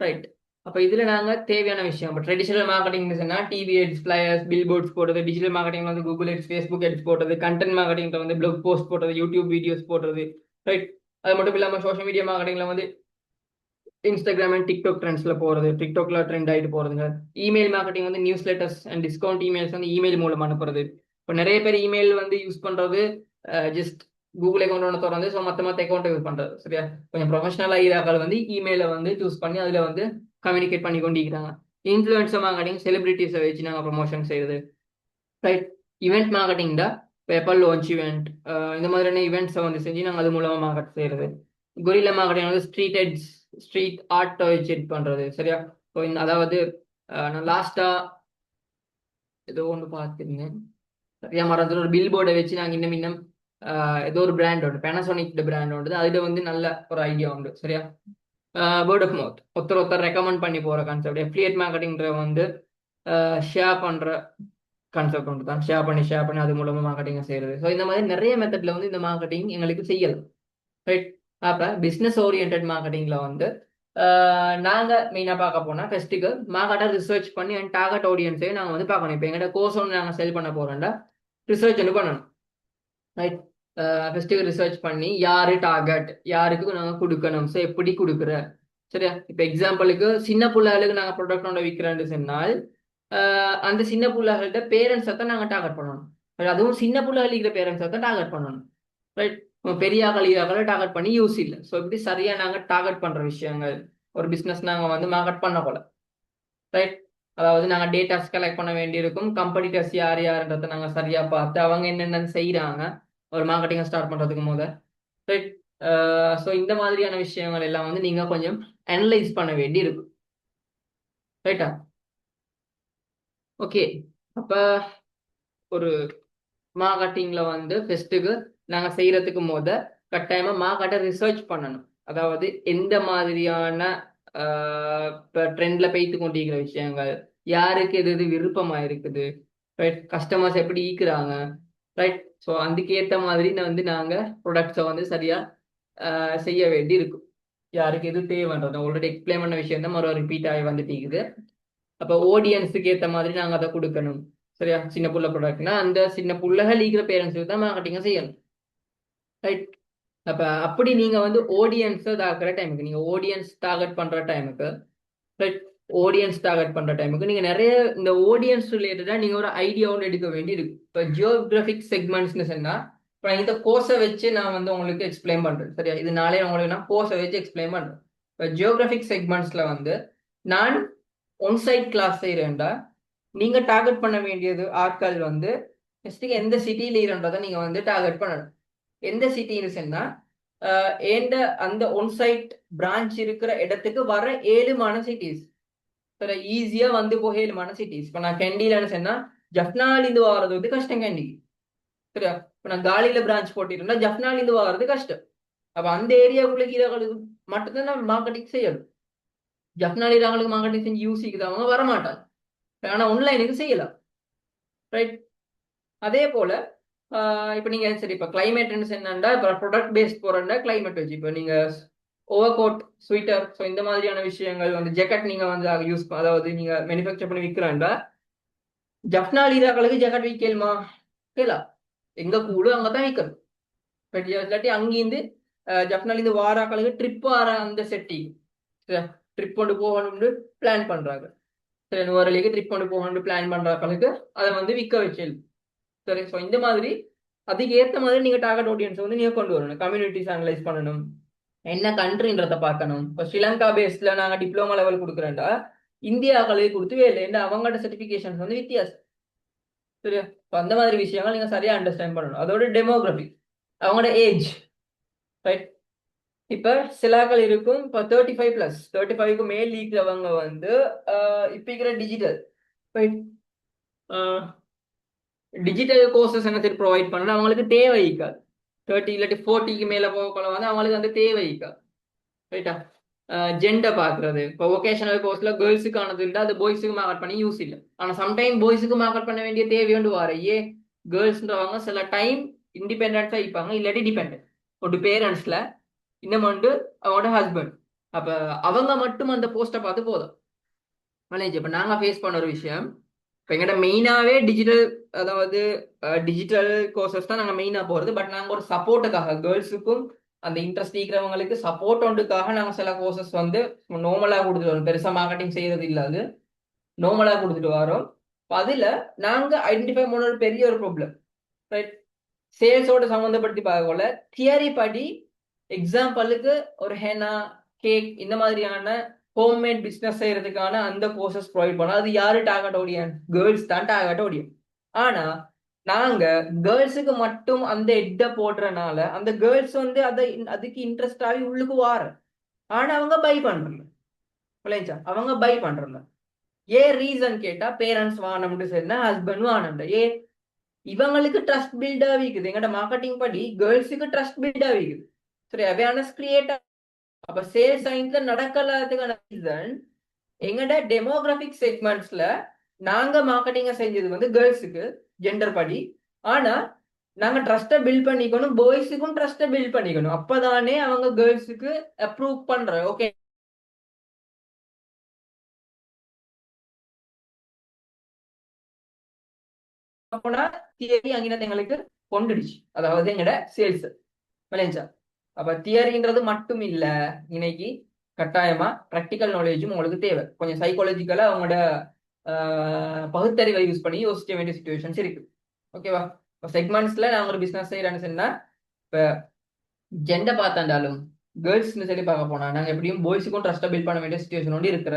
ரைட். அப்ப இதுல நாங்க தேவையான விஷயம் இப்போ ட்ரெடிஷனல் மார்க்கெட்டிங் சொன்னா டிவி எட்ஸ், ஃபிளையர்ஸ், பில் போர்ட்ஸ் போடுறது. டிஜிட்டல் மார்க்கெட்டிங் வந்து கூகுள் எட்ஸ், ஃபேஸ்புக் எட்ஸ் போடுறது. கண்டென்ட் மார்க்கெட்டிங்ல வந்து பிளாக் போஸ்ட் போடுறது, யூடியூப் வீடியோஸ் போடுறது. ரைட். அது மட்டும் இல்லாம சோஷியல் மீடியா மார்க்கெட்டிங்ல வந்து இன்ஸ்டாகிராம் அண்ட் டிக்டாக் ட்ரெண்ட்ஸ்ல போறது, டிக்டாக்ல ட்ரெண்ட் ஆயிட்டு போறதுங்க. இமெயில் மார்க்கெட்டிங் வந்து news letters and discount emails வந்து இமெயில் மூலமா அனுப்புறது. இப்போ நிறைய பேர் இமெயில் வந்து யூஸ் பண்றது ஜஸ்ட் கூகுள் அக்கௌண்ட் ஒன்று திறந்து ஸோ மற்ற அக்கௌண்ட் யூஸ் பண்றது. சரியா. கொஞ்சம் ப்ரொஃபஷனல் ஆகிதாக்கள் வந்து இமெயிலை வந்து சூஸ் பண்ணி அதுல வந்து கம்யூனிகேட் பண்ணி கொண்டிருக்கிறாங்க. இன்ஃபுளுசர் மார்க்கெட்டிங் செலிபிரிட்டிஸை வச்சு நாங்கள் ப்ரொமோஷன் செய்யறது. ரைட். இவெண்ட் மார்க்கெட்டிங் தான் பேப்பர் லான்ச் இவெண்ட் இந்த மாதிரியான இவெண்ட்ஸை வந்து செஞ்சு நாங்கள் அது மூலமா மார்க்கெட் செய்யறது. கொரில்லா மார்க்கெட்டிங் வந்து ஸ்ட்ரீட் ஆர்ட்டை வச்சு எட் பண்றது. சரியா. ஸோ அதாவது நான் லாஸ்டா ஏதோ ஒன்று பார்த்துருந்தேன். சரியா மறந்துட்டு ஒரு பில் போர்டை வச்சு நாங்கள் இன்னும் இன்னும் ஏதோ ஒரு பிராண்ட் உண்டு, பேனாசோனிக் பிராண்ட் உண்டு. அதுல வந்து நல்ல ஒரு ஐடியா உண்டு. சரியா. வேர்ட் ஆஃப் மவுத் ஒருத்தர் ரெக்கமெண்ட் பண்ணி போற கான்செப்ட். அஃபிலியேட் மார்க்கெட்டிங்ற வந்து ஷேர் பண்ற கான்செப்ட் ஒன்று தான். ஷேர் பண்ணி அது மூலமா மார்க்கெட்டிங் செய்யறது. ஸோ இந்த மாதிரி நிறைய மெத்தட்ல வந்து இந்த மார்க்கெட்டிங் எங்களுக்கு செய்யலாம். ரைட். அப்ப பிசினஸ் ஓரியன்ட் மார்க்கெட்டிங்ல வந்து நாங்க மெயினா பார்க்க போனா ஃபர்ஸ்ட்டுக்கு மார்க்கெட்டை ரிசர்ச் பண்ணி என் டார்கெட் ஆடியன்ஸையும் நாங்க வந்து பார்க்கணும். இப்போ எங்கள்கிட்ட கோர்ஸ் ஒன்று நாங்கள் செல் பண்ண போறோம்டா ரிசர்ச் ஒன்று பண்ணணும். ரைட். ஃபர்ஸ்ட்டுக்கு ரிசர்ச் பண்ணி யாரு டார்கெட், யாருக்கு நாங்கள் கொடுக்கணும், ஸோ எப்படி கொடுக்குற. சரியா. இப்போ எக்ஸாம்பிளுக்கு சின்ன பிள்ளைகளுக்கு நாங்கள் ப்ராடக்ட் ஒன்று விற்கிறேன்னு சொன்னால் அந்த சின்ன பிள்ளைகள்கிட்ட பேரண்ட்ஸை தான் நாங்கள் டார்கெட் பண்ணணும். அதுவும் சின்ன பிள்ளைகள் இருக்கிற பேரண்ட்ஸை தான் டார்கெட் பண்ணணும். ரைட். பெரிய கலியாக்களை டார்கெட் பண்ணி யூஸ் இல்லை. ஸோ இப்படி சரியா நாங்கள் டார்கெட் பண்ற விஷயங்கள் ஒரு பிஸ்னஸ் நாங்கள் வந்து மார்க்கெட் பண்ண போல. ரைட். அதாவது நாங்கள் டேட்டாஸ் கலெக்ட் பண்ண வேண்டியிருக்கும். கம்படிட்டர்ஸ் யார் யாருன்றதை நாங்கள் சரியா பார்த்து அவங்க என்னென்ன செய்யறாங்க ஒரு மார்க்கெட்டிங்கை ஸ்டார்ட் பண்றதுக்கு போது. ரைட். ஸோ இந்த மாதிரியான விஷயங்கள் எல்லாம் வந்து நீங்க கொஞ்சம் அனலைஸ் பண்ண வேண்டி இருக்கும். ரைட்டா. ஓகே. அப்ப ஒரு மார்க்கெட்டிங்ல வந்து ஃபர்ஸ்ட்டுக்கு நாங்க செய்யறதுக்கு கட்டாயமா மார்க்கெட்டை ரிசர்ச் பண்ணணும். அதாவது எந்த மாதிரியான இப்போ ட்ரெண்ட்ல போய்த்து கொண்டிருக்கிற விஷயங்கள், யாருக்கு எது எது விருப்பமா இருக்குது, ரைட். கஸ்டமர்ஸ் எப்படி ஈக்குறாங்க. ரைட். ஸோ அதுக்கேற்ற மாதிரி வந்து நாங்க ப்ராடக்ட்ஸை வந்து சரியா செய்ய வேண்டி இருக்கும். யாருக்கு எது தேவைன்றது ஆல்ரெடி எக்ஸ்பிளைன் பண்ண விஷயம் தான் மறுபடியும் ரிப்பீட் ஆகி வந்துட்டு இருக்குது. அப்போ ஆடியன்ஸுக்கு ஏற்ற மாதிரி நாங்கள் அதை கொடுக்கணும். சரியா. சின்ன புள்ள ப்ராடக்ட்னா அந்த சின்ன புள்ளகள் ஈக்கிற பேரண்ட்ஸுக்கு தான் மார்க்கெட்டிங்கை செய்யணும். ரைட். அப்ப அப்படி நீங்க வந்து ஆடியன்ஸை தாக்குற டைமுக்கு நீங்க ஆடியன்ஸ் டார்கெட் பண்ற டைமுக்கு ரைட். ஆடியன்ஸ் டார்கெட் பண்ற டைமுக்கு நீங்க நிறைய இந்த ஆடியன்ஸ் ரிலேட்டடா நீங்க ஒரு ஐடியா ஒன்று எடுக்க வேண்டி இருக்கு. இப்போ ஜியோகிராபிக் செக்மெண்ட்ஸ்னு சொன்னா, இப்போ நான் இந்த கோர்ஸை வச்சு நான் வந்து உங்களுக்கு எக்ஸ்பிளைன் பண்றேன். சரியா, இது நாளே உங்களுக்கு நான் கோர்ஸை வச்சு எக்ஸ்பிளைன் பண்றேன். இப்போ ஜியோகிராபிக் செக்மெண்ட்ஸ்ல வந்து நான் ஒன் சைட் கிளாஸ் செய்யறேன்டா, நீங்க டார்கெட் பண்ண வேண்டியது ஆட்கள் வந்து நெக்ஸ்ட்டுக்கு எந்த சிட்டியில இருன்றதை நீங்க வந்து டார்கெட் பண்ணணும். எந்த சிட்டின்னு சொன்னா ஏண்ட அந்த ஒன் சைட் பிரான்ச் இருக்கிற இடத்துக்கு வர 7 சிட்டிஸ். சரி, ஈஸியா வந்து போக 7 சிட்டிஸ். இப்போ நான் கேண்டிலன்னு சொன்னா ஜப்னால இருந்து வாரது வந்து கஷ்டம் கேண்டிக்கு. சரியா, இப்போ நான் காலியில பிரான்ச் போட்டிருந்தா ஜப்னால இருந்து வாரது கஷ்டம். அப்ப அந்த ஏரியாவுக்குள்ள கீழங்களுக்கு மட்டும்தான் நம்ம மார்க்கெட்டிங் செய்யணும். ஜப்னாலி அவங்களுக்கு மார்க்கெட்டிங் செஞ்சு யூசிக்கு அவங்க வரமாட்டாங்க. ஆனா ஆன்லைனுக்கு செய்யலாம். ரைட். அதே போல இப்போ நீங்க சரி இப்போ கிளைமேட்னு என்னன்னா இப்போ ப்ராடக்ட் பேஸ்ட் போறேன்னா கிளைமேட் வச்சு இப்போ நீங்க ஓவர் கோட் ஸ்வீட்டர் ஸோ இந்த மாதிரியான விஷயங்கள் வந்து ஜெக்கெட் நீங்க வந்து யூஸ் அதாவது நீங்க மேனுஃபேக்சர் பண்ணி விற்கிறாண்டா ஜப்னாலி இதாக்களுக்கு ஜெக்கெட் விற்கலுமா? கேளா, எங்க கூடு அங்கதான் விற்கணும். இல்லாட்டி அங்கிருந்து ஜப்னாலிருந்து வாராக்களுக்கு ட்ரிப் ஆற அந்த செட்டி ட்ரிப் கொண்டு போகணும்னு பிளான் பண்றாங்க. சரி, நுவரலிக்கு ட்ரிப் கொண்டு போகணும்னு பிளான் பண்றாக்களுக்கு அதை வந்து விற்க வச்சல். சரி, ஸோ இந்த மாதிரி அதுக்கு ஏற்ற மாதிரி நீங்க டார்கெட் ஆடியன்ஸ் வந்து நீங்க கொண்டு வரணும். கம்யூனிட்டிஸ் அனலைஸ் பண்ணணும், என்ன கண்ட்ரின்றத பார்க்கணும். இப்போ ஸ்ரீலங்கா பேஸ்ட்ல நாங்க டிப்ளமா லெவல் கொடுக்குறேன்டா இந்தியாக்களே கொடுத்து வேலை என்ன அவங்களோட சர்டிபிகேஷன்ஸ் வந்து வித்தியாசம். சரியா, இப்போ அந்த மாதிரி விஷயங்கள் நீங்க சரியா அண்டர்ஸ்டாண்ட் பண்ணணும். அதோட டெமோகிராஃபி, அவங்களோட ஏஜ். ரைட். இப்ப சிலாக்கள் இருக்கும் இப்போ 35+, 35க்கு மேல் இருக்கிறவங்க வந்து இப்ப இருக்கிற டிஜிட்டல் டிஜிட்டல் கோர்சஸ் என்ன ப்ரொவைட் பண்ணணும் அவங்களுக்கு தேவைக்காது. 30 இல்லாட்டி 40க்கு மேல போகக்குள்ள வந்து அவங்களுக்கு வந்து தேவைக்காது. ரைட்டா. ஜெண்டர் பாக்குறது இப்போ வொகேஷனல் கோர்ஸ்ல கேர்ள்ஸுக்கானது இல்லை, அது பாய்ஸுக்கு மார்க்கெட் பண்ணி யூஸ் இல்லை. ஆனா சம்டைம் பாய்ஸுக்கு மார்க்கெட் பண்ண வேண்டிய தேவையோண்டு வார கேர்ள்ஸ்ன்றவங்க சில டைம் இண்டிபெண்டா இருப்பாங்க, இல்லாட்டி டிபெண்ட் ஒரு பேரண்ட்ஸ்ல இன்னும் வந்து அவங்களோட ஹஸ்பண்ட். அப்ப அவங்க மட்டும் அந்த போஸ்ட்டை பார்த்து போதும். இப்ப நாங்க ஃபேஸ் பண்ண ஒரு விஷயம், இப்போ எங்கள்கிட்ட மெயினாவே டிஜிட்டல் அதாவது டிஜிட்டல் கோர்சஸ் தான் நாங்கள் மெயினாக போகிறது. பட் நாங்கள் ஒரு சப்போர்ட்டுக்காக கேர்ள்ஸுக்கும் அந்த இன்ட்ரெஸ்ட் இருக்கிறவங்களுக்கு சப்போர்ட் ஒன்றுக்காக நாங்கள் சில கோர்சஸ் வந்து நார்மலாக கொடுத்துட்டு வரோம். பெருசாக மார்க்கெட்டிங் செய்யறது இல்லாது நார்மலாக கொடுத்துட்டு வரோம். அதில் நாங்கள் ஐடென்டிஃபை பண்ண ஒரு பெரிய ஒரு ப்ராப்ளம், ரைட், சேல்ஸோட சம்மந்தப்படுத்தி பார்க்கல தியரி படி எக்ஸாம்பிளுக்கு ஒரு ஹெனா கேக் இந்த மாதிரியான ஹோம்மேட் பிசினஸ் செய்யறதுக்கான அந்த கோர்சஸ் ப்ரொவைட் பண்ணோம். அது யாரு டார்கெட் ஆடியன்ஸ்? கேர்ள்ஸ் தான் டார்கெட் ஆடியன்ஸ். ஆனா நாங்க கேர்ள்ஸுக்கு மட்டும் அந்த எட்ட போடுறனால அந்த கேர்ள்ஸ் வந்து அதை அதுக்கு இன்ட்ரெஸ்ட் ஆகி உள்ளுக்கு வார, ஆனா அவங்க பை பண்றாங்க. அவங்க பை பண்றாங்க. ஏன் ரீசன் கேட்டா பேரண்ட்ஸ் வானம்னு சொன்னா ஹஸ்பண்ட் வானம்ட. இவங்களுக்கு ட்ரஸ்ட் பில்ட் ஆகிக்குது. எங்கட மார்க்கெட்டிங் படி கேர்ள்ஸுக்கு ட்ரஸ்ட் பில்ட் ஆகிக்குது. சரி, அவேர்னஸ் கிரியேட். அப்ப சேல்ஸ் சயின்ஸ்ல நடக்கலாததுக்கான ரீசன் எங்கட டெமோகிராபிக் செக்மெண்ட்ஸ்ல நாங்க மார்க்கெட்டிங்க செஞ்சது வந்து கேர்ள்ஸுக்கு ஜெண்டர் படி. ஆனா நாங்க ட்ரஸ்ட்டை பில்ட் பண்ணிக்கணும், பாய்ஸுக்கும் ட்ரஸ்ட்டை பில்ட் பண்ணிக்கணும். அப்பதானே அவங்க கேர்ள்ஸுக்கு அப்ரூவ் பண்ற. ஓகே, அப்போனா தியரி அங்கினது எங்களுக்கு கொண்டுடுச்சு, அதாவது எங்கட சேல்ஸ் விளைஞ்சா. அப்ப தியரின்றது மட்டும் இல்ல, இன்னைக்கு கட்டாயமா ப்ராக்டிக்கல் நாலேஜும் உங்களுக்கு தேவை. கொஞ்சம் சைக்காலஜிக்கலா அவங்களோட பகுத்தறிவை யூஸ் பண்ணி யோசிக்க வேண்டிய சுச்சுவேஷன்ஸ் இருக்கு. ஓகேவா. இப்போ செக்மெண்ட்ஸ்ல நான் ஒரு பிசினஸ் செய்யறேன்னு சொன்னா இப்போ ஜெண்டை பார்த்தாண்டாலும் கேர்ள்ஸ்னு சொல்லி பார்க்க போனா நாங்க எப்படியும் பாய்ஸுக்கும் ட்ரஸ்ட்டை பில்ட் பண்ண வேண்டிய சுச்சுவேஷன் ஒன்று இருக்கிற.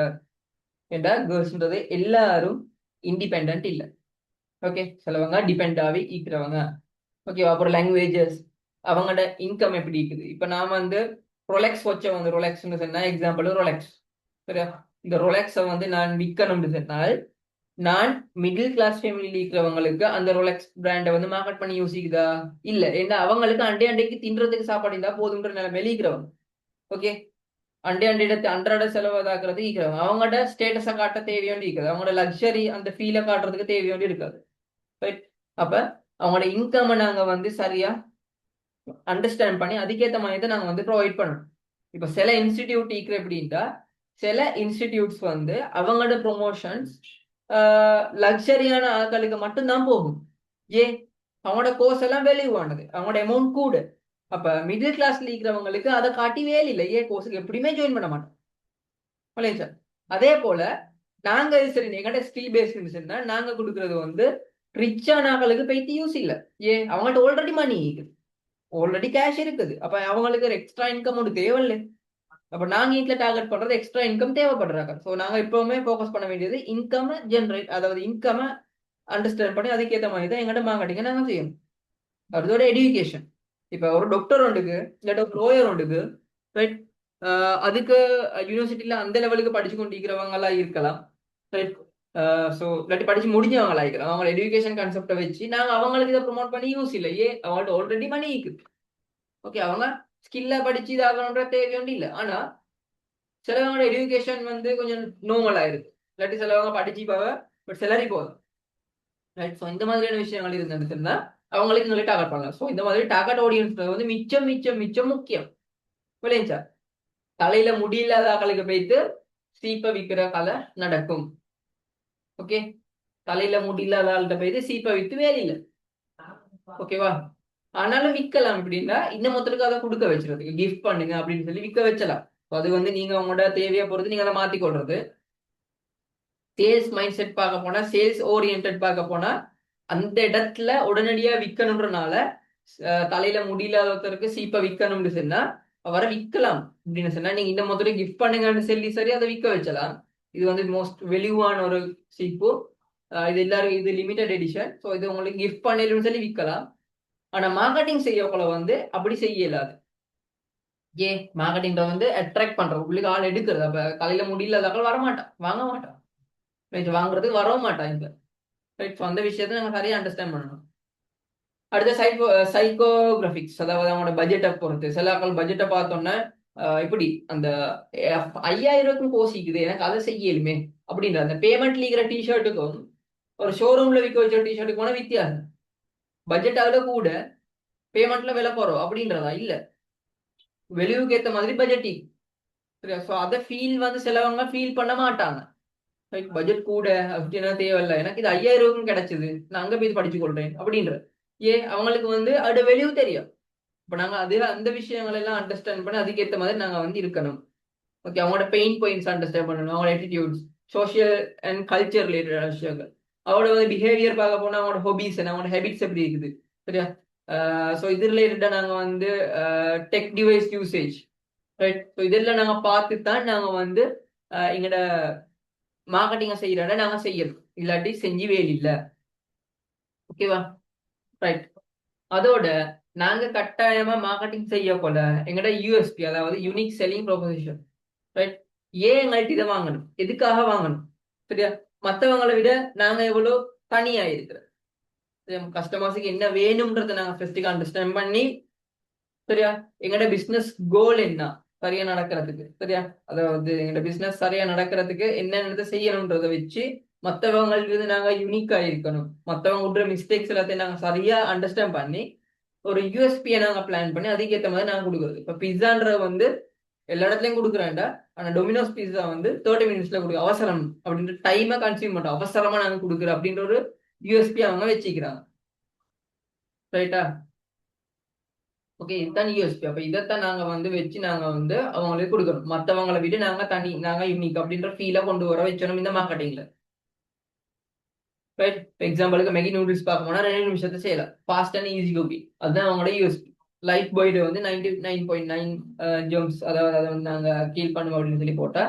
ஏண்டா கேர்ள்ஸ்ன்றது எல்லாரும் இண்டிபெண்ட் இல்லை. ஓகே, சிலவங்க டிபெண்ட் ஆகி ஈக்கிறவங்க. ஓகேவா. அப்புறம் லாங்குவேஜஸ், அவங்களோட இன்கம் எப்படி இருக்குது. இப்போ நான் வந்து ரொலெக்ஸ் வச்ச வந்து ரொலெக்ஸ்னு சொன்னா எக்ஸாம்பிள் ரொலெக்ஸ். சரியா, இந்த ரொலெக்ஸை வந்து நான் விற்கணும்னு சொன்னால் நான் மிடில் கிளாஸ் ஃபேமிலியில் இருக்கிறவங்களுக்கு அந்த ரொலெக்ஸ் பிராண்டை வந்து மார்க்கெட் பண்ணி யோசிக்குதா? இல்ல. ஏன்னா அவங்களுக்கு அண்டை அண்டைக்கு தின்றதுக்கு சாப்பாடு இருந்தா போதுன்ற நிலைமை இருக்கிறவங்க. ஓகே, அண்டை அண்டையிடத்து அன்றாட செலவாதாக்குறது இருக்கிறவங்க அவங்களோட ஸ்டேட்டஸை காட்ட தேவையோண்டு இருக்காது, அவங்களோட லக்ஸரி அந்த ஃபீலை காட்டுறதுக்கு தேவையோண்டு இருக்காது. ரைட். அப்ப அவங்களோட இன்கம் நாங்க வந்து சரியா அண்டர்ஸ்டாண்ட் பண்ணி அதுக்கேற்ற மாதிரி தான் நாங்க வந்து ப்ரொவைட் பண்ணணும். இப்ப சில இன்ஸ்டிடியூட் இருக்கிற எப்படின்ட்டா சில இன்ஸ்டிடியூட்ஸ் வந்து அவங்களோட ப்ரொமோஷன்ஸ் லக்ஸரியான ஆட்களுக்கு மட்டும்தான் போகும். ஏன்? அவங்களோட கோர்ஸ் எல்லாம் வேல்யூவானது, அவங்களோட அமௌண்ட் கூட. அப்ப மிடில் கிளாஸ்ல இருக்கிறவங்களுக்கு அதை காட்டி வேலை இல்லை. ஏன் கோர்ஸுக்கு எப்படியுமே ஜாயின் பண்ண மாட்டோம். சார், அதே போல நாங்க சரி எங்கள்கிட்ட ஸ்கில் பேஸ்ட் சொன்னா நாங்க கொடுக்கறது வந்து ரிச்சான ஆட்களுக்கு போயிட்டு யூஸ் இல்ல. அவங்கள்ட்ட ஆல்ரெடி மணி இருக்குது, ஆல்ரெடி கேஷ் இருக்குது. அப்ப அவங்களுக்கு ஒரு எக்ஸ்ட்ரா இன்கம் ஒன்று தேவையில்லை. அப்ப நாங்க வீட்டுல டார்கெட் பண்றது எக்ஸ்ட்ரா இன்கம் தேவைப்படுறாங்க. ஸோ நாங்க எப்பவுமே ஃபோக்கஸ் பண்ண வேண்டியது இன்கம் ஜென்ரேட், அதாவது இன்கம் அண்டர்ஸ்டாண்ட் பண்ணி அதுக்கேற்ற மாதிரி தான் எங்கள்கிட்ட மார்க்கெட்டிங்க நாங்க செய்யணும். அதோட எடுகேஷன். இப்ப ஒரு டாக்டர் ஒன்றுக்கு இல்லாட்ட ஒரு லோயர் ஒன்றுக்கு, ரைட், அதுக்கு யூனிவர்சிட்டியில அந்த லெவலுக்கு படிச்சு கொண்டிருக்கிறவங்க எல்லாம் இருக்கலாம், ரைட். ஸோ இல்லாட்டி படிச்சு முடிஞ்சவங்களா இருக்கலாம். அவங்க எஜுகேஷன் கான்செப்டை வச்சு நாங்க அவங்களுக்கு இதை ப்ரொமோட் பண்ணி யூஸ் இல்லை. அவங்கள்ட்ட ஆல்ரெடி மணி இருக்குது. ஓகே, அவங்க ஸ்கில்ல படிச்சு இதாகணுன்ற தேவை ஒன்று இல்லை. ஆனா சிலவங்களோட எஜுகேஷன் வந்து கொஞ்சம் நோமலா இருக்கு, இல்லாட்டி சிலவங்க படிச்சு போவ பட் சேலரி போதும், ரைட். ஸோ இந்த மாதிரியான விஷயங்கள் இருந்துச்சுன்னா அவங்களுக்கு நல்லா டார்கெட் பண்ணலாம். ஸோ இந்த மாதிரி டார்கெட் ஆடியன்ஸ் வந்து மிச்சம் மிச்சம் மிச்சம் முக்கியம். விளைஞ்சா தலையில முடியில்லாத ஆக்களுக்கு போயிட்டு சீப்பை விற்கிற கலை நடக்கும். ஓகே, தலையில முடியில்லாத ஆள்கிட்ட போயிட்டு சீப்பை வித்து வேலையில, ஓகேவா. ஆனாலும் விற்கலாம். எப்படின்னா இந்த மொத்தத்துக்கு அதை கொடுக்க வச்சிருது, கிஃப்ட் பண்ணுங்க அப்படின்னு சொல்லி விற்க வச்சலாம். அது வந்து நீங்க உங்களோட தேவையை பொறுத்து நீங்க அதை மாத்தி கொள்றது. சேல்ஸ் மைண்ட் செட் பார்க்க போனா, சேல்ஸ் ஓரியன்ட் பார்க்க போனா, அந்த இடத்துல உடனடியா விற்கணுன்றனால தலையில முடியலாத ஒருத்தருக்கு சீப்பை விற்கணும்னு சொன்னா அவரை விற்கலாம். அப்படின்னு சொன்னா நீங்க இந்த முதல்ல கிஃப்ட் பண்ணுங்கன்னு சொல்லி சரி அதை விற்க வச்சலாம். இது வந்து மோஸ்ட் வெளிவான ஒரு சீப்பு. இது எல்லாரும் இது லிமிடெட் எடிஷன். ஸோ இது உங்களுக்கு கிஃப்ட் பண்ணலன்னு சொல்லி விற்கலாம். ஆனா மார்க்கெட்டிங் செய்யக்குள்ள வந்து அப்படி செய்ய இயலாது. மார்க்கெட்டிங் வந்து அட்ராக்ட் பண்றது, உங்களுக்கு ஆள் எடுக்கிறது. அப்ப தலையில முடியலாதாக்கள் வரமாட்டான், வாங்க மாட்டான், வாங்குறதுக்கு வரவும் மாட்டான் இந்த, ரைட். அந்த விஷயத்த நாங்க சரியா அண்டர்ஸ்டாண்ட் பண்ணணும். அடுத்த சைக்கோகிராபிக்ஸ், அதாவது அவங்களோட பட்ஜெட்டை பொறுத்து. சில ஆட்கள் பட்ஜெட்டை பார்த்தோன்னே இப்படி அந்த 5000 கோசிக்குது எனக்கு அதை செய்யலுமே அப்படின்ற அந்த பேமெண்ட் லீக்கிற டிஷர்ட்டுக்கும் ஒரு ஷோரூம்ல விற்க வச்ச டிஷர்ட்டுக்கு போன வித்தியாசம். பட்ஜெட் அதுல கூட, பேமெண்ட்ல விலை போறோம் அப்படின்றதா இல்ல, வெளிவுக்கு ஏற்ற மாதிரி பட்ஜெட்டிங். சரியா? ஸோ அதை ஃபீல் வந்து சிலவங்க ஃபீல் பண்ண மாட்டாங்க. பட்ஜெட் கூட அப்படின்னா தேவையில்லை, எனக்கு இது 5000 கிடைச்சது, நான் அங்க போய் படிச்சு கொள்றேன் அப்படின்ற. அவங்களுக்கு வந்து அதோட வெளிவு தெரியும். இப்ப நாங்க அதுல அந்த விஷயங்கள் எல்லாம் அண்டர்ஸ்டாண்ட் பண்ணி அதுக்கேற்ற மாதிரி நாங்க வந்து இருக்கணும். ஓகே, அவங்களோட பெயின் பாயிண்ட்ஸ் அண்டர்ஸ்டாண்ட் பண்ணணும், அவங்களோட attitudes, social and culture related விஷயங்கள். அவங்களோட வந்து பிஹேவியர் பார்க்க போனா அவங்களோட ஹாபிஸ், அவங்களோட ஹேபிட்ஸ் எப்படி இருக்குது, சரியா. ஸோ இது ரிலேட்டடா நாங்க வந்து tech device usage, right. So இதெல்லாம் நாங்க பார்த்து தான் நாங்க வந்து எங்களோட மார்க்கெட்டிங்க செய்யறத நாங்க செய்யறோம், இல்லாட்டி செஞ்சு வேல் இல்ல. ஓகேவா, ரைட். அதோட நாங்க கட்டாயமா மார்க்கெட்டிங் செய்ய போல எங்கட யூஎஸ்பி, அதாவது யூனிக் செல்லிங் ப்ரொபோசிஷன், ரைட். எங்கள்கிட்ட இதை வாங்கணும், எதுக்காக வாங்கணும், சரியா. மற்றவங்களை விட நாங்க எவ்வளவு தனியா இருக்கிறோம், கஸ்டமர்ஸுக்கு என்ன வேணும்ன்றத நாங்க ஃபர்ஸ்ட் அண்டர்ஸ்டாண்ட் பண்ணி, சரியா. எங்கட பிசினஸ் கோல் என்ன சரியா நடக்கிறதுக்கு, சரியா. அதாவது எங்கட பிசினஸ் சரியா நடக்கிறதுக்கு என்னென்னதை செய்யணும்ன்றதை வச்சு மற்றவங்களுக்கு நாங்க யூனிக்கா இருக்கணும். மற்றவங்க விடுற மிஸ்டேக்ஸ் எல்லாத்தையும் நாங்க சரியா அண்டர்ஸ்டாண்ட் பண்ணி ஒரு யூஎஸ்பியை நாங்க பிளான் பண்ணி அதுக்கேற்ற மாதிரி நாங்க கொடுக்குறது. இப்ப பிஸான்றது வந்து எல்லா இடத்துலயும் கொடுக்குறேன்டா. ஆனா டொமினோஸ் பிஸா வந்து 30 மினிட்ஸ்ல கொடுக்க அவசரம் அப்படின்ற டைமை கன்சியூம் பண்றோம், அவசரமா நாங்க கொடுக்குறோம் அப்படின்ற ஒரு யூஎஸ்பி அவங்க வச்சுக்கிறாங்க, ரைட்டா. ஓகே, இதுதான் யூஎஸ்பி. அப்ப இதைத்தான் நாங்க வந்து வச்சு நாங்க வந்து அவங்களுக்கு கொடுக்கணும். மற்றவங்களை விட நாங்க தனி, நாங்க யூனிக் அப்படின்ற ஃபீலை கொண்டு வர வச்சணும் இந்த மார்க்கெட்டிங்ல, ரைட். எக்ஸாம்பிளுக்கு மேகி நூடுல்ஸ் பார்க்க போனா 2 நிமிஷத்தை செய்யலாம், ஃபாஸ்ட் அண்ட் ஈஸி குக்கிங். அதுதான் அவங்களோட யூஎஸ்பி. லைஃப் பாய்டு வந்து 99.9 ஜெர்ம்ஸ், அதாவது அதை வந்து நாங்க கீல் பண்ணுவோம் அப்படின்னு சொல்லி போட்டா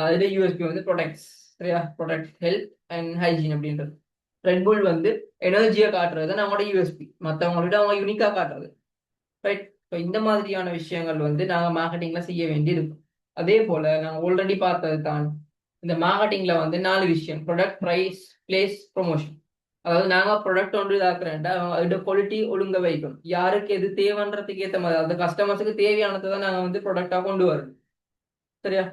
அதுல யூஎஸ்பி வந்து ப்ரொடெக்ட்ஸ், சரியா, ப்ரொடெக்ட் ஹெல்த் அண்ட் ஹைஜீன் அப்படின்றது. ரெட் புல் வந்து எனர்ஜியை காட்டுறது நம்மளோட யூஎஸ்பி, மற்றவங்களை விட அவங்க யூனிக்கா காட்டுறது, ரைட். ஸோ இந்த மாதிரியான விஷயங்கள் வந்து நாங்க மார்க்கெட்டிங்ல செய்ய வேண்டி இருக்கும். அதே போல நாங்க ஆல்ரெடி பார்த்தது தான் இந்த மார்க்கெட்டிங்ல வந்து 4 விஷயம்: ப்ராடக்ட், ப்ரைஸ், பிளேஸ், ப்ரொமோஷன். அதாவது நாங்க ப்ராடக்ட் ஒன்று இதாக்குறேன்டா அதோட குவாலிட்டி ஒழுங்க வைக்கணும், யாருக்கு எது தேவைன்றதுக்கு ஏற்ற மாதிரி அந்த கஸ்டமர்ஸுக்கு தேவையானதை தான் நாங்க வந்து ப்ராடக்டா கொண்டு வரோம், சரியா.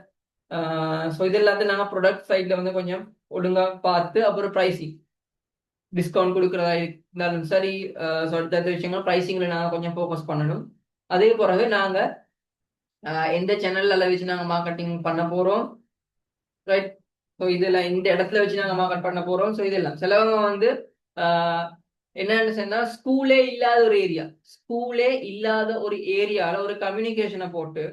ஸோ இது எல்லாத்தையும் நாங்க ப்ராடக்ட் சைட்ல வந்து கொஞ்சம் ஒழுங்கா பார்த்து, அப்புறம் ப்ரைசிங், டிஸ்கவுண்ட் கொடுக்குறதா இருந்தாலும் சரி, அடுத்த விஷயங்கள் ப்ரைசிங்ல நாங்க கொஞ்சம் ஃபோக்கஸ் பண்ணணும். அதே பிறகு நாங்க எந்த சேனல்ல வச்சு நாங்க மார்க்கெட்டிங் பண்ண போறோம், ரைட். ஸோ இதுல இந்த இடத்துல வச்சு நாங்க மார்க்கெட் பண்ண போறோம். ஸோ இதெல்லாம் சிலவங்க வந்து என்னன்னு சொன்னா ஸ்கூலே இல்லாத ஒரு ஏரியா, ஸ்கூலே இல்லாத ஒரு ஏரியால ஒரு கம்யூனிகேஷனை போட்டு,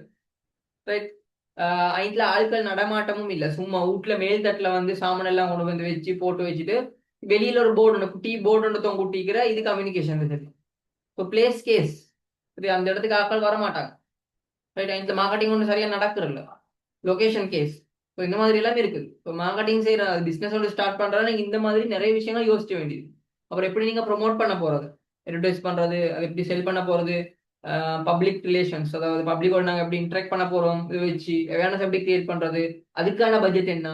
ரைட், அதுல ஆட்கள் நடமாட்டமும் இல்லை. சும்மா வீட்டுல மேல் தட்டுல வந்து சாமான் எல்லாம் கொண்டு வந்து வச்சு போட்டு வச்சுட்டு வெளியில ஒரு போர்டு ஒன்று குட்டி போர்டு ஒன்று தொங்க கூட்டிக்கிற இது கம்யூனிகேஷன் இருக்குது. இப்போ பிளேஸ் கேஸ் இது அந்த இடத்துக்கு ஆட்கள் வர மாட்டாங்க. ரைட், இந்த மார்க்கெட்டிங் ஒன்று சரியா நடக்குறதில்ல. லொகேஷன் கேஸ் இப்போ இந்த மாதிரி எல்லாம் இருக்குது. இப்போ மார்க்கெட்டிங் செய்யற பிசினஸ் ஒன்று ஸ்டார்ட் பண்றதுனா நீங்க இந்த மாதிரி நிறைய விஷயங்கள் யோசிக்க வேண்டியது. அப்புறம் எப்படி நீங்க ப்ரொமோட் பண்ண போறது, அட்வர்டைஸ் பண்றது, அது எப்படி செல் பண்ண போறது, பப்ளிக் ரிலேஷன்ஸ், அதாவது பப்ளிக்கோட நாங்கள் எப்படி இன்ட்ராக்ட் பண்ண போறோம், இது வச்சு அவேர்னஸ் எப்படி கிரியேட் பண்றது, அதுக்கான பட்ஜெட் என்ன,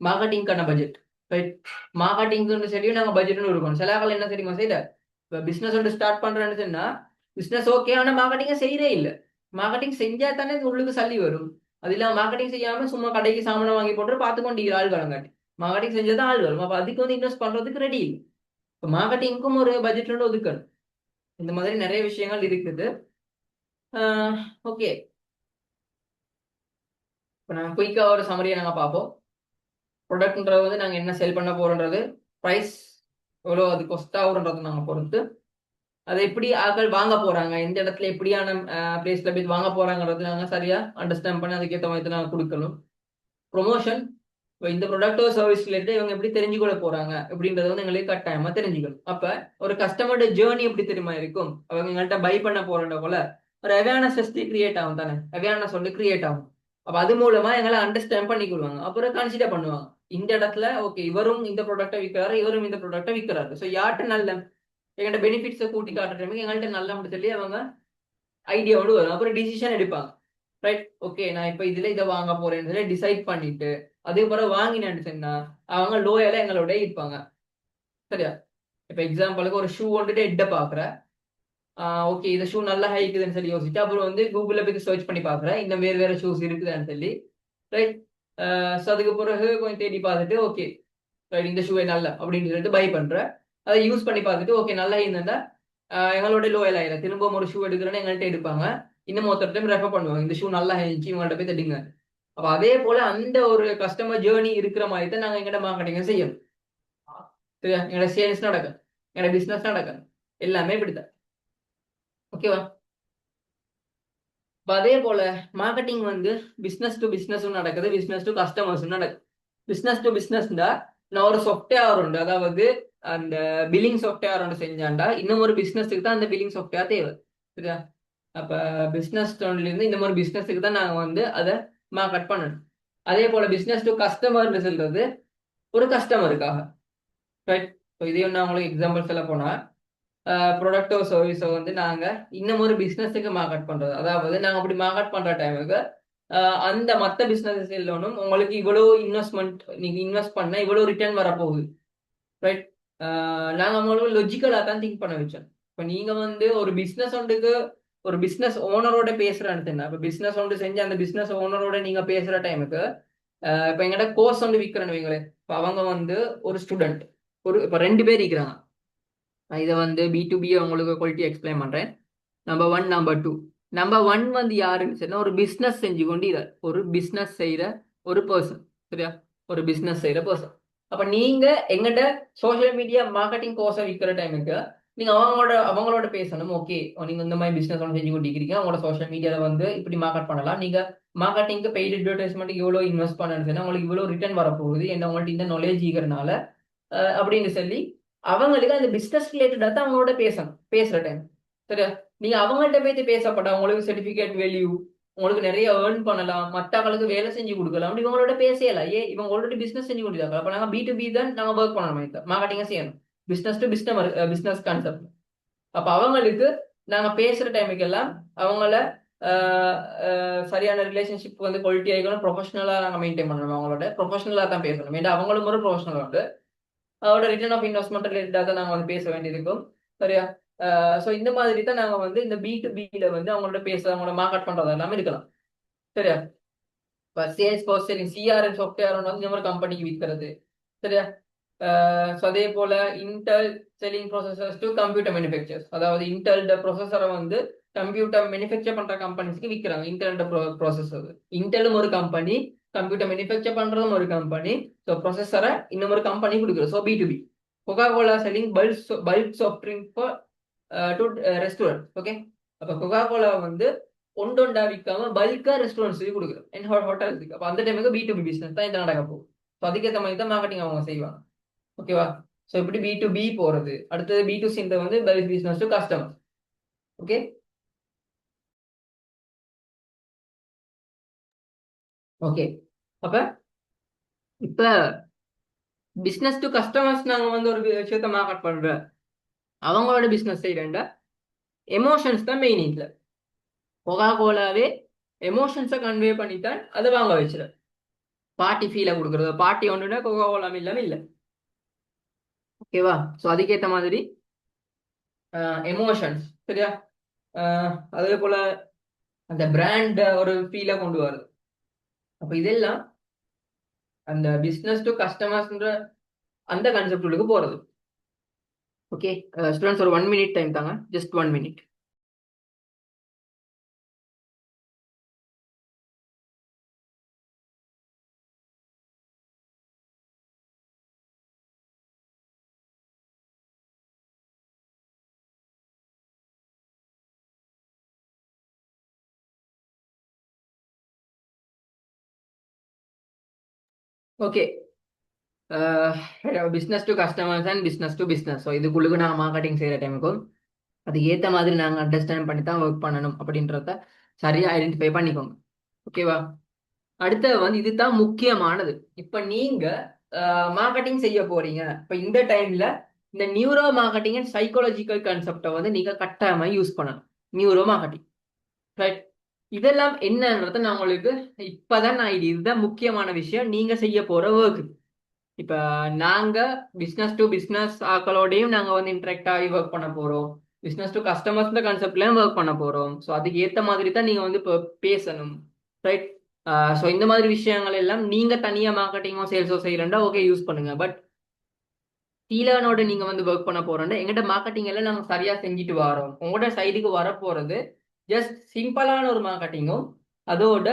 மார்க்கெட்டிங்கான பட்ஜெட். ரைட், மார்க்கெட்டிங் சரியும் நாங்கள் பட்ஜெட்னு இருக்கணும். சில ஆள் என்ன தெரியுமா செய்யல, இப்போ பிசினஸ் ஒன்று ஸ்டார்ட் பண்றேன்னு சொன்னா பிசினஸ் ஓகே, ஆனால் மார்க்கெட்டிங்க செய்யறே இல்லை. மார்க்கெட்டிங் செஞ்சா தானே உள்ளுக்கு சல்லி வரும். அது இல்லாம மார்க்கெட்டிங் செய்யாம சும்மா கடைக்கு சாமானை வாங்கி போட்டு பார்த்துக்கொண்டு ஆள் வழங்காட்டி மார்க்கெட்டிங் செஞ்சதான் ஆள் வரும். அப்ப அதுக்கு வந்து இன்வெஸ்ட் பண்றதுக்கு ரெடி இல்லை. இப்போ மார்க்கெட்டிங்க்கும் ஒரு பட்ஜெட் ஒதுக்கணும். இந்த மாதிரி நிறைய விஷயங்கள் இருக்குது. ஓகே, இப்போ நாங்கள் குயிக்காக ஒரு சமரியை நாங்கள் பார்ப்போம். ப்ராடக்ட்ன்றது வந்து நாங்கள் என்ன செல் பண்ண போறோன்றது, ப்ரைஸ் எவ்வளோ அது கொஸ்ட் ஆகுன்றது நாங்கள் பொறுத்து, அதை எப்படி ஆட்கள் வாங்க போறாங்க, எந்த இடத்துல எப்படியான பிளேஸ்ல போய் வாங்க போறாங்கிறது நாங்கள் சரியா அண்டர்ஸ்டாண்ட் பண்ணி அதுக்கேற்ற மாதிரி நாங்கள் கொடுக்கணும். ப்ரொமோஷன், இப்போ இந்த ப்ராடக்டோ சர்வீஸ் ரிலேட்டட் இவங்க எப்படி தெரிஞ்சுக்கொள்ள போறாங்க அப்படின்றத வந்து எங்களுக்கு கட்டாயமா தெரிஞ்சுக்கணும். அப்ப ஒரு கஸ்டமரோட ஜேர்னி எப்படி தெரியுமா இருக்கும், அவங்க எங்கள்கிட்ட பை பண்ண போறத போல ஒரு அவேர்னஸ் கிரியேட் ஆகும் தானே, அவேர்னஸ் வந்து கிரியேட் ஆகும். அப்ப அது மூலமா எங்களை அண்டர்ஸ்டாண்ட் பண்ணிக்கிடுவாங்க. அப்புறம் கன்சிடர் பண்ணுவாங்க இந்த இடத்துல ஓகே இவரும் இந்த ப்ராடக்ட்டை விற்கிறாரு, இவரும் இந்த ப்ராடக்ட்டை விற்கிறாரு, ஸோ யார்கிட்ட நல்ல எங்கள்கிட்ட பெனிஃபிட்ஸை கூட்டி காட்டுற எங்கள்கிட்ட நல்ல அப்படி சொல்லி அவங்க ஐடியாவோடு வரும். அப்புறம் டிசிஷன் எடுப்பாங்க. ரைட், ஓகே நான் இப்போ இதுல இதை வாங்க போறேன்னு சொல்லி டிசைட் பண்ணிட்டு அதுக்கப்புறம் வாங்கினேன்னு சொன்னா அவங்க லோயலா எங்களோட இருப்பாங்க. சரியா, இப்போ எக்ஸாம்பிளுக்கு ஒரு ஷூ வந்துட்டு எட்ட பாக்குறேன், ஓகே இந்த ஷூ நல்லா ஹைக்குதுன்னு சொல்லி யோசிச்சு அப்புறம் வந்து கூகுள்ல போய் சர்ச் பண்ணி பாக்குறேன் இன்னும் வேறு வேற ஷூஸ் இருக்குதுன்னு சொல்லி. ரைட், ஸோ அதுக்கு பிறகு கொஞ்சம் தேடி பார்த்துட்டு ஓகே ரைட் இந்த ஷூ நல்ல அப்படின்னு சொல்லிட்டு பை பண்றேன். அதை யூஸ் பண்ணி பார்த்துட்டு ஓகே நல்லா இருந்தா எங்களோட லோயல் ஆயிரம் திரும்ப ஒரு ஷூ எடுக்கிறேன்னு எங்கள்கிட்ட எடுப்பாங்க. இன்னும் ஒருத்தர் டைம் ரெஃபர் பண்ணுவாங்க இந்த ஷூ நல்லா இருந்துச்சு இவங்கள்ட்ட போய் தட்டுங்க. அப்ப அதே போல அந்த ஒரு கஸ்டமர் ஜேர்னி இருக்கிற மாதிரி தான் நாங்க எங்கட மார்க்கெட்டிங் செய்யணும். சரியா, எங்களோட சேல்ஸ் நடக்கும், எங்களோட பிசினஸ் நடக்கும், எல்லாமே இப்படித்தான். ஓகேவா, அதே போல மார்க்கெட்டிங் வந்து பிசினஸ் டு பிசினஸும் நடக்குது, பிசினஸ் டு கஸ்டமர்ஸும் நடக்குது. பிசினஸ் டு பிசினஸ்டா நான் ஒரு சாஃப்ட்வேர் உண்டு, அதாவது அந்த பில்லிங் சாஃப்ட்வேர் ஒன்று செஞ்சாண்டா இன்னும் ஒரு பிசினஸுக்கு தான் அந்த பில்லிங் சாஃப்ட்வேர் தேவை. சரியா, அப்ப பிசினஸ் இருந்து இந்த மாதிரி பிசினஸுக்கு தான் நாங்க வந்து அதை மார்க்கெட் பண்ணணும். அதே போல பிசினஸ் டு கஸ்டமர்னு சொல்றது ஒரு கஸ்டமருக்காக. ரைட், இப்போ இதையும் நான் உங்களுக்கு எக்ஸாம்பிள் சொல்ல போனா ப்ராடக்டோ சர்வீஸோ வந்து நாங்க இன்னும் ஒரு பிசினஸுக்கு மார்க்கெட் பண்றது, அதாவது நாங்க அப்படி மார்க்கெட் பண்ற டைமுக்கு அந்த மற்ற பிசினஸ் இல்லைனும் உங்களுக்கு இவ்வளோ இன்வெஸ்ட்மெண்ட் நீங்க இன்வெஸ்ட் பண்ண இவ்வளோ ரிட்டர்ன் வரப்போகுது. ரைட், நாங்க அவங்களுக்கு லொஜிக்கலா தான் திங்க் பண்ண வச்சோம். இப்போ நீங்க வந்து ஒரு பிசினஸ் ஒன்றுக்கு ஒரு பிசினஸ் ஓனரோட பேசுறேன்னு, இப்போ பிசினஸ் ஒன்று செஞ்சு அந்த பிசினஸ் ஓனரோட நீங்க பேசுற டைமுக்கு இப்போ எங்கள்கிட்ட கோர்ஸ் ஒன்று விற்கிறேன்னு வைங்களேன். இப்போ அவங்க வந்து ஒரு ஸ்டூடெண்ட், இப்போ 2 பேர் இருக்கிறாங்க. இதை வந்து B2B உங்களுக்கு குவாலிட்டி எக்ஸ்பிளைன் பண்றேன். Number 1 number 2. நம்பர் 1 வந்து யாருன்னு சொன்னா ஒரு பிசினஸ் செஞ்சு கொண்டு ஒரு பிசினஸ் செய்யற ஒரு பர்சன். சரியா, ஒரு பிசினஸ் செய்யற பர்சன். அப்ப நீங்க எங்கிட்ட சோசியல் மீடியா மார்க்கெட்டிங் கோர்ஸை விற்கிற டைமுக்கு நீங்க அவங்களோட பேசணும். ஓகே நீங்க இந்த மாதிரி பிசினஸ் ஒன்று செஞ்சு கொண்டிருக்கீங்க, அவங்களோட சோசியல் மீடியால வந்து இப்படி மார்க்கெட் பண்ணலாம், நீங்க மார்க்கெட்டிங்க்கு பெய்ட் அட்வர்டைஸ்மெண்ட் இவ்வளவு இன்வெஸ்ட் பண்ணணும்னு உங்களுக்கு இவ்வளவு ரிட்டர்ன் வரப்போகுது, என்ன உங்கள்ட்ட இந்த நாலேஜ் ஈகிறனால அப்படின்னு சொல்லி அவங்களுக்கு அந்த பிசினஸ் ரிலேட்டடா தான் அவங்களோட பேசணும் பேசுற டைம். சரியா, நீங்க அவங்கள்ட்ட போய் பேசப்பட்ட உங்களுக்கு சர்டிபிகேட் வேல்யூ, உங்களுக்கு நிறைய ஏர்ன் பண்ணலாம், மற்றவங்களுக்கு வேலை செஞ்சு கொடுக்கலாம், அப்படி இவங்களோட பேசலாம். இவங்க ஆல்ரெடி பிசினஸ் செஞ்சு கொடுத்தாங்க. அப்ப நாங்க B2B தான் நாங்க ஒர்க் பண்ணணும், மார்க்கெட்டிங்க செய்யணும், பிசினஸ் டு பிசினஸ் கான்செப்ட். அப்ப அவங்களுக்கு நாங்க பேசுற டைமுக்கு எல்லாம் அவங்கள சரியான ரிலேஷன்ஷிப் வந்து குவாலிட்டி ஆகிக்கணும், ப்ரொஃபஷனலா நாங்க மெயின்டைன் பண்ணணும், அவங்களோட ப்ரொஃபஷனலா தான் பேசணும். ஏன்னா அவங்களும் ஒரு ப்ரொஃபஷனல் உண்டு, அதோட ரிட்டர்ன் ஆஃப் இன்வெஸ்ட்மெண்ட் ரிலேட்டடாக தான் நாங்கள் வந்து பேச வேண்டியிருக்கும். சரியா, ஸோ இந்த மாதிரி தான் நாங்கள் வந்து இந்த B2B வந்து அவங்களோட அவங்களோட மார்க்கெட் பண்றது எல்லாமே இருக்கலாம். சரியா, இப்போ சேல்ஸ் பர்சன் CRM சாஃப்ட்வேர் வந்து இந்த மாதிரி கம்பெனிக்கு விற்கிறது. சரியா, ஸோ அதே போல Intel selling processors to computer manufacturers, அதாவது இன்டெல்ட ப்ரொசஸரை வந்து கம்ப்யூட்டர் மேனுஃபேக்சர் பண்ற கம்பெனிஸ்க்கு விற்கிறாங்க. இன்டெல்ட ப்ராசஸர், இன்டெலும் ஒரு கம்பெனி, கம்ப்யூட்டர் மேனுஃபேக்சர் பண்றதும் ஒரு கம்பெனி, ஸோ ப்ரொசஸரை இன்னும் ஒரு கம்பெனி கொடுக்குறோம். So B2B. Coca-Cola selling bulk soft drink to restaurant. Okay, அப்போ கொக்கா-கோலா வந்து ஒண்டொண்டா விற்காம பல்கா ரெஸ்டாரண்ட்ஸுக்கு கொடுக்குறோம் என் ஹோட்டல்ஸுக்கு. அப்போ அந்த டைமுக்கு B2B பிசினஸ் தான் இந்த நடக்க போகும். ஸோ அதுக்கேற்ற மாதிரி தான் மார்க்கெட்டிங் அவங்க செய்வாங்க. ஓகேவா? ஸோ இப்படி B2B போறது, அடுத்தது B2C வந்து business to customer. Okay, okay. அப்ப இப்ப பிசினஸ் டு கஸ்டமர்ஸ் நாங்க வந்து ஒரு விஷயத்த மார்க்கெட் பண்ற அவங்களோட பிசினஸ் செய்யறேன்டா எமோஷன்ஸ் தான் மெயின். இதுல கொகா கோலாவே எமோஷன்ஸை கன்வே பண்ணித்தான் அதை வாங்க வச்சிரு. பார்ட்டி ஃபீலை கொடுக்குறது, பார்ட்டி ஒன்றுனா கொகா கோலா இல்லாம இல்லை. ஓகேவா? ஸோ அதுக்கேற்ற மாதிரி எமோஷன்ஸ், சரியா? அதே போல அந்த பிராண்ட் ஒரு ஃபீலை கொண்டு வருது. அப்ப இதெல்லாம் அந்த பிசினஸ் டு கஸ்டமர்ஸ்ன்ற அந்த கான்செப்ட் உள்ளுக்கு போறது. ஓகே ஸ்டூடெண்ட்ஸ், ஒரு 1 minute டைம் தாங்க, just 1 minute. Okay, business to customers and business to business. So இதுக்குள்ளுக்கு நாங்கள் மார்க்கெட்டிங் செய்கிற டைமுக்கும் அதுக்கு ஏற்ற மாதிரி நாங்கள் அண்டர்ஸ்டாண்ட் பண்ணி தான் ஒர்க் பண்ணணும் அப்படின்றத சரியாக ஐடென்டிஃபை பண்ணிக்கோங்க. ஓகேவா? அடுத்தது வந்து இதுதான் முக்கியமானது. இப்போ நீங்கள் மார்க்கெட்டிங் செய்ய போறீங்க. இப்போ இந்த டைம்ல இந்த நியூரோ மார்க்கெட்டிங் அண்ட் சைக்காலஜிக்கல் கான்செப்டை வந்து நீங்கள் கட்டாயமாக யூஸ் பண்ணணும். Neuro marketing, right? இதெல்லாம் என்னன்றத நான் உங்களுக்கு இப்பதான் இதுதான் முக்கியமான விஷயம் நீங்க செய்ய போற ஒர்க். இப்ப நாங்க பிசினஸ் டு பிசினஸ் ஆக்களோடையும் நாங்க வந்து இன்டராக்ட் ஆகி ஒர்க் பண்ண போறோம். பிசினஸ் டு கஸ்டமர்ஸ் கான்செப்ட்லயும் ஒர்க் பண்ண போறோம். ஸோ அதுக்கு ஏத்த மாதிரி தான் நீங்க வந்து இப்போ பேசணும், ரைட்? ஸோ இந்த மாதிரி விஷயங்கள் எல்லாம் நீங்க தனியா மார்க்கெட்டிங்கோ சேல்ஸோ செய்யறா ஓகே யூஸ் பண்ணுங்க. பட் டீலர்னோட நீங்க வந்து ஒர்க் பண்ண போறோம்னா எங்கிட்ட மார்க்கெட்டிங் எல்லாம் நாங்க சரியா செஞ்சுட்டு வரோம். உங்களோட சைடுக்கு வர போறது ஜஸ்ட் சிம்பிளான ஒரு மார்க்கெட்டிங்கும் அதோட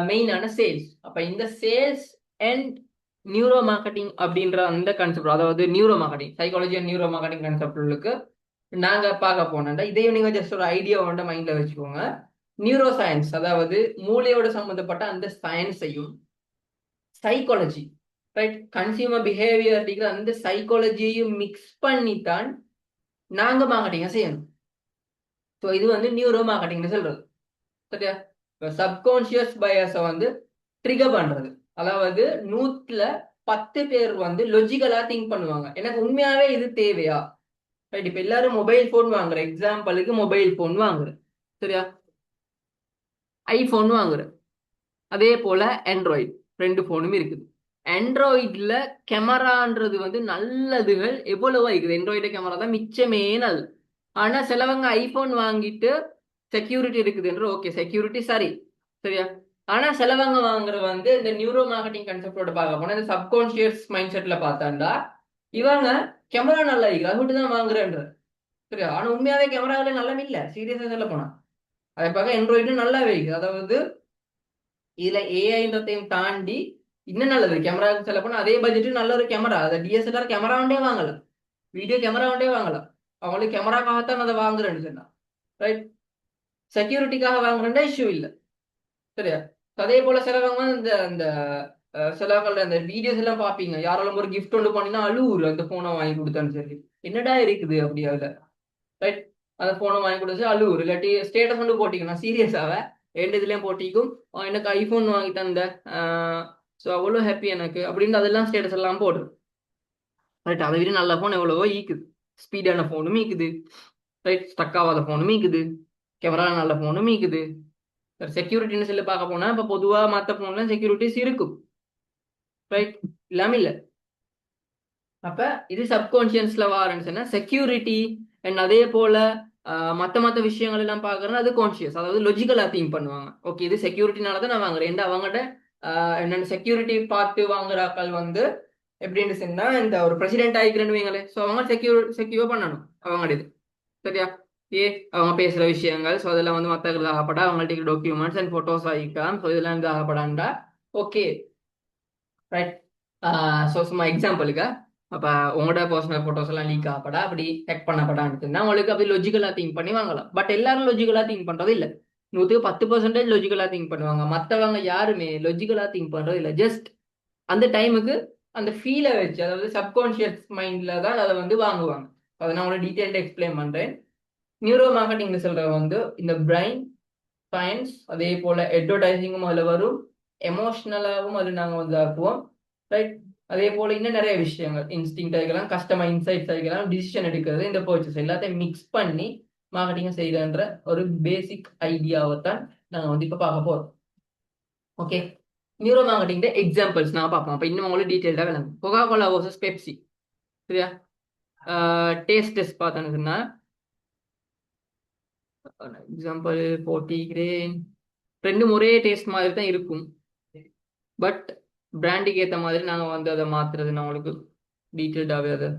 மெயினான சேல்ஸ். அப்ப இந்த சேல்ஸ் அண்ட் நியூரோ மார்க்கெட்டிங் அப்படின்ற அந்த கான்செப்ட், அதாவது neuro marketing, psychology and neuro marketing கான்செப்டுக்கு நாங்க பார்க்க போனோம்னா இதையும் நீங்க ஜஸ்ட் ஒரு ஐடியா வந்து மைண்ட்ல வச்சுக்கோங்க. நியூரோ சயின்ஸ், அதாவது மூளையோட சம்பந்தப்பட்ட அந்த சயின்ஸையும் சைக்காலஜி, ரைட், கன்சியூமர் பிஹேவியர் அப்படிங்கிற அந்த சைக்காலஜியையும் மிக்ஸ் பண்ணித்தான் நாங்க மார்க்கெட்டிங்க செய்யணும். ஸோ இது வந்து நியூரோ மார்க்கெட்டிங்னு சொல்றது, சரியா? இப்போ சப்கான்சியஸ் பயஸை வந்து ட்ரிகர் பண்றது, அதாவது 100ல் 10 பேர் வந்து லொஜிக்கலா திங்க் பண்ணுவாங்க, எனக்கு உண்மையாவே இது தேவையா, ரைட்? இப்போ எல்லாரும் மொபைல் ஃபோன் வாங்குற, எக்ஸாம்பிளுக்கு மொபைல் ஃபோன் வாங்குற, சரியா? ஐபோன் வாங்குற, அதே போல ஆண்ட்ராய்டு 2 ஃபோனும் இருக்குது. ஆண்ட்ராய்டில் கேமரான்றது வந்து நல்லதுகள் எவ்வளவோ இருக்குது. ஆண்ட்ராய்டு கேமரா தான் மிச்சமே நல்லது. ஆனால் சிலவங்க ஐபோன் வாங்கிட்டு செக்யூரிட்டி இருக்குதுன்ற, ஓகே செக்யூரிட்டி சரி, சரியா? ஆனால் சிலவங்க வாங்குற வந்து இந்த நியூரோ மார்க்கெட்டிங் கான்செப்டோட பார்க்க போனால் இந்த சப்கான்ஷியஸ் மைண்ட் செட்ல பார்த்தாண்டா இவங்க கேமரா நல்லா இருக்குது அது மட்டும் தான் வாங்குறேன்ற, சரியா? ஆனால் உண்மையாவே கேமராவில் நல்லா இல்லை, சீரியஸாக சொல்ல போனா அதை பார்க்க ஆண்ட்ராய்டும் நல்லாவே இருக்குது. அதாவது இதுல ஏஐன்றதையும் தாண்டி இன்னும் நல்லது கேமராவுக்கு சொல்ல போனா அதே பட்ஜெட்டு நல்ல ஒரு கேமரா, அதை DSLR கேமராவுண்டே வாங்கலாம், வீடியோ கேமராவுண்டே வாங்கலாம். அவங்களுக்கு கேமராக்காகத்தான் அதை வாங்குறேன்னு சொன்னா, ரைட்? செக்யூரிட்டிக்காக வாங்குறேன்டா இஷ்யூ இல்லை, சரியா? அதே போல சிலவங்க இந்த இந்த சிலவங்கள அந்த வீடியோஸ் எல்லாம் பார்ப்பீங்க, யாராலும் ஒரு கிஃப்ட் ஒன்று பண்ணினா அழுவுரு அந்த போனை வாங்கி கொடுத்தான்னு சொல்லி, என்னடா இருக்குது அப்படி அதுல, ரைட்? அந்த போனை வாங்கி கொடுத்து அழுவுரு, இல்லாட்டி ஸ்டேட்டஸ் வந்து போட்டிங்கன்னா சீரியஸாக ரெண்டு இதுலேயும் போட்டிக்கும் எனக்கு ஐஃபோன் வாங்கி தந்த, ஸோ அவ்வளோ ஹாப்பி எனக்கு அப்படின்னு அதெல்லாம் ஸ்டேட்டஸ் எல்லாம் போடுது, ரைட்? அதை விட நல்ல ஃபோன் எவ்வளவோ ஈக்குது, ஸ்பீடான ஃபோனும் ஈக்குது, ரைட்? ஸ்டக் ஆகாத ஃபோனும் ஈக்குது, கேமரா நல்ல ஃபோனும் ஈக்குது. செக்யூரிட்டின்னு சொல்லி பார்க்க போனா இப்போ பொதுவாக மற்ற ஃபோன்லாம் செக்யூரிட்டிஸ் இருக்கும், ரைட்? இல்லாமல் இல்லை. அப்ப இது சப்கான்சியஸ்ல வாரன்னு சொன்னா செக்யூரிட்டி அண்ட் அதே போல மற்ற விஷயங்கள் எல்லாம் பாக்குறேன்னா அது கான்சியஸ், அதாவது லொஜிக்கலா திங்க் பண்ணுவாங்க. ஓகே இது செக்யூரிட்டினால தான் நான் வாங்குறேன், ஏன்டா அவங்ககிட்ட என்னென்ன செக்யூரிட்டி பார்த்து வாங்குறாக்கள் வந்து எப்படின்னு சொன்னா இந்த ஒரு பிரசிடென்ட் ஆகிக்கிறேன்னு வைங்களேன், ஸோ அவங்க செக்யூர் பண்ணணும் அவங்களோட இது, சரியா? அவங்க பேசுற விஷயங்கள், ஸோ அதெல்லாம் வந்து மற்றவங்களுக்கு ஆகப்படா, அவங்கள்ட்ட டாக்குமெண்ட்ஸ் அண்ட் போட்டோஸ் ஆகிக்கலாம், ஸோ இதெல்லாம் வந்து ஆகப்படாண்டா, ஓகே ரைட்? ஸோ சும்மா எக்ஸாம்பிளுக்கு அப்போ உங்களோட பர்சனல் ஃபோட்டோஸ் எல்லாம் லீக் ஆகப்படா, அப்படி ஹேக் பண்ணப்படான்னு உங்களுக்கு அப்படி லொஜிக்கலாக திங்க் பண்ணி வாங்கலாம். பட் எல்லாரும் லொஜிக்கலாக திங்க் பண்ணுறது இல்லை, 100% லாஜிக்கலா திங்க் பண்ணுவாங்க. மத்தவங்க யாருமே லாஜிக்கலா திங்க் பண்றது இல்ல. ஜஸ்ட் அந்த டைமுக்கு அந்த ஃபீலை வச்சு, அதாவது சப்கான்ஷியஸ் மைண்ட்ல தான் அதை வந்து வாங்குவாங்க. அதை நான் உங்களுக்கு டீட்டெயில்டாக எக்ஸ்பிளைன் பண்றேன். நியூரோ மார்க்கெட்டிங்ல சொல்ற வந்து இந்த பிரைன் சயின்ஸ், அதே போல அட்வர்டைசிங்கும் அதுல வரும், எமோஷனலாகவும் அது நாங்க வந்து ஆக்குவோம், ரைட். அதே போல இன்னும் நிறைய விஷயங்கள், இன்ஸ்டிங் ஆகிக்கலாம், கஸ்டமர் இன்சைட்ஸ் ஆகிக்கலாம், டிசிஷன் எடுக்கிறது, இந்த பர்ச்சேஸ் எல்லாத்தையும் மிக்ஸ் பண்ணி மார்க்கெட்டிங் செய்யறன்ற ஒரு பேசிக் ஐடியாவை தான் நாங்க வந்து இப்ப பார்க்க போறோம். ஓகே, நியூரோ மார்க்கெட்டிங் எக்ஸாம்பிள்ஸ் நான் பார்ப்போம். அப்ப இன்னும் உங்களுக்கு டீட்டெயில்டா விளங்கும். கொக்கா கோலா வர்சஸ் பெப்சி, சரியா? டேஸ்ட் டெஸ்ட் பார்த்தோன்னா எக்ஸாம்பிள் போட்டிக்கிறேன். ரெண்டும் ஒரே டேஸ்ட் மாதிரி தான் இருக்கும், பட் பிராண்டுக்கு ஏற்ற மாதிரி நாங்கள் வந்து அதை மாத்துறது. நான் உங்களுக்கு டீட்டெயில்டாகவே அதை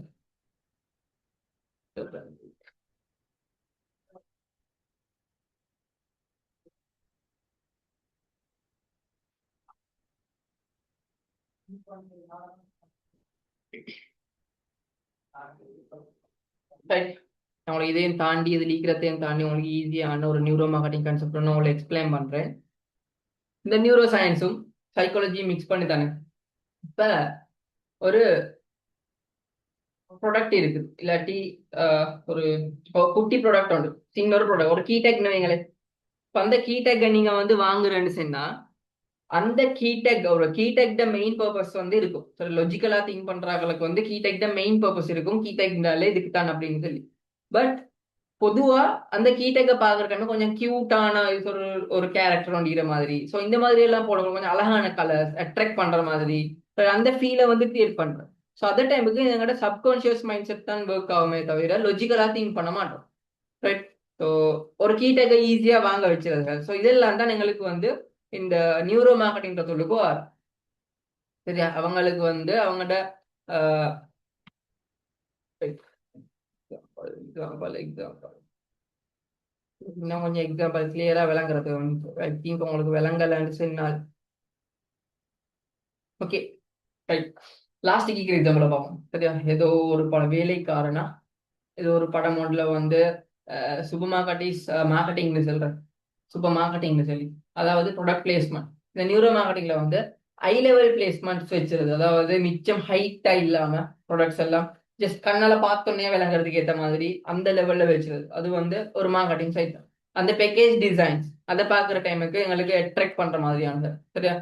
உங்களுக்கு இதையும் தாண்டி, இது லீக்கிறதையும் தாண்டி உங்களுக்கு ஈஸியான ஒரு நியூரோ மார்க்கெட்டிங் கான்செப்ட் ஒன்று உங்களுக்கு எக்ஸ்பிளைன் பண்றேன். இந்த நியூரோ சயின்ஸும் சைக்காலஜியும் மிக்ஸ் பண்ணி தானே இப்ப ஒரு ப்ராடக்ட் இருக்கு, இல்லாட்டி ஒரு குட்டி ப்ராடக்ட் உண்டு, சின்ன ஒரு ப்ராடக்ட், ஒரு கீடெக் வைங்களேன். இப்ப அந்த கீடெக்கை நீங்க வந்து வாங்குறேன்னு சொன்னா, அந்த கீடெக் ஒரு கீடெக்ட மெயின் பர்பஸ் வந்து இருக்கும். லாஜிக்கலா திங்க் பண்றவங்களுக்கு வந்து கீடெக்ட மெயின் பர்பஸ் இருக்கும், கீடெக்னாலே இதுக்கு தான் அப்படின்னு சொல்லி. பட் பொதுவா அந்த கீடெக்கை பாக்குறதுக்கு கொஞ்சம் கியூட்டான ஒரு ஒரு கேரக்டர் வண்டிக்கிற மாதிரி, ஸோ இந்த மாதிரி எல்லாம் போட கொஞ்சம் அழகான கலர்ஸ் அட்ராக்ட் பண்ற மாதிரி, அந்த ஃபீலை வந்து கிரியேட் பண்றேன். ஸோ அந்த டைமுக்கு எங்களோட சப்கான்ஷியஸ் மைண்ட் செட் தான் ஒர்க் ஆகுமே தவிர லாஜிக்கலா திங்க் பண்ண மாட்டோம், ரைட். ஸோ ஒரு கீடெக்கை ஈஸியா வாங்க வச்சிருக்காங்க. ஸோ இதெல்லாம் தான் எங்களுக்கு வந்து இந்த நியூரோ மார்க்கெட்டிங் தொழிலுக்கு வரும், சரியா? அவங்களுக்கு வந்து அவங்களோட எக்ஸாம்பிள் இன்னும் கொஞ்சம் எக்ஸாம்பிள் கிளியரா விளங்குறது ஐ திங்க் உங்களுக்கு விளங்கலன்னு சொன்னால் ஓகே, ரைட். லாஸ்ட் கீக்கிற எக்ஸாம்பிள பார்ப்போம், சரியா? ஏதோ ஒரு படம் வேலைக்காரனா, ஏதோ ஒரு படம் ஒன்றுல வந்து சூப்பர் மார்க்கெட்டிஸ் மார்க்கெட்டிங்னு சொல்றேன், சூப்பர் மார்க்கெட்டிங்னு சொல்லி, அதாவது ப்ராடக்ட் பிளேஸ்மெண்ட். இந்த நியூரோ மார்க்கெட்டிங்ல வந்து ஹை லெவல் பிளேஸ்மெண்ட்ஸ் வச்சிருது, அதாவது மிச்சம் ஹைட்டா இல்லாம ப்ராடக்ட்ஸ் எல்லாம் ஜஸ்ட் கண்ணால பார்த்தோன்னே விளங்குறதுக்கு ஏற்ற மாதிரி அந்த லெவல்ல வச்சிருது. அது வந்து ஒரு மார்க்கெட்டிங் சைட். அந்த பேக்கேஜ் டிசைன்ஸ் அதை பார்க்குற டைமுக்கு எங்களுக்கு அட்ராக்ட் பண்ற மாதிரியானது, சரியா?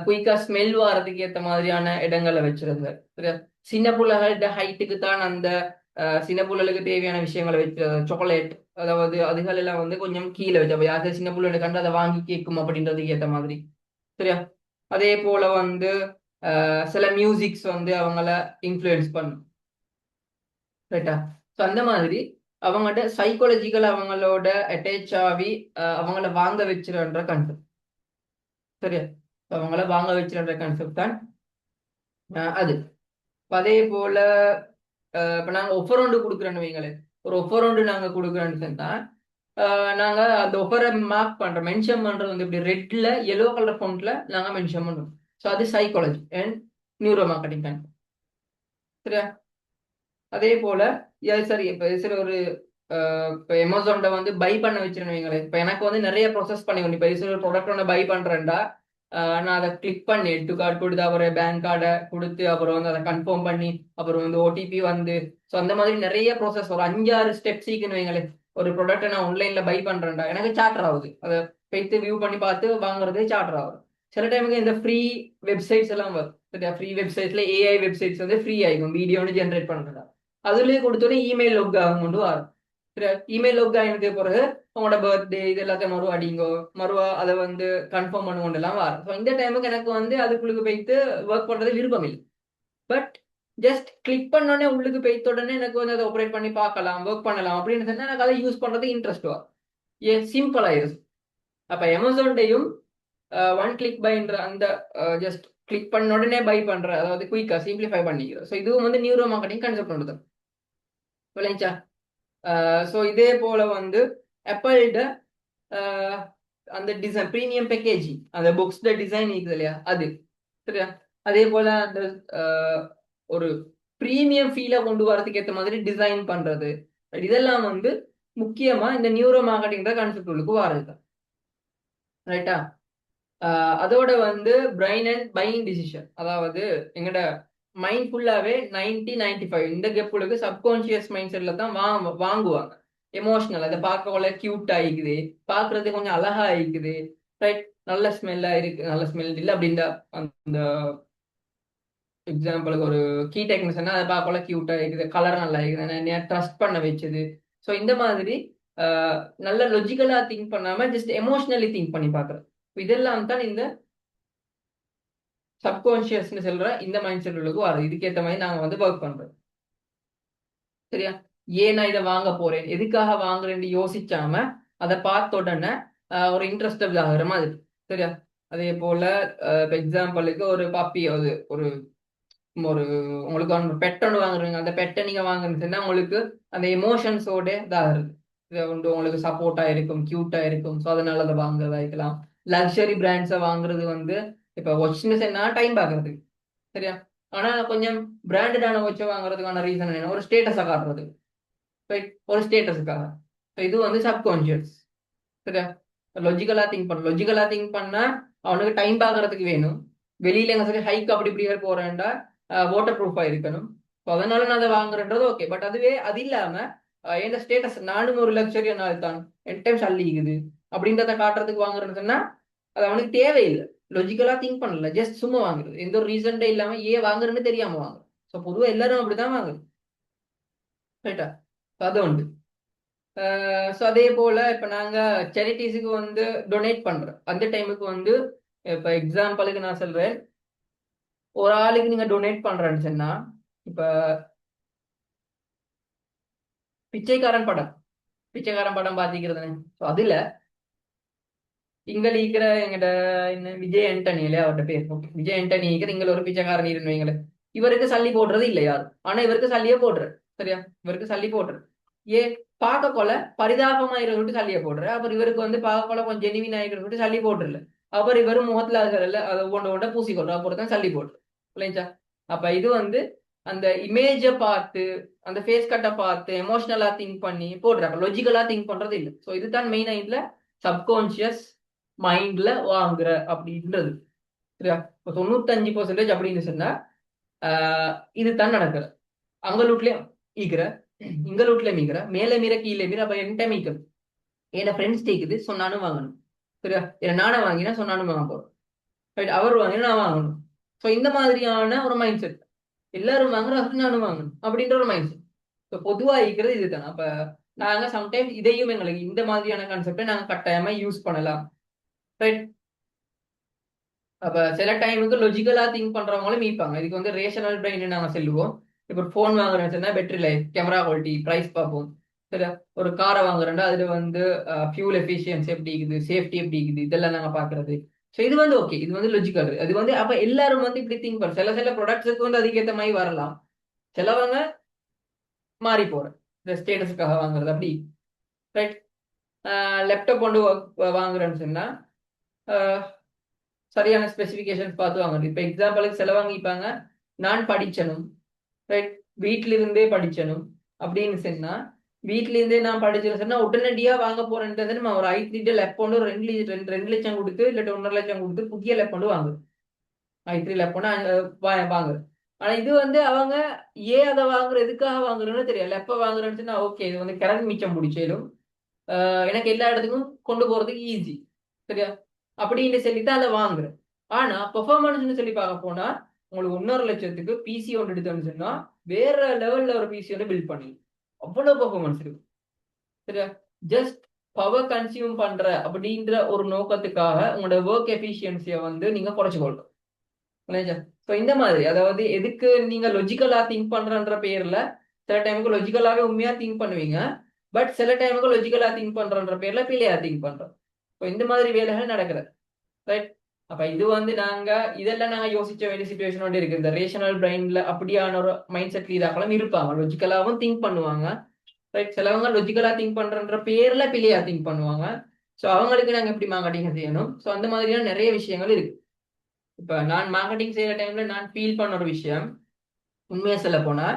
குயிக்கா ஸ்மெல் வாரதுக்கு ஏற்ற மாதிரியான இடங்களை வச்சிருது, சரியா? சின்ன பிள்ளைகளோட ஹைட்டுக்கு தான் அந்த சின்ன பிள்ளைகளுக்கு தேவையான விஷயங்களை வச்சிருது, சாக்லேட், அதாவது அதுகள் எல்லாம் வந்து கொஞ்சம் கீழே வச்சு, அப்ப யாரும் சின்ன பிள்ளைங்க கண்டு அதை வாங்கி கேட்கும் அப்படின்றதுக்கு ஏற்ற மாதிரி, சரியா? அதே போல வந்து சில மியூசிக்ஸ் வந்து அவங்கள இன்ஃப்ளூயன்ஸ் பண்ணும், ரைட்டா? ஸோ அந்த மாதிரி அவங்கள்ட்ட சைக்காலஜிக்கல் அவங்களோட அட்டாச் ஆகி அவங்கள வாங்க வச்சிருன்ற கான்செப்ட், சரியா? அவங்கள வாங்க வச்சிருன்ற கான்செப்ட் தான் அது. அதே போல இப்போ நாங்கள் ஒஃபர் ஒன்று கொடுக்குறோன்னு வைங்களேன், ஒரு ஒஃபர் ஒன்று நாங்கள் கொடுக்குறோன்னு சொன்னா நாங்க அந்த ஒஃபரை மார்க் பண்றோம், மென்ஷன் பண்றது வந்து இப்படி ரெட்ல எல்லோ கலர் ஃபோன்ட்ல நாங்க மென்ஷன் பண்ணுவோம். ஸோ அது சைக்காலஜி அண்ட் நியூரோ மார்க்கெட்டிங் தான், சரியா? அதே போல சரி, இப்போ சில ஒரு இப்போ அமேசான்ல வந்து பை பண்ண வச்சிருந்தீங்களே, இப்போ எனக்கு வந்து நிறைய ப்ராசஸ் பண்ணி இப்போ சில ஒரு ப்ராடக்ட் ஒன்று பை பண்றேன்டா, நான் அதை கிளிக் பண்ணி எட்டு கார்டு கொடுத்து அப்புறம் பேங்க் கார்டை கொடுத்து அப்புறம் வந்து அதை கன்ஃபார்ம் பண்ணி அப்புறம் வந்து ஓடிபி வந்து, ஸோ அந்த மாதிரி நிறைய ப்ராசஸ் ஒரு 5-6 ஸ்டெப்ஸ் இருக்குன்னு வைங்களேன். ஒரு ப்ராடக்ட்டை நான் ஆன்லைன்ல பை பண்றேன்டா, எனக்கு சார்ட்டர் ஆகுது, அதை போய்த்து வியூ பண்ணி பார்த்து வாங்குறதே சார்ட்டர் ஆகுது. சில டைமுக்கு இந்த ஃப்ரீ வெப்சைட்ஸ் எல்லாம் வரும், சரியா? ஃப்ரீ வெப்சைட்ஸ்ல ஏஐ வெப்சைட்ஸ் வந்து ஃப்ரீ ஆகிக்கும் வீடியோன்னு ஜென்ரேட் பண்றதா, அதுலயே கொடுத்தோன்னே இமெயில் லொக் ஆகும் கொண்டு வரும். இமெயில் லொக் ஆகினதுக்கு பிறகு உங்களோட பர்த்டே இது எல்லாத்தையும் மறுவா அடிங்கோ, மறுவா அதை வந்து கன்ஃபார்ம் பண்ணுவோம் எல்லாம் வரும். ஸோ இந்த டைமுக்கு எனக்கு வந்து அதுக்குள்ளுக்கு போய்த்து ஒர்க் பண்றது விருப்பம் இல்லை. பட் ஜஸ்ட் கிளிக் பண்ணோடனே உள்ளுக்கு போய்த்த உடனே எனக்கு வந்து அதை ஆப்ரேட் பண்ணி பார்க்கலாம், ஒர்க் பண்ணலாம் அப்படின்னு சொன்னா எனக்கு அதை யூஸ் பண்றது இன்ட்ரெஸ்ட் வரும், ஏன் சிம்பிள் ஆயிருச்சு. அப்ப அமேசான்டையும் ஒன் கிளிக் பைன்ற அந்த ஜஸ்ட் கிளிக் பண்ண உடனே பை பண்ற, அதாவது குயிக்கா சிம்பிளிஃபை பண்ணிக்கிறோம். ஸோ இதுவும் வந்து நியூரோ மார்க்கெட்டிங் கான்செப்ட் ஒன்று தான், விளைச்சா? ஸோ இதே போல வந்து ஆப்பிள்ட அந்த டிசைன் ப்ரீமியம் பேக்கேஜிங், அந்த புக்ஸ்ட டிசைன் இருக்குது இல்லையா, அது சரியா? அதே போல அந்த ஒரு ப்ரீமியம் ஃபீலை கொண்டு வரதுக்கு ஏற்ற மாதிரி டிசைன் பண்றது, இதெல்லாம் வந்து முக்கியமா இந்த நியூரோ மார்க்கெட்டிங் கான்செப்ட் உள்ளுக்கு வரது. ரைட்டா? அதோட வந்து பிரைன் அண்ட் பையிங் டிசிஷன், அதாவது எங்கட மைண்ட் ஃபுல்லாவே 90-95 இந்த கெப்புளுக்கு சப்கான்சியஸ் மைண்ட் செட்ல தான் வாங்குவாங்க. எமோஷனல் அதை பார்க்க கியூட் ஆயிக்குது, பார்க்கறது கொஞ்சம் அழகா ஆயிக்குது, ரைட், நல்ல ஸ்மெல்லா இருக்கு, நல்ல ஸ்மெல் இல்லை அப்படின்ற அந்த எக்ஸாம்பிளுக்கு ஒரு கீ டெக்னிஷன் அதை பார்க்கல கியூட்டா இருக்குது, கலர் நல்லா இருக்குது, ட்ரஸ்ட் பண்ண வச்சது. ஸோ இந்த மாதிரி நல்ல லொஜிக்கலா திங்க் பண்ணாம ஜஸ்ட் எமோஷனலி திங்க் பண்ணி பார்க்குறது. இதெல்லாம் தான் இந்த சப்கான்சியஸ்னு சொல்ற இந்த மைண்ட் செட் உள்ளுக்கு வரும். இதுக்கேற்ற மாதிரி நாங்க வந்து ஒர்க் பண்றோம். சரியா? ஏன் நான் இதை வாங்க போறேன், எதுக்காக வாங்குறேன்னு யோசிச்சாம அதை பார்த்த உடனே ஒரு இன்ட்ரெஸ்டபிள் ஆகுற மாதிரி. சரியா? அதே போல எக்ஸாம்பிளுக்கு ஒரு பப்பி, அது ஒரு ஒரு உங்களுக்கு ஒரு பெட் ஒன்று வாங்குறீங்க, அந்த பெட்டை நீங்க வாங்குறீங்கன்னா உங்களுக்கு அந்த எமோஷன்ஸோட இதாகுது, இது வந்து உங்களுக்கு சப்போர்ட்டா இருக்கும், கியூட்டா இருக்கும். ஸோ அதனால அதை வாங்குறதா இருக்கலாம். லக்ஸரி பிராண்ட்ஸை வாங்குறது வந்து இப்போ வாட்ச்னு சொன்னா டைம் பார்க்கறதுக்கு. சரியா? ஆனா கொஞ்சம் பிராண்டடான வாட்சை வாங்குறதுக்கான ரீசன் என்ன, ஒரு ஸ்டேட்டஸை காட்டுறது, ரைட், ஒரு ஸ்டேட்டஸுக்காக. இது வந்து சப்கான்சியஸ். சரியா? லொஜிக்கலா திங்க் பண்ண, லொஜிக்கலா திங்க் பண்ணா அவனுக்கு டைம் பார்க்கறதுக்கு வேணும். வெளியில எங்க சரி ஹைக் அப்படி இப்படி போறேன்டா வாட்டர் ப்ரூஃபா இருக்கணும். ஸோ அதனால நான் அதை வாங்குறேன்றது ஓகே. பட் அதுவே அது இல்லாம என் ஸ்டேட்டஸ் நானும் ஒரு லக்ஸரியா நாள் தான் என் டைம் சல்லிக்குது அப்படின்றத காட்டுறதுக்கு வாங்குறேன்னு சொன்னா அது அவனுக்கு தேவையில்லை. லொஜிக்கலா திங்க் பண்ணல, ஜஸ்ட் சும்மா வாங்குறது, எந்த ஒரு ரீசன்டே இல்லாம ஏன் வாங்குறேன்னு தெரியாம வாங்குறது. ஸோ பொதுவாக எல்லாரும் அப்படிதான் வாங்குறது. ரைட்டா? அது உண்டு. ஸோ அதே போல இப்போ நாங்கள் சேரிட்டிஸுக்கு வந்து டொனேட் பண்றோம். அந்த டைமுக்கு வந்து இப்போ எக்ஸாம்பிளுக்கு நான் சொல்றேன், ஒரு ஆளுக்கு நீங்க டொனேட் பண்றேன்னு சொன்னா, இப்ப பிச்சைக்காரன் படம், பிச்சைக்காரன் படம் பாத்திக்கிறதுனே. ஸோ அதுல இங்க இருக்கிற எங்கிட்ட என்ன விஜய் ஆண்டனி இல்லையா, அவர்கிட்ட பேர், ஓகே, விஜய் ஆண்டனி இருக்கிற இங்க ஒரு பிச்சைக்காரன் இருந்தீங்களே, இவருக்கு சல்லி போடுறது இல்லை யாரும், ஆனா இவருக்கு சல்லியே போடுற. சரியா? இவருக்கு சல்லி போடுற ஏ பார்க்க கொள்ள பரிதாபமா இருக்கிற சல்லியை போடுற. அப்புறம் இவருக்கு வந்து பார்க்க கொள்ள கொஞ்சம் ஜெனிவின் ஆகிட்டு சல்லி போட்டுருல. அப்புறம் இவரும் முகத்துல இருக்கிற அதை ஒன்று ஒன்றை பூசிக்கொள்ற, அப்புறம் தான் சல்லி போடுற. இல்லைங்களா? அப்ப இது வந்து அந்த இமேஜை பார்த்து, அந்த ஃபேஸ் கட்டை பார்த்து எமோஷனலா திங்க் பண்ணி போடுறாங்க, லொஜிக்கலா திங்க் பண்றது இல்லை. ஸோ இதுதான் மெயினா இதுல சப்கான்சியஸ் மைண்ட்ல வாங்குற அப்படின்றது. சரியா? இப்போ 95% அப்படின்னு சொன்னா இதுதான் நடக்குது. அங்க வீட்லயும் ஈக்கிற, இங்க வீட்ல மீக்கிற, மேல மீற கீழே மீற, அப்ப என்கிட்ட மீக்கணும். என் ஃப்ரெண்ட்ஸ் டேக்குது சொன்னாலும் வாங்கணும். சரியா? ஏன்னா நானே வாங்கினா சொன்னாலும் வாங்க போறோம். ரைட், அவர் வாங்கினா நான் வாங்கணும். ஸோ இந்த மாதிரியான ஒரு மைண்ட் செட், எல்லாரும் வாங்குறாங்க நானும் வாங்கணும் அப்படின்ற ஒரு மைண்ட் செட். இப்போ பொதுவாக இருக்கிறது இதுதான். அப்ப நாங்க சம்டைம்ஸ் இதையும் எங்களுக்கு இந்த மாதிரியான கான்செப்டை நாங்க கட்டாயமா யூஸ் பண்ணலாம். ரைட்? அப்ப சில டைமுக்கு லொஜிக்கலா திங்க் பண்றவங்களும் மீட்பாங்க. இதுக்கு வந்து ரேஷனல் பிரெயின் நாங்க சொல்லுவோம். இப்போ ஒரு ஃபோன் வாங்குறேன்னா battery life, camera quality, price பார்ப்போம். சரியா? ஒரு காரை வாங்குறேன்னா அதுல வந்து ஃபியூல் எஃபிஷியன்சி எப்படி இருக்குது, சேஃப்டி எப்படி இருக்குது, இதெல்லாம் நாங்க பாக்குறது. ஸோ இது வந்து ஓகே, இது வந்து லொஜிக்கல். அது வந்து அப்ப எல்லாரும் வந்து இப்படி திங்க் பண்ண, சில சில ப்ராடக்ட்ஸுக்கு வந்து அதுக்கேற்ற மாதிரி வரலாம். சிலவங்க மாறி போறேன் இந்த ஸ்டேட்டஸுக்காக வாங்குறது அப்படி. ரைட்? லேப்டாப் கொண்டு வாங்குறேன்னு சொன்னா சரியான ஸ்பெசிஃபிகேஷன்ஸ் பார்த்து வாங்குறது. இப்போ எக்ஸாம்பிளுக்கு செலவாங்கிப்பாங்க, நான் படிச்சனும், ரைட், வீட்டில இருந்தே படிச்சனும் அப்படின்னு சொன்னா, வீட்டில இருந்தே நான் படிச்சேன்னு சொன்னா உடனடியா வாங்க போறேன்றது நம்ம ஒரு i3 லேப்டாப் ஒரு 2 லட்சம் கொடுத்து இல்லாட்டி 1.5 லட்சம் கொடுத்து புதிய லேப்டாப் வாங்குது. i3 லேப்டாப் வாங்குது. ஆனா இது வந்து அவங்க ஏன் அதை வாங்குற, எதுக்காக வாங்குறதுன்னு தெரியல. எப்ப வாங்குறேன்னு சொன்னா ஓகே, இது வந்து கரண்ட் மிச்சம் முடிச்சாலும் எனக்கு எல்லா இடத்துக்கும் கொண்டு போறதுக்கு ஈஸி. சரியா? அப்படின்னு சொல்லித்தான் அதை வாங்குறேன். ஆனா பெர்ஃபார்மன்ஸ்னு சொல்லி பார்க்க போனா உங்களுக்கு 1.5 லட்சத்துக்கு பிசி ஒன்று எடுத்தோம்னு சொன்னா வேற லெவல்ல ஒரு பிசி ஒன்று பில்ட் பண்ணி அவ்வளவு பெர்ஃபார்மன்ஸ் இருக்கு. சரியா? ஜஸ்ட் பவர் கன்சியூம் பண்ற அப்படின்ற ஒரு நோக்கத்துக்காக உங்களோட ஒர்க் எஃபிஷியன்சியை வந்து நீங்க குறைச்சுக்கொள்ளணும். ஸோ இந்த மாதிரி, அதாவது எதுக்கு நீங்க லொஜிக்கலா திங்க் பண்றன்ற பேர்ல சில டைமுக்கு லொஜிக்கலாவே உண்மையா திங்க் பண்ணுவீங்க, பட் சில டைமுக்கு லொஜிக்கலா திங்க் பண்றன்ற பேர்ல பிள்ளையா திங்க் பண்றோம். ஸோ இந்த மாதிரி வேலைகள் நடக்குது. ரைட்? அப்ப இது வந்து நாங்க இதெல்லாம் நாங்க யோசிச்ச வேண்டிய சுச்சுவேஷனோட இருக்கு. இந்த ரேஷனல் பிரெயின்ல அப்படியான ஒரு மைண்ட் செட் இதாக்கலாம் இருப்பாங்க, லொஜிக்கலாவும் திங்க் பண்ணுவாங்க. ரைட்? சிலவங்க லொஜிக்கலா திங்க் பண்றன்ற பேர்ல பிள்ளையா திங்க் பண்ணுவாங்க. ஸோ அவங்களுக்கு நாங்க எப்படி மார்க்கெட்டிங் செய்யணும், ஸோ அந்த மாதிரியான நிறைய விஷயங்கள் இருக்கு. இப்ப நான் மார்க்கெட்டிங் செய்யற டைம்ல நான் ஃபீல் பண்ண ஒரு விஷயம், உண்மையா சொல்ல போனா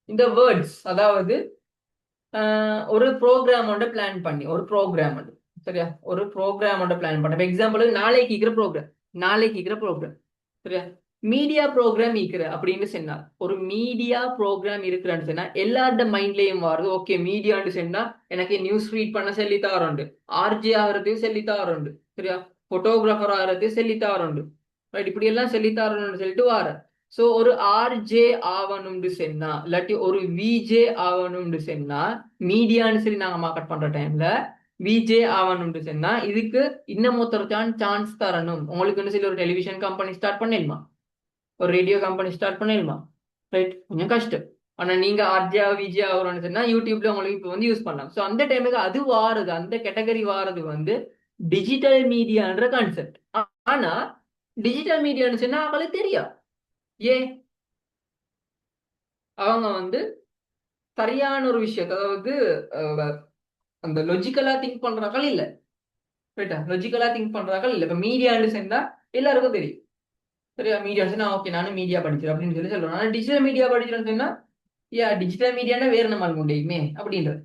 இந்த வேர்ட்ஸ், அதாவது ஒரு ப்ரோக்ராம் பிளான் பண்ணி, ஒரு ப்ரோக்ராம் சரியா? ஒரு ப்ரோக்ராமோட பிளான் பண்ண எக்ஸாம்பிள் நாளைக்கு இருக்கிற ப்ரோக்ராம் சரியா? மீடியா ப்ரோக்ராம் இருக்கிற அப்படின்னு சொன்னா ஒரு மீடியா ப்ரோக்ராம் இருக்கிறான்னு சொன்னா எல்லாரோட மைண்ட்லயும் வருது. ஓகே, மீடியான்னு சொன்னா எனக்கு நியூஸ் ரீட் பண்ண சொல்லித்தாருண்டு, ஆர்ஜே ஆகிறதையும் சொல்லித்தாருண்டு சரியா, போட்டோகிராஃபர் ஆகிறதையும் சொல்லித்தாருண்டு, ரைட்? இப்படி எல்லாம் சொல்லித்தாரணும்னு சொல்லிட்டு வார. சோ ஒரு ஆர்ஜே ஆவணும்னு சொன்னா இல்லாட்டி ஒரு விஜே ஆவணும்னு சொன்னா மீடியான்னு சொல்லி நாங்க மார்க்கெட் பண்ற டைம்ல விஜே ஆவணும்னு சொன்னா இதுக்கு இன்னும் ஒருத்தருக்கான சான்ஸ் தரணும். உங்களுக்குன்னு சொல்லி ஒரு டெலிவிஷன் கம்பெனி ஸ்டார்ட் பண்ணிடலாம், ஒரு ரேடியோ கம்பெனி ஸ்டார்ட் பண்ணிடலாம், ரைட்? கொஞ்சம் கஷ்டம். ஆனா நீங்க ஆர்ஜே விஜே ஆகணும்னு சொன்னா யூடியூப்ல உங்களுக்கு இப்போ வந்து யூஸ் பண்ணலாம். ஸோ அந்த டைமுக்கு அது வாருது, அந்த கேட்டகரி வாரது வந்து டிஜிட்டல் மீடியான்ற கான்செப்ட். ஆனா டிஜிட்டல் மீடியான்னு சொன்னா அவங்களுக்கு தெரியும். ஏன் அவங்க வந்து சரியான ஒரு விஷயத்த, அதாவது அந்த லொஜிக்கலா திங்க் பண்றாக்கள் இல்ல, ரைட்டா? லொஜிக்கலா திங்க் பண்றாக்கள் இல்ல. இப்ப மீடியான்னு சேர்ந்தா எல்லாருக்கும் தெரியும் சரியா, மீடியா சொன்னா ஓகே நானும் மீடியா படிக்கிறேன் அப்படின்னு சொல்லி சொல்றேன். ஆனா டிஜிட்டல் மீடியா படிக்கிறேன்னு சொன்னா டிஜிட்டல் மீடியானா வேற நம்ம முடியுமே அப்படின்றது.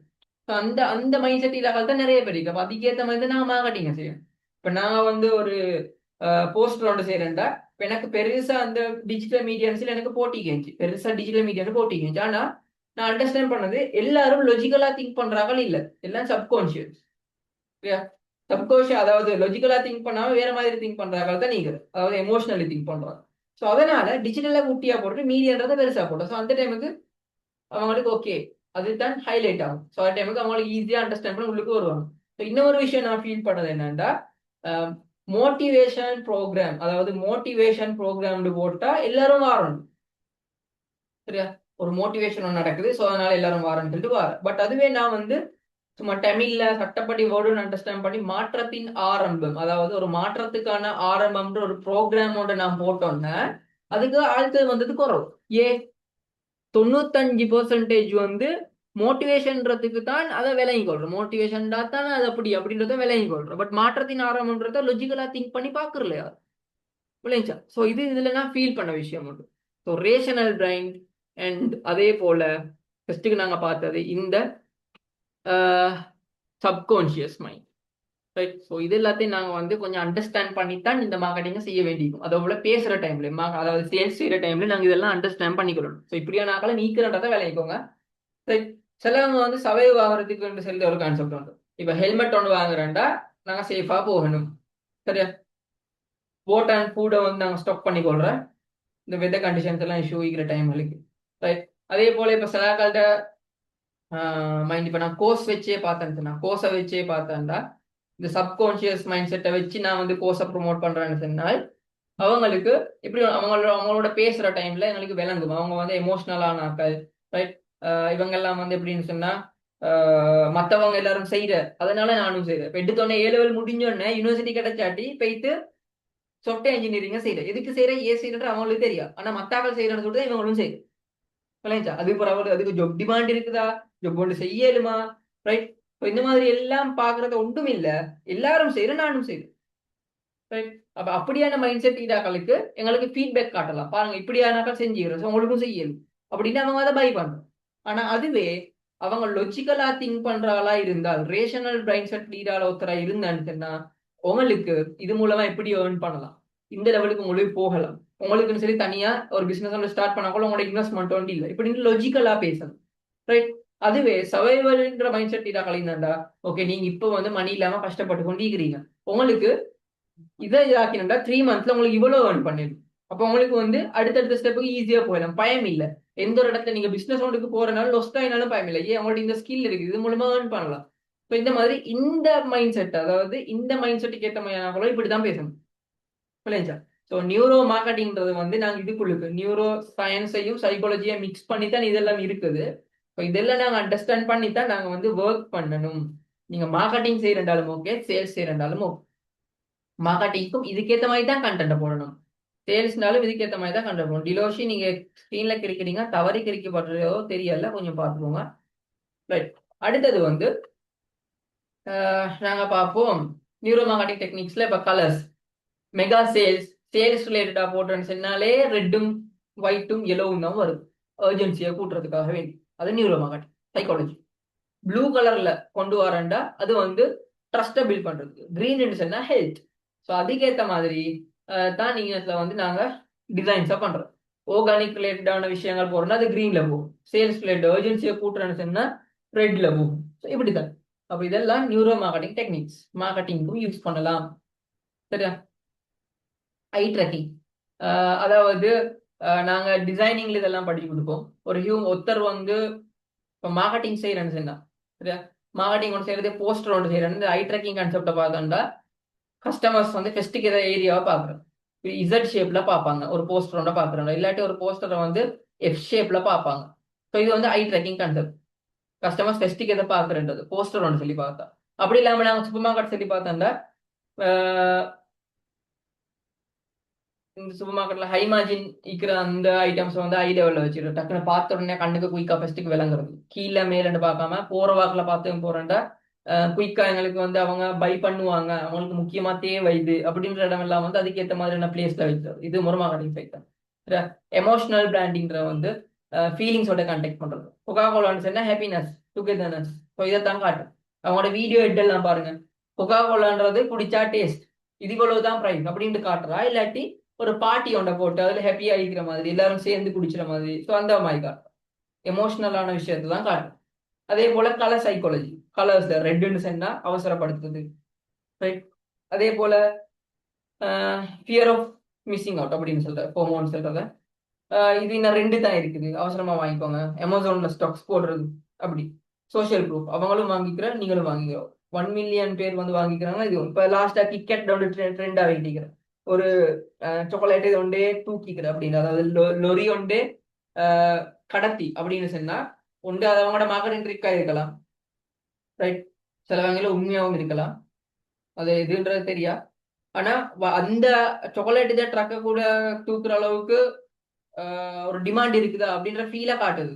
அந்த அந்த மைண்ட் செட் இதாக தான் நிறைய பேர் இருக்கு. அப்ப அதுக்கேற்ற மாதிரி தான் நான் மார்க்கெட்டிங் செய்யணும். இப்ப நான் வந்து ஒரு போஸ்டர் ஒன்று செய்யறேன்டா, இப்ப எனக்கு பெருசா அந்த டிஜிட்டல் மீடியாஸ்ல எனக்கு போட்டி கேஞ்சி, பெருசா டிஜிட்டல் மீடியான்னு போட்டி கேஞ்சி. ஆனா நான் அண்டர்ஸ்டாண்ட் பண்ணது எல்லாரும் லொஜிக்கலா திங்க் பண்றாங்க இல்ல, எல்லாம் சப்கான்சியஸ். சப்கான்சியஸ் அதாவது லொஜிக்கலா திங்க் பண்ணாம வேற மாதிரி திங்க் பண்றாங்க தான் நீங்க, அதாவது எமோஷனலி திங்க் பண்றாங்க. ஸோ அதனால டிஜிட்டலா குட்டியா போட்டு மீடியான்றதை பெருசா போட்டோம். ஸோ அந்த டைமுக்கு அவங்களுக்கு ஓகே அதுதான் ஹைலைட் ஆகும். ஸோ அந்த டைமுக்கு அவங்களுக்கு ஈஸியா அண்டர்ஸ்டாண்ட் பண்ணி உள்ளுக்கு வருவாங்க. ஸோ இன்னொரு விஷயம் நான் ஃபீல் பண்ணது என்னன்னா, மோட்டிவேஷன் ப்ரோக்ராம், அதாவது மோட்டிவேஷன் ப்ரோக்ராம் போட்டா எல்லாரும் வரணும் சரியா. ஒரு மோட்டிவேஷன் நடக்குது, ஸோ அதனால எல்லாரும் வாரன்னு சொல்லிட்டு வார. பட் அதுவே நான் வந்து சும்மா தமிழ்ல சட்டப்படி வேர்டுன்னு அண்டர்ஸ்டாண்ட் பண்ணி மாற்றத்தின் ஆரம்பம், அதாவது ஒரு மாற்றத்துக்கான ஆரம்பம்ன்ற ஒரு ப்ரோக்ராமோட நான் போட்டோன்னே அதுக்கு ஆட்கள் வந்தது குறவு. ஏன் 95% வந்து மோட்டிவேஷன்றதுக்கு தான் அதை விளங்கி கொள்றோம், மோட்டிவேஷன் தான் அது அப்படி அப்படின்றத விளங்கி கொள்றோம். பட் மாற்றத்தின் ஆரம்பம்ன்றத லொஜிக்கலா திங்க் பண்ணி பாக்குறல யார் விளைஞ்சா. ஸோ இதுல நான் ஃபீல் பண்ண விஷயம் உண்டு. ஸோ ரேஷனல் பிரைன் அண்ட் அதே போல ஃபர்ஸ்ட்டுக்கு நாங்க பார்த்தது இந்த சப்கான்ஷியஸ் மைண்ட், ரைட்? ஸோ இது எல்லாத்தையும் நாங்கள் வந்து கொஞ்சம் அண்டர்ஸ்டாண்ட் பண்ணித்தான் இந்த மார்க்கெட்டிங்கை செய்ய வேண்டியிருக்கும். அதே போல பேசுகிற டைம்ல அதாவது சேல்ஸ் செய்கிற டைம்ல நாங்கள் இதெல்லாம் அண்டர்ஸ்டாண்ட் பண்ணிக்கிறோம். ஸோ இப்படியான ஆக்களை நீக்கிறன்றதை விளைவிக்கோங்க. ரைட்? சிலவங்க வந்து சவைவ் ஆகிறதுக்கு சொல்லி ஒரு கான்செப்ட் உண்டு. இப்போ ஹெல்மெட் ஒன்று வாங்குறேன்டா நாங்கள் சேஃபாக போகணும் சரியா, போட் அண்ட் ஃபுட்டை வந்து நாங்கள் ஸ்டாக் பண்ணிக்கொள்கிறேன் இந்த வெதர் கண்டிஷன்ஸ் எல்லாம் இஷ்யூ இருக்கிற டைம்களுக்கு, ரைட்? அதே போல இப்போ சில ஆக்கள்கிட்ட மைண்ட், இப்போ நான் கோர்ஸ் வச்சே பார்த்தேன், கோர்ஸை வச்சே பார்த்தேன்டா இந்த சப்கான்சியஸ் மைண்ட் செட்டை வச்சு நான் வந்து கோர்ஸை ப்ரொமோட் பண்றேன்னு சொன்னால் அவங்களுக்கு எப்படி அவங்களோட பேசுற டைம்ல எங்களுக்கு விளங்கும் அவங்க வந்து எமோஷனலான ஆக்கள், ரைட்? இவங்கெல்லாம் வந்து எப்படின்னு சொன்னா மற்றவங்க எல்லாரும் செய்யற அதனால நானும் செய்யறேன். இப்போ எடுத்தோடனே A-level முடிஞ்சோடனே யூனிவர்சிட்டி கிடைச்சாட்டி போயிட்டு சாஃப்ட்வேர் இன்ஜினியரிங்க செய்யறேன். எதுக்கு செய்யற ஏன் செய்யற அவங்களுக்கு தெரியும். ஆனா மத்தாக்கள் செய்யறன்னு சொல்லிட்டு இவங்களும் செய்யும் விளைஞ்சா. அதுக்கு ஜொப் டிமாண்ட் இருக்குதா, ஜொப் ஒன்று செய்யலுமா, ரைட்? இந்த மாதிரி எல்லாம் பாக்குறது ஒன்றும் இல்ல, எல்லாரும் செய்யறேன் நானும் செய்யறேன், ரைட்? அப்ப அப்படியான மைண்ட் செட் இதாக்களுக்கு எங்களுக்கு ஃபீட்பேக் காட்டலாம், பாருங்க இப்படியானாக்கள் செஞ்சுக்கிறோம் உங்களுக்கும் செய்யலும் அப்படின்னு அவங்க அதை பை பண்றோம். ஆனா அதுவே அவங்க லொஜிக்கலா திங்க் பண்றாளா இருந்தால், ரேஷனல் பிரைன் செட் லீடால ஒருத்தரா இருந்தான்னு சொன்னா உங்களுக்கு இது மூலமா எப்படி ஏர்ன் பண்ணலாம், இந்த லெவலுக்கு உங்களுக்கு போகலாம், உங்களுக்குன்னு சொல்லி தனியா ஒரு பிசினஸ் ஒன்று ஸ்டார்ட் பண்ணா கூட உங்களோட இன்வெஸ்ட்மெண்ட் ஒன்று இல்லை, இப்படின்னு லொஜிக்கலா பேசணும், ரைட்? அதுவே சர்வைவல்ன்ற மைண்ட் செட் இதா கலைந்தாண்டா ஓகே நீங்க இப்போ வந்து மணி இல்லாம கஷ்டப்பட்டு கொண்டு இருக்கிறீங்க, உங்களுக்கு இதை இதாக்கினா 3 monthsல உங்களுக்கு இவ்வளவு ஏர்ன் பண்ணிடும். அப்போ உங்களுக்கு வந்து அடுத்தடுத்த ஸ்டெப்புக்கு ஈஸியா போயிடலாம், பயம் இல்லை. எந்த ஒரு இடத்துல நீங்க பிசினஸ் ஒன்றுக்கு போறதுனால லொஸ்ட் ஆயினாலும் பயம் இல்லை, ஏன் உங்கள்ட்ட இந்த ஸ்கில் இருக்கு, இது மூலமா ஏர்ன் பண்ணலாம். ஸோ இந்த மாதிரி இந்த மைண்ட் செட், அதாவது இந்த மைண்ட் செட்டுக்கு ஏற்ற மாதிரியான இப்படிதான் பேசணும் விளைஞ்சா. ஸோ நியூரோ மார்க்கெட்டிங்கிறது வந்து நாங்க இதுக்குள்ளுக்கு நியூரோ சயின்ஸையும் சைக்காலஜியும் மிக்ஸ் பண்ணி தான் இதெல்லாம் இருக்குது. ஸோ இதெல்லாம் நாங்கள் அண்டர்ஸ்டாண்ட் பண்ணி தான் நாங்கள் வந்து ஒர்க் பண்ணணும். நீங்க மார்க்கெட்டிங் செய்யறண்டாலும் ஓகே, சேல்ஸ் செய்யறண்டாலும் ஓகே, மார்க்கெட்டிங்க்கும் இதுக்கேற்ற மாதிரி தான் கண்டென்ட் போடணும், சேல்ஸ்னாலும் இதுக்கேற்ற மாதிரி தான் கண்டென்ட் போடணும். டிலோஷி நீங்க ஸ்க்ரீன்ல கிடைக்கிறீங்க, தவறி கிடைக்கப்படுறதோ தெரியல, கொஞ்சம் பார்த்துக்கோங்க, ரைட்? அடுத்தது வந்து நாங்க பார்ப்போம் நியூரோ மார்க்கெட்டிங் டெக்னிக்ஸ்ல இப்போ கலர்ஸ், மெகா சேல்ஸ், சேல்ஸ் ரிலேட்டடா போட்டோன்னு சொன்னாலே ரெட்டும் ஒயிட்டும் எல்லோவும் தான் வரும், அர்ஜென்சியை கூட்டுறதுக்காக வேண்டி. அது நியூரோ மார்க்கெட்டிங் சைக்காலஜி. ப்ளூ கலர்ல கொண்டு வரேன்டா அது வந்து ட்ரஸ்ட்டை பில்ட் பண்றதுக்கு. கிரீன் சொன்னா ஹெல்த். ஸோ அதுக்கேற்ற மாதிரி தான் நீங்க இதுல வந்து நாங்க டிசைன்ஸா பண்றோம். ஆர்கானிக் ரிலேட்டடான விஷயங்கள் போறோம்னா அது கிரீன்ல போகும். சேல்ஸ் ரிலேட்டட் ஏர்ஜென்சியை கூட்டுறேன்னு சொன்னா ரெட்ல போகும். ஸோ இப்படிதான். அப்ப இதெல்லாம் நியூரோ மார்க்கெட்டிங் டெக்னிக்ஸ், மார்க்கெட்டிங்க்கும் யூஸ் பண்ணலாம். சரியா? ஐ ட்ராக்கிங், அதாவது நாங்க டிசைனிங்ல இதெல்லாம் படிச்சு கொடுப்போம். ஒரு ஒருத்தர் வந்து இப்போ மார்க்கெட்டிங் செய்யறேன்னு சொன்னா, சரியா, மார்க்கெட்டிங் ஒன்று செய்யறது, போஸ்டர் ஒன்று செய்யறேன். இந்த ஐ ட்ராக்கிங் கான்செப்டை பார்த்தோம்னா கஸ்டமர்ஸ் வந்து ஃபெஸ்ட்டுக்கு ஏதாவது ஏரியாவை பார்க்குறோம். இசட் ஷேப்ல பார்ப்பாங்க ஒரு போஸ்டர் ஒன்றை பார்க்குறாங்க, இல்லாட்டி ஒரு போஸ்டரை வந்து எஃப் ஷேப்ல பார்ப்பாங்க. ஸோ இது வந்து ஐ ட்ராக்கிங் கான்செப்ட். கஸ்டமர்ஸ் ஃபெஸ்ட்டுக்கு எதை பார்க்குறன்றது போஸ்டர் ஒன்று சொல்லி பார்த்தா. அப்படி இல்லாமல் நாங்கள் சூப்பர் மார்க்கெட் சொல்லி பார்த்தோம்னா இந்த சூப்பர் மார்க்கெட்ல ஹை மார்ஜின் இருக்கிற அந்த ஐட்டம்ஸ் வந்து ஹை லெவல்ல வச்சிருக்கோம். டக்குன்னு பார்த்த உடனே கண்ணுக்கு குயிக்கா ஃபர்ஸ்ட்டுக்கு விளங்குறது, கீழே மேலன்னு பார்க்காம போற வாக்குல பார்த்து போறேன்டா குயிக்கா எங்களுக்கு வந்து அவங்க பை பண்ணுவாங்க, அவங்களுக்கு முக்கியமா தேவை இது அப்படின்ற இடம் எல்லாம் வந்து அதுக்கேற்ற மாதிரியான பிளேஸ்ல வைக்கிறது. இது ஒரு மார்க்கெட்டிங் ஃபைட்டர். எமோஷனல் பிராண்டிங்ற வந்து ஃபீலிங்ஸோட கண்டெக்ட் பண்றது. கொக்கா கோலான்னு சொன்னா ஹாப்பினஸ், டுகெதர்னஸ். ஸோ இதைத்தான் காட்டும். அவங்களோட வீடியோ எல்லாம் பாருங்க. கொக்கா கோலான்றது குடிச்சா டேஸ்ட், இது இவ்வளவுதான் ப்ரைஸ் அப்படின்ட்டு காட்டுறா, இல்லாட்டி ஒரு பார்ட்டி ஒன்றை போட்டு அதுல ஹாப்பியா இருக்கிற மாதிரி எல்லாரும் சேர்ந்து குடிச்சிற மாதிரி. ஸோ அந்த மாதிரி காட்டும். எமோஷனலான விஷயத்தை தான் காட்டும். அதே போல கலர் சைக்காலஜி, கலர்ஸ் ரெட்னு சொன்னா அவசரப்படுத்துறது, ரைட். அதே போல ஃபியர் ஆஃப் மிஸ்ஸிங் அவுட் அப்படின்னு சொல்ற ஹோமோன்னு சொல்றத, இது இன்னும் ரெண்டு தான் இருக்குது, அவசரமா வாங்கிக்கோங்க. அமேசான்ல ஸ்டாக்ஸ் போடுறது அப்படி. சோஷியல் ப்ரூஃப், அவங்களும் வாங்கிக்கிற நீங்களும் வாங்கிக்கிறோம். 1 மில்லியன் பேர் வந்து வாங்கிக்கிறாங்க. இது இப்போ லாஸ்டா கிக்கெட் ட்ரெண்டா வைக்கிறேன். ஒரு சாக்லேட் இது ஒன்றே தூக்கிக்கிற அப்படின்னு, அதாவது லொரி ஒன்றே கடத்தி அப்படின்னு சொன்னா உண்டு. அது அவங்களோட மார்க்கெட்டிங் ட்ரிக்கா இருக்கலாம், ரைட். சிலவங்கள உண்மையாகவும் இருக்கலாம், அது எதுன்றது தெரியா. ஆனா அந்த சாக்லேட் இதை ட்ரக்க கூட தூக்குற அளவுக்கு ஒரு டிமாண்ட் இருக்குதா அப்படின்ற ஃபீலை காட்டுது.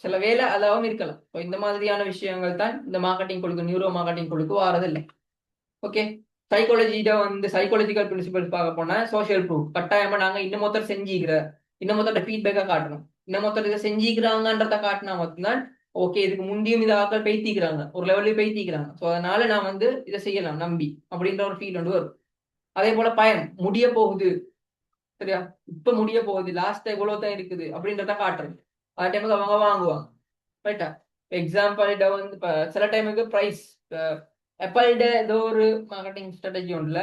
சில வேலை அதாவும் இருக்கலாம். இந்த மாதிரியான விஷயங்கள் தான் இந்த மார்க்கெட்டிங் குழுக்கு, நியூரோ மார்க்கெட்டிங் குழுக்கு வாரதில்லை. ஓகே. சைக்காலஜியில வந்து சைக்காலஜிக்கல் பிரின்சிபல்ஸ் பார்க்க போனா சோஷியல் ப்ரூஃப் கட்டாயமா நாங்க இன்னமொத்தர் செஞ்சுக்கிற, இன்னமொத்தோட ஃபீட்பேக்கா காட்டணும். இன்னமொத்தர் இதை செஞ்சுக்கிறாங்கன்றத காட்டினா மட்டும்தான் ஓகே, இதுக்கு முந்தியும் இதை ஆக்கள் பேய்த்திக்கிறாங்க, ஒரு லெவலில் பேய்த்திக்கிறாங்க, ஸோ அதனால நான் வந்து இதை செய்யலாம் நம்பி அப்படின்ற ஒரு ஃபீல் வந்து வரும். அதே போல பயம், முடிய போகுது, சரியா, இப்ப முடிய போகுது, லாஸ்ட் எவ்வளவு தான் இருக்குது அப்படின்றத காட்டுறது. அந்த டைமுக்கு அவங்க வாங்குவாங்க, ரைட்டா. எக்ஸாம்பிள்ட வந்து இப்ப சில டைமுக்கு ப்ரைஸ், ஆப்பிள்ட ஏதோ ஒரு மார்க்கெட்டிங் ஸ்ட்ராட்டஜி ஒன்றுல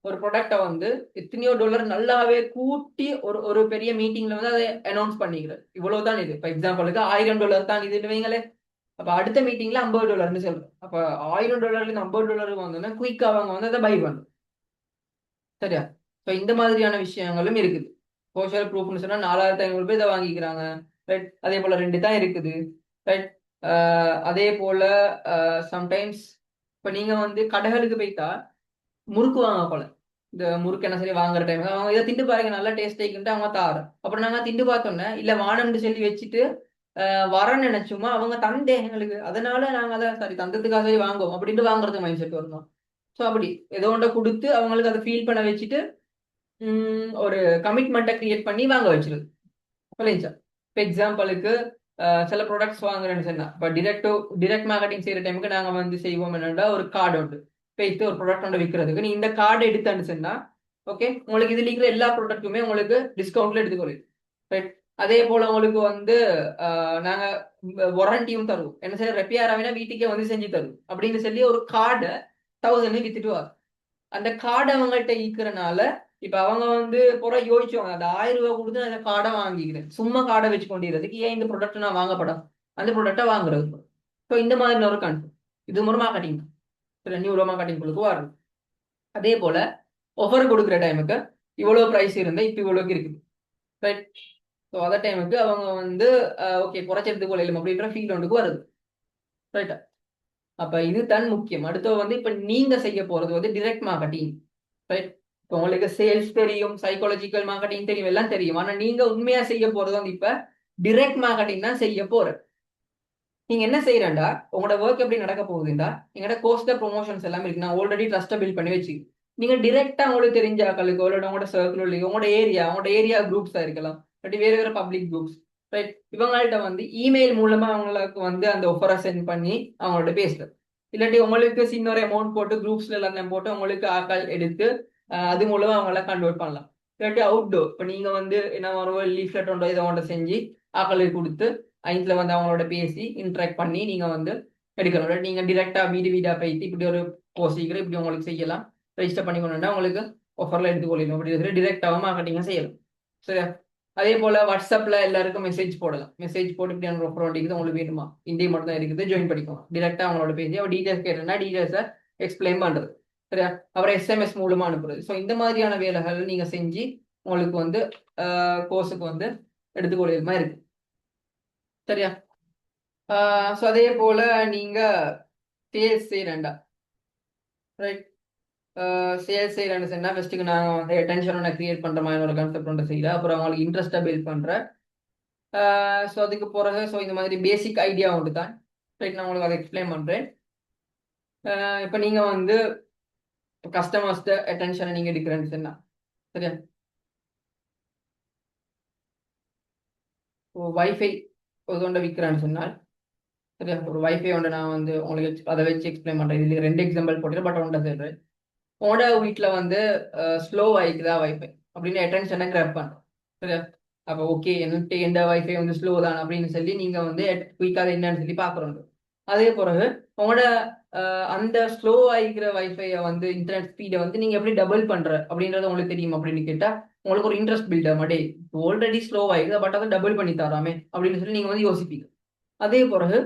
ஒரு ப்ராடக்டை வந்து எத்தனையோ டாலர் நல்லாவே கூட்டி ஒரு ஒரு பெரிய மீட்டிங்ல வந்து அதை அனௌன்ஸ் பண்ணிக்கிறது. இவ்வளவுதான் இது. இப்போ எக்ஸாம்பிளுக்கு $1000 தான் இதுன்னு வைங்களே. அப்ப அடுத்த மீட்டிங்ல $50 சொல்றேன். அப்ப $1000 $50 வந்தோன்னா குயிக்கா அவங்க வந்து அதை பை பண்ணும், சரியா. ஸோ இந்த மாதிரியான விஷயங்களும் இருக்குது. சோஷியல் ப்ரூஃப்னு சொன்னா 4500 பேர் இதை வாங்கிக்கிறாங்க, ரைட். அதே போல ரெண்டு தான் இருக்குது, ரைட். அதே போல சம்டைம்ஸ் இப்போ நீங்க வந்து கடைகளுக்கு போய்த்தா முறுக்கு வாங்க போல, இந்த முறுக்கு என்ன சரி வாங்குற டைம் அவங்க இதை திண்டு பாருங்க நல்லா டேஸ்ட் ஆகிக்கிட்டு அவங்க தாரு. அப்புறம் நாங்க திண்டு பார்த்தோன்னே இல்ல வானம்னு சொல்லி வச்சுட்டு வரேன்னு நினைச்சோமா, அவங்க தந்தே எங்களுக்கு, அதனால நாங்க அதை சரி தந்ததுக்காக சரி வாங்குவோம் அப்படின்ட்டு வாங்குறது மைண்ட் செட் வரணும். ஸோ அப்படி ஏதோ ஒன்றை கொடுத்து அவங்களுக்கு அதை ஃபீல் பண்ண வச்சுட்டு ஒரு கமிட்மெண்ட்டை கிரியேட் பண்ணி வாங்க வச்சிருது. இல்லைங்க சார். இப்போ எக்ஸாம்பிளுக்கு சில ப்ராடக்ட்ஸ் வாங்குறேன்னு சொன்னா, இப்போ டிரெக்ட் மார்க்கெட்டிங் செய்யற டைமுக்கு நாங்க வந்து செய்வோம் என்னன்னா, ஒரு கார்டு உண்டு போயிட்டு ஒரு ப்ராடக்ட் ஒன்று விற்கிறதுக்கு நீ இந்த கார்டு எடுத்தான்னு சொன்னா ஓகே, உங்களுக்கு இதுல இருக்கிற எல்லா ப்ராடக்ட்டுமே உங்களுக்கு டிஸ்கவுண்ட்ல எடுத்துக்கொள்ளும், ரைட். அதே போல உங்களுக்கு வந்து நாங்க வாரண்டியும் தருவோம், என்ன செய்ய ரெப்பியார் ஆகினா வீட்டுக்கே வந்து செஞ்சு தருவோம் அப்படின்னு சொல்லி ஒரு கார்டை 1000 வித்துட்டு வரும். அந்த கார்டு அவங்கள்ட்ட ஈக்கிறனால இப்ப அவங்க வந்து புற யோசிச்சுவாங்க, அந்த $1000 கொடுத்து அந்த கார்டை வாங்கிக்கிறேன், சும்மா கார்டை வச்சு கொண்டிருக்கிறதுக்கு ஏன் இந்த ப்ராடக்ட் நான் வாங்கப்படும், அந்த ப்ராடக்டை வாங்குறது. ஸோ இந்த மாதிரி ஒரு கான்செப்ட், இது ஒரு மார்க்கெட்டிங், நியூரோ மார்க்கெட்டிங் குழுக்கு வரும். அதே போல ஆஃபர் கொடுக்குற டைமுக்கு இவ்வளவு பிரைஸ் இருந்தா இப்ப இவ்வளவுக்கு இருக்குது, ரைட். ஸோ அதே டைமுக்கு அவங்க வந்து ஓகே குறைச்சதுக்கு போல இல்லை அப்படின்ற ஃபீல் ஒன்றுக்கு வருது, ரைட்டா. அப்ப இது தான் முக்கியம். அடுத்து வந்து இப்ப நீங்க செய்ய போறது வந்து டிரெக்ட் மார்க்கெட்டிங், ரைட். இப்போ உங்களுக்கு சேல்ஸ் தெரியும், சைக்காலஜிக்கல் மார்க்கெட்டிங் தெரியும், எல்லாம் தெரியும். ஆனா நீங்க உண்மையா செய்ய போறது வந்து இப்ப டிரெக்ட் மார்க்கெட்டிங் தான் செய்ய போற. நீங்க என்ன செய்யறா, உங்களோட ஒர்க் எப்படி நடக்க போகுதுண்டா, எங்களோட கோஸ்ட் ப்ரொமோஷன்ஸ் எல்லாமே இருக்கு, நான் ஆல்ரெடி ட்ரஸ்ட்டை பில்ட் பண்ணி வச்சு நீங்க டிரெக்டா உங்களுக்கு தெரிஞ்ச ஆக்களுக்கு உங்களோட சர்க்கிள் உங்களோட ஏரியா குரூப்ஸா இருக்கலாம், இல்லாட்டி வேற வேற பப்ளிக் குரூப்ஸ், ரைட். இவங்கள்ட்ட வந்து இமெயில் மூலமா அவங்களுக்கு வந்து அந்த ஆஃபரை சென்ட் பண்ணி அவங்களோட பேசுறது. இல்லாட்டி உங்களுக்கு சின்ன ஒரு அமௌண்ட் போட்டு குரூப்ஸ்ல எல்லாம் போட்டு உங்களுக்கு ஆக்கள் எடுத்து அது மூலமா அவங்கள கன்வெர்ட் பண்ணலாம். இல்லாட்டி அவுட்டோர், இப்போ நீங்க வந்து என்ன ஒரு லீஃப்லெட் ஒன்றோ இதை ஒன்றை செஞ்சு ஆக்களுக்கு கொடுத்து அதுல வந்து அவங்களோட பேசி இன்ட்ராக்ட் பண்ணி நீங்க வந்து எடுக்கணும். இல்லாட்டி நீங்க டிரெக்டா வீடு வீடா போயிட்டு இப்படி ஒரு போஸ்டிக்கிற இப்படி உங்களுக்கு செய்யலாம், ரெஜிஸ்டர் பண்ணி கொண்டு உங்களுக்கு ஆஃபர்ல எடுத்துக்கொள்ளணும். அப்படி டிரெக்டாகவும் மார்க்கெட்டிங்க செய்யலாம். சரியா? அதே போல வாட்ஸ்அப்ல எல்லாருக்கும் மெசேஜ் போடலாம். மெசேஜ் போட்டு இப்படி ஆஃபர் வண்டிக்குது உங்களுக்கு வேணுமா, இந்திய மட்டும் தான் இருக்குது, ஜாயின் பண்ணிக்கோங்க. டிரெக்டா அவங்களோட பேஜ் அவர் டீடைல்ஸ் கேட்டா டீடைல்ஸை எக்ஸ்பிளைன் பண்றது. சரியா? அப்புறம் எஸ்எம்எஸ் மூலமா அனுப்புறது. ஸோ இந்த மாதிரியான வேலைகள் நீங்க செஞ்சு உங்களுக்கு வந்து கோர்ஸுக்கு வந்து எடுத்துக்கொள்ளுமா இருக்கு. சரியா? ஸோ அதே போல நீங்க சேல்ஸ் செய்யறேன்டா, ரைட்? சேல்ஸ் செய்யறேன்னு சொன்னா ஃபர்ஸ்ட்டுக்கு நான் வந்து அட்டென்ஷன் ஒன்று கிரியேட் பண்ற மாதிரி ஒரு கான்செப்ட் ஒன்று செய்யறேன். அப்புறம் அவங்களுக்கு இன்ட்ரெஸ்டா பில்ட் பண்றேன். ஸோ அதுக்கு பிறகு ஸோ இந்த மாதிரி பேசிக் ஐடியா உண்டு தான், ரைட்? நான் உங்களுக்கு அதை எக்ஸ்பிளைன் பண்றேன். இப்போ நீங்க வந்து கஸ்டமர்ஸ்ட அட்டென்ஷனை நீங்க எடுக்கிறேன்னு சொன்னா, சரியா? வைஃபை ஒரு ஒன்றை விற்கிறேன்னு சொன்னால், சரியா, ஒரு வைஃபை ஒன்று நான் வந்து உங்களுக்கு அதை வச்சு எக்ஸ்பிளைன் பண்றேன். இதுல 2 எக்ஸாம்பிள் போட்டுக்கிறேன், பட் ஒன்றை சொல்றேன். உங்களோட வீட்டில் வந்து ஸ்லோ ஆயிக்குதா வைஃபை அப்படின்னு அட்டென்ஷனை கிராப் பண்ணுறோம். சரியா? அப்போ ஓகே, என்கிட்ட எந்த வைஃபை வந்து ஸ்லோ தான் அப்படின்னு சொல்லி நீங்க வந்து குயிக்காக என்னன்னு சொல்லி பார்க்குறோம். அதே பிறகு உங்களோட அந்த ஸ்லோ ஆகிக்கிற வைஃபையை வந்து இன்டர்நெட் ஸ்பீடை வந்து நீங்க எப்படி டபுள் பண்ற அப்படின்றது உங்களுக்கு தெரியும் அப்படின்னு கேட்டா உங்களுக்கு ஒரு இன்ட்ரெஸ்ட் பில்ட் ஆமாடே, ஆல்ரெடி ஸ்லோ ஆகிக்குது பட் அதை டபுள் பண்ணி தராமே அப்படின்னு சொல்லி நீங்க வந்து யோசிப்பீங்க. அதே பிறகு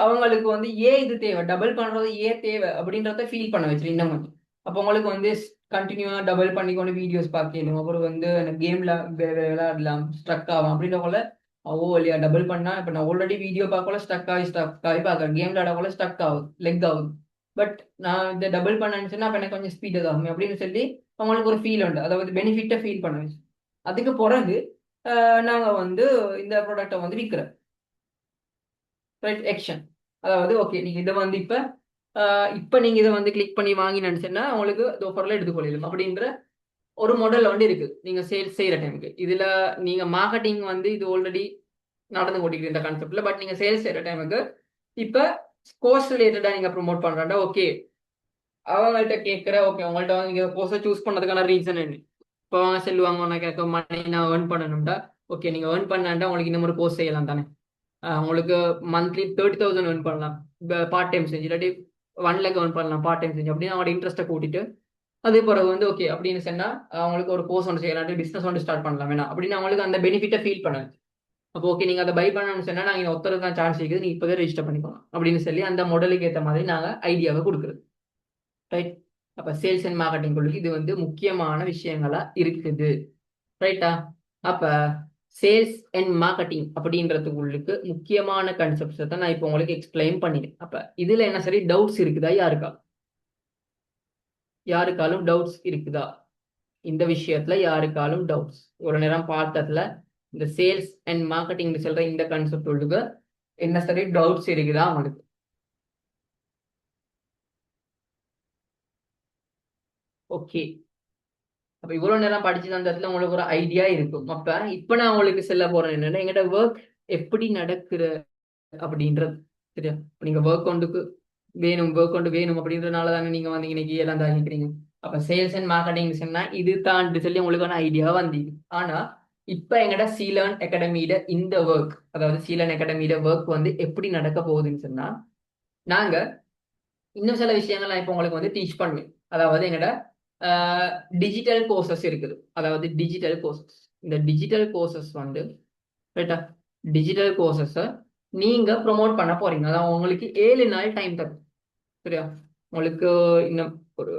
அவங்களுக்கு வந்து ஏன் இது தேவை, டபுள் பண்றது ஏன் தேவை அப்படின்றத ஃபீல் பண்ண வச்சிரு இன்னும் கொஞ்சம். அப்போ உங்களுக்கு வந்து கண்டினியூவா டபுள் பண்ணி கொண்டு வீடியோஸ் பார்க்கணும். அப்புறம் வந்து கேம்ல விளையாடலாம், ஸ்ட்ரக் ஆகும் அப்படின்றவங்கள ஓ இல்லையா டபுள் பண்ணா இப்போ நான் ஆல்ரெடி வீடியோ பார்க்கல ஸ்டக் ஆகி பார்க்குறேன், கேம் விளையாடக்குள்ள ஸ்டக் ஆகுது, லெக் ஆகுது. பட் நான் இந்த டபுள் பண்ணேன்னு சொன்னா அப்போ எனக்கு கொஞ்சம் ஸ்பீட் ஆகும் அப்படின்னு சொல்லி அவங்களுக்கு ஒரு ஃபீல் உண்டு, அதாவது பெனிஃபிட்டை ஃபீல் பண்ண வச்சு. அதுக்கு பிறகு நாங்கள் வந்து இந்த ப்ராடக்டை வந்து விற்கிறோம், ரைட்? எக்ஷன், அதாவது ஓகே நீங்க இதை வந்து இப்ப நீங்க இதை வந்து கிளிக் பண்ணி வாங்கி நினைச்சேன்னா உங்களுக்கு ஆஃபர்ல எடுத்துக்கொள்ளலாம் அப்படின்ற ஒரு மாடல் வந்து இருக்கு. நீங்க சேல்ஸ் செய்யற டைமுக்கு இதுல நீங்க மார்க்கெட்டிங் வந்து இது ஆல்ரெடி நடந்து கொண்டிருக்கிற இந்த கான்செப்ட்ல, பட் நீங்க சேல்ஸ் செய்யற டைமுக்கு இப்ப கோர்ஸ் ரிலேட்டடா நீங்க ப்ரொமோட் பண்றாண்டா ஓகே அவங்கள்ட்ட கேட்கிற ஓகே உங்கள்ட்ட வந்து நீங்க கோர்ஸை சூஸ் பண்ணதுக்கான ரீசன் என்ன. இப்போ அவங்க சொல்லுவாங்க நான் கேட்க மணி நான் ஏர்ன் பண்ணணும்டா, ஓகே நீங்க ஏர்ன் பண்ணாண்டா உங்களுக்கு இந்த மாதிரி கோர்ஸ் செய்யலாம் தானே. உங்களுக்கு மந்த்லி 30,000 ஏர்ன் பண்ணலாம் பார்ட் டைம் செஞ்சு, இல்லாட்டி 1 lakh ஏர்ன் பண்ணலாம் பார்ட் டைம் செஞ்சு அப்படின்னு அவங்களோட இன்ட்ரெஸ்ட்டை கூட்டிட்டு அதே பிறகு வந்து ஓகே அப்படின்னு சொன்னா அவங்களுக்கு ஒரு கோர்ஸ் ஒன்று செய்யலாம், பிசினஸ் ஒன்று ஸ்டார்ட் பண்ணலாம் வேணா அப்படின்னு அவங்களுக்கு அந்த பெனிஃபிட்டை ஃபீல் பண்ணாது. அப்போ ஓகே நீங்க அதை பை பண்ணணும்னு சொன்னா நாங்கள் ஒருத்தருக்கு தான் சான்ஸ் இருக்குது, நீங்க இப்போதே ரெஜிஸ்டர் பண்ணிக்கோங்க அப்படின்னு சொல்லி அந்த மாடலுக்கு ஏற்ற மாதிரி நாங்கள் ஐடியாவை கொடுக்குறது, ரைட்? அப்ப சேல்ஸ் அண்ட் மார்க்கெட்டிங் இது வந்து முக்கியமான விஷயங்களா இருக்குது, ரைட்டா? அப்ப சேல்ஸ் அண்ட் மார்க்கெட்டிங் அப்படின்றதுக்கு முக்கியமான கான்செப்ட்ஸை தான் நான் இப்போ உங்களுக்கு எக்ஸ்பிளைன் பண்ணிட்டேன். அப்ப இதுல என்ன சரி டவுட்ஸ் இருக்குதா யாருக்காலும் டவுட்ஸ் இருக்குதா இந்த விஷயத்துல? யாருக்காலும் டவுட்ஸ் ஒரு நேரம் பார்த்ததுல இந்த சேல்ஸ் அண்ட் மார்க்கெட்டிங் சொல்ற இந்த கான்செப்ட் உள்ளுக்கு என்ன சரி டவுட்ஸ் இருக்குதா உங்களுக்கு? ஓகே, அப்ப இவ்வளவு நேரம் படிச்சு அந்த இடத்துல உங்களுக்கு ஒரு ஐடியா இருக்கும். அப்ப இப்ப நான் உங்களுக்கு சொல்ல போறேன் என்னன்னா எங்கட ஒர்க் எப்படி நடக்குற அப்படின்றது, சரியா? நீங்க ஒர்க் கொண்டு வேணும் அப்படின்றதுனால தானே நீங்க வந்து இன்னைக்கு எல்லாம் தாங்கிக்கிறீங்க. அப்ப சேல்ஸ் அண்ட் மார்க்கெட்டிங் சொன்னா இது தான் சொல்லி உங்களுக்கான ஐடியா வந்தீங்க. ஆனா இப்ப எங்கட சீலர்ன் அகாடமியில இந்த ஒர்க், அதாவது சீலர்ன் அகாடமியில ஒர்க் வந்து எப்படி நடக்க போகுதுன்னு சொன்னா நாங்க இன்னும் சில விஷயங்கள் நான் இப்போ உங்களுக்கு வந்து டீச் பண்ணுவேன். அதாவது எங்கட டிஜிட்டல் கோர்சஸ் இருக்குது, அதாவது டிஜிட்டல் கோர்சஸ். இந்த டிஜிட்டல் கோர்சஸ் வந்து ரைட்டா, டிஜிட்டல் கோர்சஸை நீங்க ப்ரொமோட் பண்ண போறீங்க. அதான் உங்களுக்கு 7 நாள் டைம் தரும், சரியா? உங்களுக்கு இன்னும் ஒரு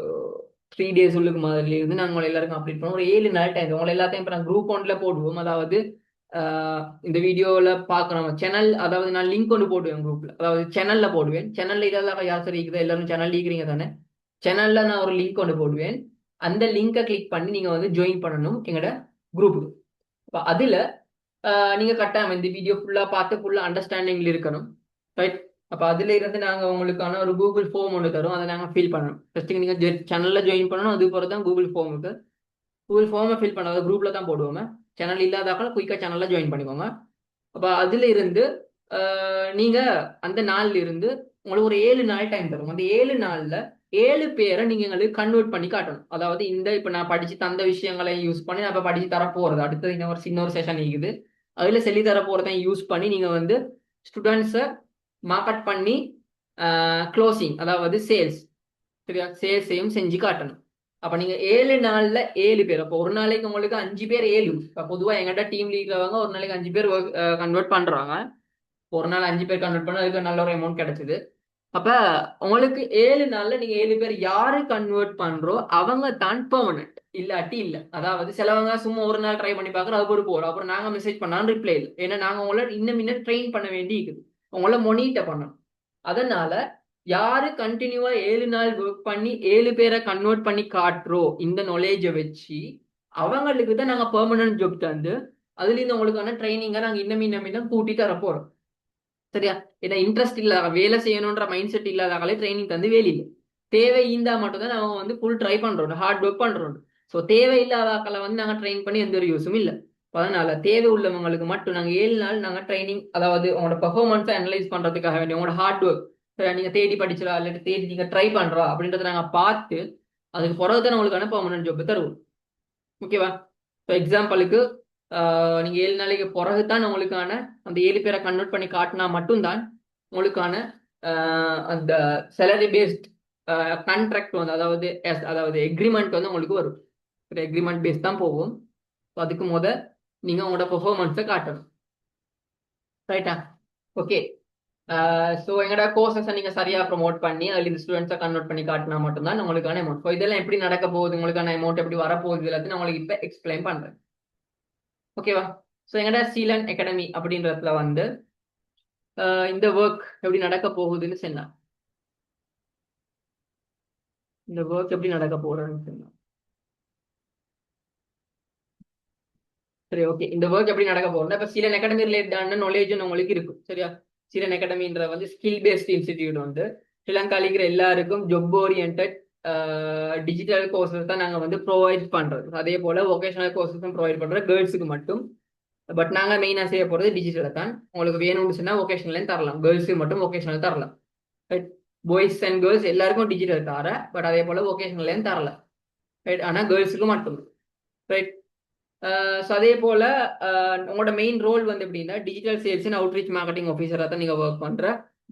3 days உள்ளுக்கு மாதிரி இருந்து நாங்கள் உங்களை எல்லாருக்கும் அப்டேட் பண்ணுவோம். ஒரு 7 நாள் டைம் உங்களை எல்லாத்தையும் இப்போ நான் குரூப் ஒன்ல போடுவோம். அதாவது இந்த வீடியோவில் பார்க்குறோம் சேனல், அதாவது நான் லிங்க் ஒன்று போடுவேன் குரூப்ல, அதாவது சேனல்ல போடுவேன். சேனல்ல இதெல்லாம் யார் சரி இருக்குது, எல்லாரும் சேனல் இருக்கிறீங்க தானே. சேனல்ல நான் ஒரு லிங்க் ஒன்று போடுவேன், அந்த லிங்கை கிளிக் பண்ணி நீங்க வந்து ஜாயின் பண்ணணும் எங்களோட குரூப்புக்கு. இப்போ அதுல நீங்க கட்டாயம் இந்த வீடியோ ஃபுல்லா பார்த்து ஃபுல்லா அண்டர்ஸ்டாண்டிங்ல இருக்கணும், ரைட்? அப்ப அதுல இருந்து நாங்க உங்களுக்கான ஒரு கூகுள் ஃபார்ம் ஒன்று தரும், அதை நாங்க ஃபில் பண்ணணும். ஃபர்ஸ்ட் நீங்க சேனல்ல ஜாயின் பண்ணணும், அது போல தான் கூகுள் ஃபார்முக்கு. கூகுள் ஃபார்மை ஃபில் பண்ணாத குரூப்ல தான் போடுவோம். சேனல் இல்லாதாக்கள் குயிக்கா சேனல்ல ஜாயின் பண்ணிக்கோங்க. அப்ப அதுல இருந்து நீங்க அந்த நாள்ல இருந்து உங்களுக்கு ஒரு 7 நாள் டைம் தரும். அந்த 7 நாள்ல 7 பேரை நீங்க எங்களுக்கு கன்வெர்ட் பண்ணி காட்டணும். அதாவது இப்ப நான் படிச்சு தந்த விஷயங்களை யூஸ் பண்ணி நான் இப்ப படிச்சு தர போறது அடுத்தது இன்னொரு சின்ன செஷன் இருக்குது. அதுல சொல்லி தர போறதையும் யூஸ் பண்ணி நீங்க வந்து ஸ்டூடெண்ட்ஸை மார்க்கெட் பண்ணி க்ளோசிங் அதாவது சேல்ஸ், சரியா, சேல்ஸையும் செஞ்சு காட்டணும். அப்ப நீங்க 7 நாள்ல 7 பேர், அப்போ ஒரு நாளைக்கு உங்களுக்கு 5 பேர் 7. இப்ப பொதுவா எங்கிட்ட டீம் லீட்லவங்க ஒரு நாளைக்கு 5 பேர் கன்வெர்ட் பண்றாங்க. ஒரு நாள் 5 பேர் கன்வெர்ட் பண்ண அதுக்கு நல்ல ஒரு அமௌண்ட் கிடைச்சது. அப்ப உங்களுக்கு 7 நாள்ல நீங்க 7 பேர் யாரு கன்வெர்ட் பண்றோ அவங்க தான் பெர்மனன்ட், இல்லாட்டி இல்ல. அதாவது சிலவங்க சும்மா ஒரு நாள் ட்ரை பண்ணி பாக்குற அது ஒரு போறோம், அப்புறம் நாங்க மெசேஜ் பண்ணாலும் ரிப்ளை இல்லை. ஏன்னா நாங்க உங்களை இன்னும் ட்ரெயின் பண்ண வேண்டி இருக்குது, உங்களை மொனிட்டர் பண்ணணும். அதனால யாரு கண்டினியூவா 7 நாள் ஒர்க் பண்ணி 7 பேரை கன்வெர்ட் பண்ணி காட்டுறோ இந்த நாலேஜை வச்சு அவங்களுக்கு தான் நாங்க பெர்மனன்ட் ஜாப் தந்து அதுல இருந்து உங்களுக்கான ட்ரைனிங்கை நாங்க இன்னும் கூட்டி தர போறோம். சரியா? ஏன்னா இன்ட்ரெஸ்ட் இல்லாத வேலை செய்யணுன்ற மைண்ட் செட் இல்லாதவங்களே ட்ரைனிங் தந்து வேலையில்லை. தேவை இருந்தா மட்டும்தான் அவங்க வந்து ஃபுல் ட்ரை பண்றோம், ஹார்ட் ஒர்க் பண்றோம். ஸோ தேவை இல்லாதவங்களை வந்து நாங்க ட்ரெயின் பண்ணி எந்த ஒரு யூஸும் இல்லை. அதனால தேவை உள்ளவங்களுக்கு மட்டும் நாங்க 7 நாள் நாங்க ட்ரைனிங், அதாவது உங்களோட பெர்ஃபார்மன்ஸை அனலைஸ் பண்றதுக்காக வேண்டிய உங்களோட ஹார்ட் ஒர்க் நீங்க தேடி படிச்சிடா இல்லாட்டி தேடி நீங்க ட்ரை பண்றா அப்படின்றத நாங்க பார்த்து அதுக்கு பிறகுதான் உங்களுக்கான பெர்மனன்ட் ஜாப் தருவோம். ஓகேவா? ஸோ எக்ஸாம்பிளுக்கு நீங்க 7 நாளைக்கு பிறகுதான் உங்களுக்கான அந்த 7 பேரை கன்வெர்ட் பண்ணி காட்டினா மட்டும்தான் உங்களுக்கான அந்த சேலரி பேஸ்ட் கான்ட்ராக்ட் வந்து அதாவது எக்ரிமெண்ட் வந்து உங்களுக்கு வரும். எக்ரிமெண்ட் பேஸ் தான் போகும். அதுக்கு நீங்க உங்களோட பெர்ஃபார்மன்ஸை காட்டணும். ரைட்டா? ஓகே. ஸோ எங்களோட கோர்சஸை நீங்க சரியா ப்ரொமோட் பண்ணி அதில் இந்த ஸ்டூடெண்ட்ஸை கன்வெர்ட் பண்ணி காட்டினா மட்டும்தான் உங்களுக்கான அமௌண்ட். ஸோ இதெல்லாம் எப்படி நடக்க போகுது, உங்களுக்கான அமௌண்ட் எப்படி வரப்போகுது எல்லாத்தையும் நான் உங்களுக்கு இப்போ எக்ஸ்பிளைன் பண்றேன். ஓகேவா? ஸோ எங்கடா சீலன் அகாடமி அப்படின்றதுல வந்து இந்த ஒர்க் எப்படி நடக்க போகுதுன்னு சொன்னா, இந்த ஒர்க் எப்படி நடக்க போறதுன்னு சொன்னா, சரி ஓகே. இந்த ஒர்க் எப்படி நடக்க போகுதுன்னா இப்போ சீலன் அகாடமி ரிலேட்டடான நாலேஜ் உங்களுக்கு இருக்கும். சரியா? சீலன் அகாடமின்ற வந்து ஸ்கில் பேஸ்ட் இன்ஸ்டிடியூட் வந்து ஸ்ரீலங்கால இருக்கிற எல்லாருக்கும் ஜாப் ஓரியன்ட் டிஜிட்டல் கோர்சஸ் தான் நாங்கள் வந்து ப்ரொவைட் பண்றது. அதே போல வொகேஷனல் கோர்சஸும் ப்ரொவைட் பண்றோம் கேர்ள்ஸுக்கு மட்டும். பட் நாங்கள் மெயினாக செய்ய போகிறது டிஜிட்டலில் தான். உங்களுக்கு வேணும்னு சொன்னால் வொகேஷனலையும் தரலாம், கேர்ள்ஸுக்கு மட்டும் வொகேஷனல் தரலாம். ரைட்? பாய்ஸ் அண்ட் கேர்ள்ஸ் எல்லாருக்கும் டிஜிட்டல் தர, பட் அதே போல் வொகேஷனலையும் தரலாம். ரைட்? ஆனால் கேர்ள்ஸுக்கு மட்டும். ரைட்? ஸோ அதே போல் உங்களோட மெயின் ரோல் வந்து எப்படின்னா digital sales and outreach marketing ஆஃபீஸராக தான் நீங்கள் ஒர்க் பண்ணுற.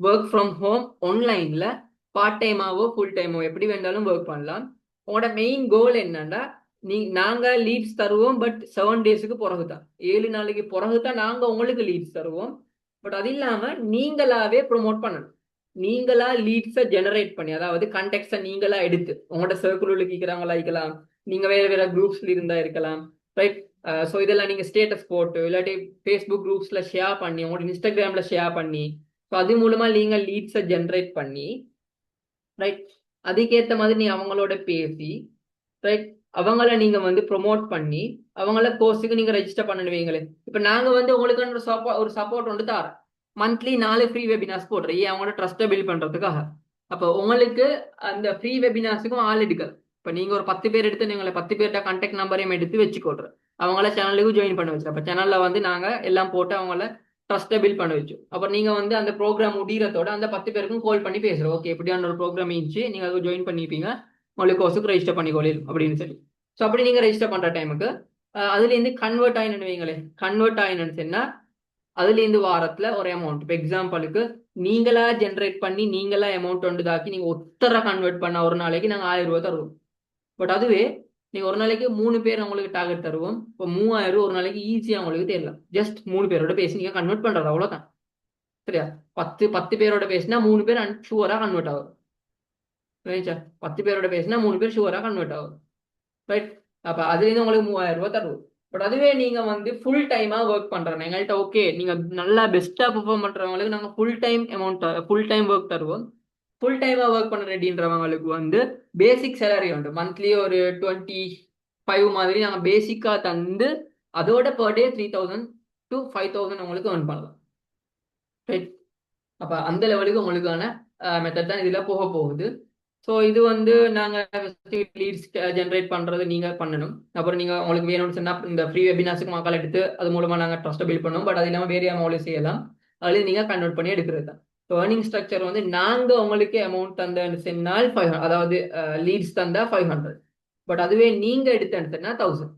ஒர்க் ஃப்ரம் ஹோம் ஆன்லைனில் பார்ட் டைமாவோ ஃபுல் டைமோ எப்படி வேண்டாலும் ஒர்க் பண்ணலாம். உங்களோட மெயின் கோல் என்னன்னா நாங்கள் லீட்ஸ் தருவோம், பட் 7 டேஸுக்கு பிறகு தான், 7 நாளைக்கு பிறகு தான் நாங்கள் உங்களுக்கு லீட்ஸ் தருவோம். பட் அது இல்லாமல் நீங்களாவே ப்ரொமோட் பண்ணணும். நீங்களா லீட்ஸை ஜெனரேட் பண்ணி, அதாவது கண்டெக்ட்ஸை நீங்களா எடுத்து உங்களோட சர்க்கிள் இருக்கிறவங்களா இருக்கலாம், நீங்க வேற வேற குரூப்ஸ்ல இருந்தா இருக்கலாம். ரைட்? ஸோ இதெல்லாம் நீங்க ஸ்டேட்டஸ் போட்டு இல்லாட்டி ஃபேஸ்புக் குரூப்ஸ்ல ஷேர் பண்ணி உங்களோட இன்ஸ்டாகிராம்ல ஷேர் பண்ணி ஸோ அது மூலமா நீங்க லீட்ஸை ஜென்ரேட் பண்ணி, ரைட், அதுக்கேற்ற மாதிரி நீங்க அவங்களோட பேசி, ரைட், அவங்கள நீங்க வந்து ப்ரொமோட் பண்ணி அவங்கள கோர்ஸுக்கு நீங்க ரெஜிஸ்டர் பண்ணுவீங்களே. இப்ப நாங்க வந்து உங்களுக்கு ஒரு சப்போர்ட் வந்து தரோம். மந்த்லி 4 ஃப்ரீ வெபினார்ஸ் போடுறேன், அவங்களோட ட்ரஸ்ட்டை பில்ட் பண்றதுக்காக. அப்போ உங்களுக்கு அந்த ஃப்ரீ வெபினார்ஸுக்கும் ஆள் எடுக்கல். இப்போ நீங்க ஒரு 10 பேர் எடுத்து நீங்களை 10 பேர்கிட்ட கான்டாக்ட் நம்பரையும் எடுத்து வச்சுக்கொள்றேன், அவங்கள சேனலுக்கு ஜாயின் பண்ண வச்சு. அப்போ சேனல்ல வந்து நாங்க எல்லாம் போட்டு அவங்கள ட்ரஸ்ட்டை பில்ட் பண்ண வச்சோம். அப்புறம் நீங்க வந்து அந்த ப்ரோக்ராம் முடிகிறதோட அந்த 10 பேருக்கும் கால் பண்ணி பேசுறோம், ஓகே இப்படியான ஒரு ப்ரோக்ராம் இருந்துச்சு, நீங்க அதை ஜாயின் பண்ணிப்பீங்க, உங்களுக்கு கோர்ஸுக்கு ரெஜிஸ்டர் பண்ணிக்கொள்ளும் அப்படின்னு சொல்லி. ஸோ அப்படி நீங்க ரெஜிஸ்டர் பண்ற டைமுக்கு அதுலேருந்து கன்வெர்ட் ஆயின்னு வைங்களே. கன்வெர்ட் ஆயினுன்னா அதுலேருந்து வாரத்துல ஒரு அமௌண்ட், இப்போ எக்ஸாம்பிளுக்கு நீங்களா ஜென்ரேட் பண்ணி நீங்களா அமௌண்ட் ஒன்று தாக்கி நீங்க ஒத்தரை கன்வெர்ட் பண்ண ஒரு நாளைக்கு நாங்கள் 1000 ரூபாய் தருவோம். பட் அதுவே நீங்க ஒரு நாளைக்கு 3 பேர் உங்களுக்கு டார்கெட் தருவோம், இப்போ 3000 ஒரு நாளைக்கு ஈஸியா உங்களுக்கு தெரியலாம். ஜஸ்ட் 3 பேரோட பேசி நீங்க கன்வெர்ட் பண்றது, அவ்வளவுதான். சரியா? 10 பேரோட பேசினா 3 பேர் ஷுவரா கன்வெர்ட் ஆகும். 10 பேரோட பேசினா 3 பேர் ஷுவரா கன்வெர்ட் ஆகும். ரைட்? அப்ப அதுல இருந்து உங்களுக்கு 3000 ரூபாய் தருவோம். பட் அதுவே நீங்க வந்து ஃபுல் டைமா ஒர்க் பண்றேன் எங்கள்கிட்ட, ஓகே நீங்க நல்லா பெஸ்டா பெர்ஃபார்ம் பண்றவங்களுக்கு நாங்க full time amount full time work தருவோம். ஃபுல் டைமா ஒர்க் பண்ண ரெடின்றவங்களுக்கு வந்து பேசிக் சேலரி உண்டு, மந்த்லி ஒரு 25 மாதிரி நாங்கள் பேசிக்கா தந்து அதோட பர் டே 3000 to 5000 உங்களுக்கு earn பண்ணலாம். ரைட்? அப்ப அந்த லெவலுக்கு உங்களுக்கான மெத்தட் தான் இதுல போக போகுது. ஸோ இது வந்து நாங்கள் லீட்ஸ் ஜென்ரேட் பண்ணுறது நீங்கள் பண்ணணும். அப்புறம் நீங்கள் உங்களுக்கு வேணும்னு சொன்னால் இந்த ஃப்ரீ வெபினார்ஸுக்கு மக்கள் எடுத்து அது மூலமாக நாங்கள் ட்ரஸ்ட்டை பில்ட் பண்ணுவோம். பட் அது இல்லாமல் வேறு அமௌண்ட் செய்யலாம், அதுலேயும் நீங்கள் கன்வெர்ட் பண்ணி எடுக்கிறது தான். ஏர்னிங் ஸ்ட்ரக்சர் வந்து நாங்க உங்களுக்கு அமௌண்ட் தந்தேன்னு சொன்னால் 500, அதாவது லீட்ஸ் தந்தா 500. பட் அதுவே நீங்க எடுத்தேன்னு 1000.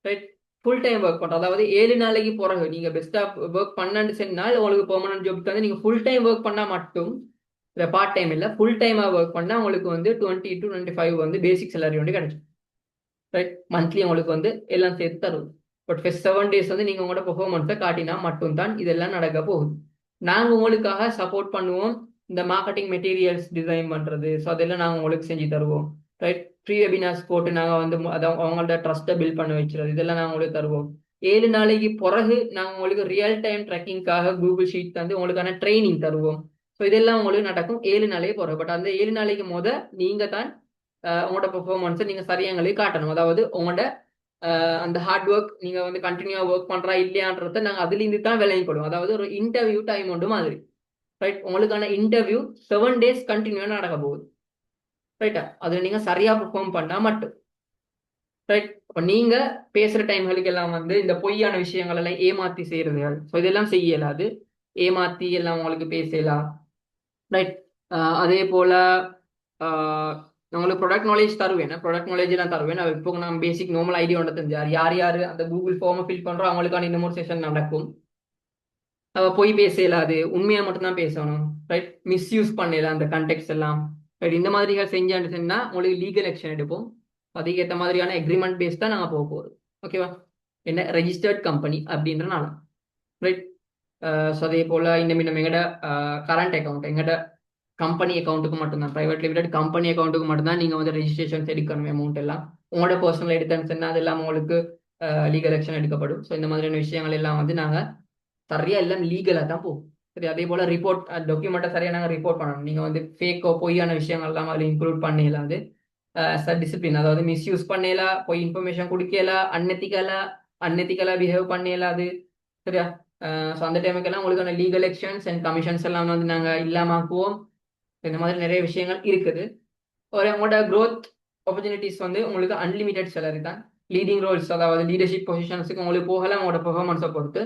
ரைட்? ஃபுல் டைம் ஒர்க் பண்றோம், அதாவது 7 நாளைக்கு பிறகு நீங்க பெஸ்டா ஒர்க் பண்ணன்னு சொன்னால் உங்களுக்கு பெர்மனன்ட் ஜாப் வந்து நீங்க ஃபுல் டைம் ஒர்க் பண்ணா மட்டும், இல்லை பார்ட் டைம் இல்லை ஃபுல் டைமா ஒர்க் பண்ணா உங்களுக்கு வந்து 20 to 25 வந்து பேசிக் சேலரி வந்து கிடைக்கும். ரைட்? மந்த்லி உங்களுக்கு வந்து எல்லாம் சேர்த்து தருவோம். பட் ஃபர்ஸ்ட் 7 days வந்து நீங்க உங்களோட பெர்ஃபார்மன்ஸை காட்டினா மட்டும்தான் இதெல்லாம் நடக்க போகுது. நாங்க உங்களுக்காக சப்போர்ட் பண்ணுவோம். இந்த மார்க்கெட்டிங் மெட்டீரியல்ஸ் டிசைன் பண்றது, ஸோ அதெல்லாம் நாங்க உங்களுக்கு செஞ்சு தருவோம். ரைட்? ப்ரீ வெபினார்ஸ் போட்டு நாங்க வந்து அவங்களோட ட்ரஸ்ட்டை பில்ட் பண்ண வச்சுறது, இதெல்லாம் நாங்க உங்களுக்கு தருவோம். 7 நாளைக்கு பிறகு நாங்க உங்களுக்கு ரியல் டைம் ட்ராக்கிங்காக கூகுள் ஷீட் தந்து உங்களுக்கான ட்ரைனிங் தருவோம். ஸோ இதெல்லாம் உங்களுக்கு நடக்கும் 7 நாளைக்கு பிறகு. பட் அந்த 7 நாளைக்கு நீங்க தான் உங்களோட பெர்ஃபார்மன்ஸை நீங்க சரியாங்களே காட்டணும். அதாவது உங்களோட அந்த ஹார்ட் ஒர்க் நீங்க வந்து கண்டினியூவா ஒர்க் பண்றா இல்லையான்றத நாங்க அதுல இருந்து தான் விளங்கிக்கொள்வோம். அதாவது ஒரு இன்டர்வியூ டைம் உண்டு மாதிரி. ரைட்? உங்களுக்கான இன்டர்வியூ 7 days கண்டினியூவா நடக்க போகுது. ரைட்டா? அதுல நீங்க சரியா பெர்ஃபார்ம் பண்ணா மட்டும். ரைட்? அப்ப நீங்க பேசுற டைம்களுக்கு எல்லாம் வந்து இந்த பொய்யான விஷயங்கள் எல்லாம் ஏமாத்தி செய்யறது, ஸோ இதெல்லாம் செய்ய இயலாது. ஏமாத்தி எல்லாம் உங்களுக்கு பேசலாம். ரைட்? அதே போல ஆஹ் உங்களுக்கு ப்ராடக்ட் நாலேஜ் தருவேன். ப்ராடக்ட் நாலேஜ் எல்லாம் தருவேன். இப்போ நான் பேசிக் நார்மல் ஐடியா ஒன்று தெரிஞ்சார் யார் யார் அந்த கூகுள் ஃபார்மை ஃபில் பண்றோம் அவங்களுக்கான இன்னொரு செஷன் நடக்கும். பொய் பேச இயலாது, உண்மையை மட்டும்தான் பேசணும். ரைட்? மிஸ்யூஸ் பண்ணல அந்த கண்டெக்ட்ஸ் எல்லாம். ரைட்? இந்த மாதிரிகள் செஞ்சான்னு சொன்னா உங்களுக்கு லீகல் ஆக்ஷன் எடுப்போம். அதுக்கேற்ற மாதிரியான எக்ரிமெண்ட் பேஸ் தான் நாங்கள் போக போகிறோம். ஓகேவா? என்ன ரெஜிஸ்டர்ட் கம்பெனி அப்படின்றனால. ரைட்? ஸோ அதே போல் இன்னும் எங்கட கரண்ட் அக்கௌண்ட் எங்கட கம்பெனி அக்கௌண்ட்டுக்கு மட்டும்தான், பிரைவேட் லிமிடெட் கம்பெனி அக்கௌண்ட்டுக்கு மட்டும்தான் நீங்கள் வந்து ரெஜிஸ்ட்ரேஷன் எடுக்கணும். அமௌண்ட் எல்லாம் உங்களோட பர்சனல் எடுத்தேன்னு சொன்னால் அதெல்லாம் உங்களுக்கு லீகல் ஆக்ஷன் எடுக்கப்படும். ஸோ இந்த மாதிரியான விஷயங்கள் எல்லாம் வந்து நாங்கள் சரியா எல்லாம் லீகலாக தான் போகும். சரி? அதே போல் ரிப்போர்ட் டாக்குமெண்ட்டை சரியாக நாங்கள் ரிப்போர்ட் பண்ணணும். நீங்கள் வந்து ஃபேக்கோ பொய்யான விஷயங்கள் எல்லாம் அதில் இன்க்ளூட் பண்ணிடலாது. டிசிப்ளின், அதாவது மிஸ்யூஸ் பண்ணலாம், போய் இன்ஃபர்மேஷன் கொடுக்கல, அன்எத்திக்கலா பிஹேவ் பண்ணலாது. சரியா? ஸோ அந்த டைமுக்கெல்லாம் உங்களுக்கான லீகல் ஆக்ஷன்ஸ் அண்ட் கமிஷன்ஸ் எல்லாம் வந்து நாங்கள் இல்லாமாக்குவோம். இந்த மாதிரி நிறைய விஷயங்கள் இருக்குது. ஒரு உங்களோட க்ரோத் ஆப்பர்ச்சுனிட்டிஸ் வந்து உங்களுக்கு அன்லிமிட்டெட் சேலரி தான். லீடிங் ரோல்ஸ், அதாவது லீடர்ஷிப் பொசிஷன்ஸுக்கு உங்களுக்கு போகலாம் உங்களோட பெர்ஃபார்மன்ஸை பொறுத்து.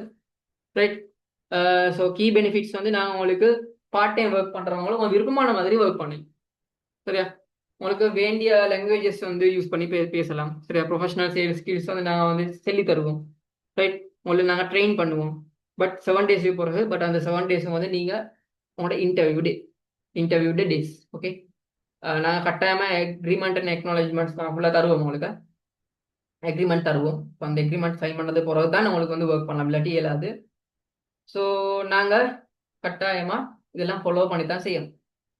ரைட்? ஸோ கீ பெனிஃபிட்ஸ் வந்து நாங்கள் உங்களுக்கு பார்ட் டைம் ஒர்க் பண்ணுறவங்களும் உங்கள் விருப்பமான மாதிரி ஒர்க் பண்ணி. சரியா? உங்களுக்கு வேண்டிய லாங்குவேஜஸ் வந்து யூஸ் பண்ணி பேசலாம். சரியா? ப்ரொஃபஷனல் சேல்ஸ் ஸ்கில்ஸ் வந்து நாங்கள் வந்து சொல்லி தருவோம். ரைட்? உங்களுக்கு நாங்கள் ட்ரெயின் பண்ணுவோம். பட் 7 days பிறகு, பட் அந்த 7 days வந்து நீங்கள் உங்களோட இன்டர்வியூ டேஸ். ஓகே? நாங்கள் கட்டாயமாக அக்ரிமெண்ட் அண்ட் அக்னாலஜ்மெண்ட்ஸ் நான் ஃபுல்லாக தருவோம். உங்களுக்கு அக்ரிமெண்ட் தருவோம். இப்போ அந்த அக்ரிமெண்ட் சைன் பண்ணது பிறகு தான் உங்களுக்கு வந்து ஒர்க் பண்ணலாம், இல்லாட்டி இயலாது. ஸோ நாங்கள் கட்டாயமாக இதெல்லாம் ஃபாலோ பண்ணி தான் செய்யணும்.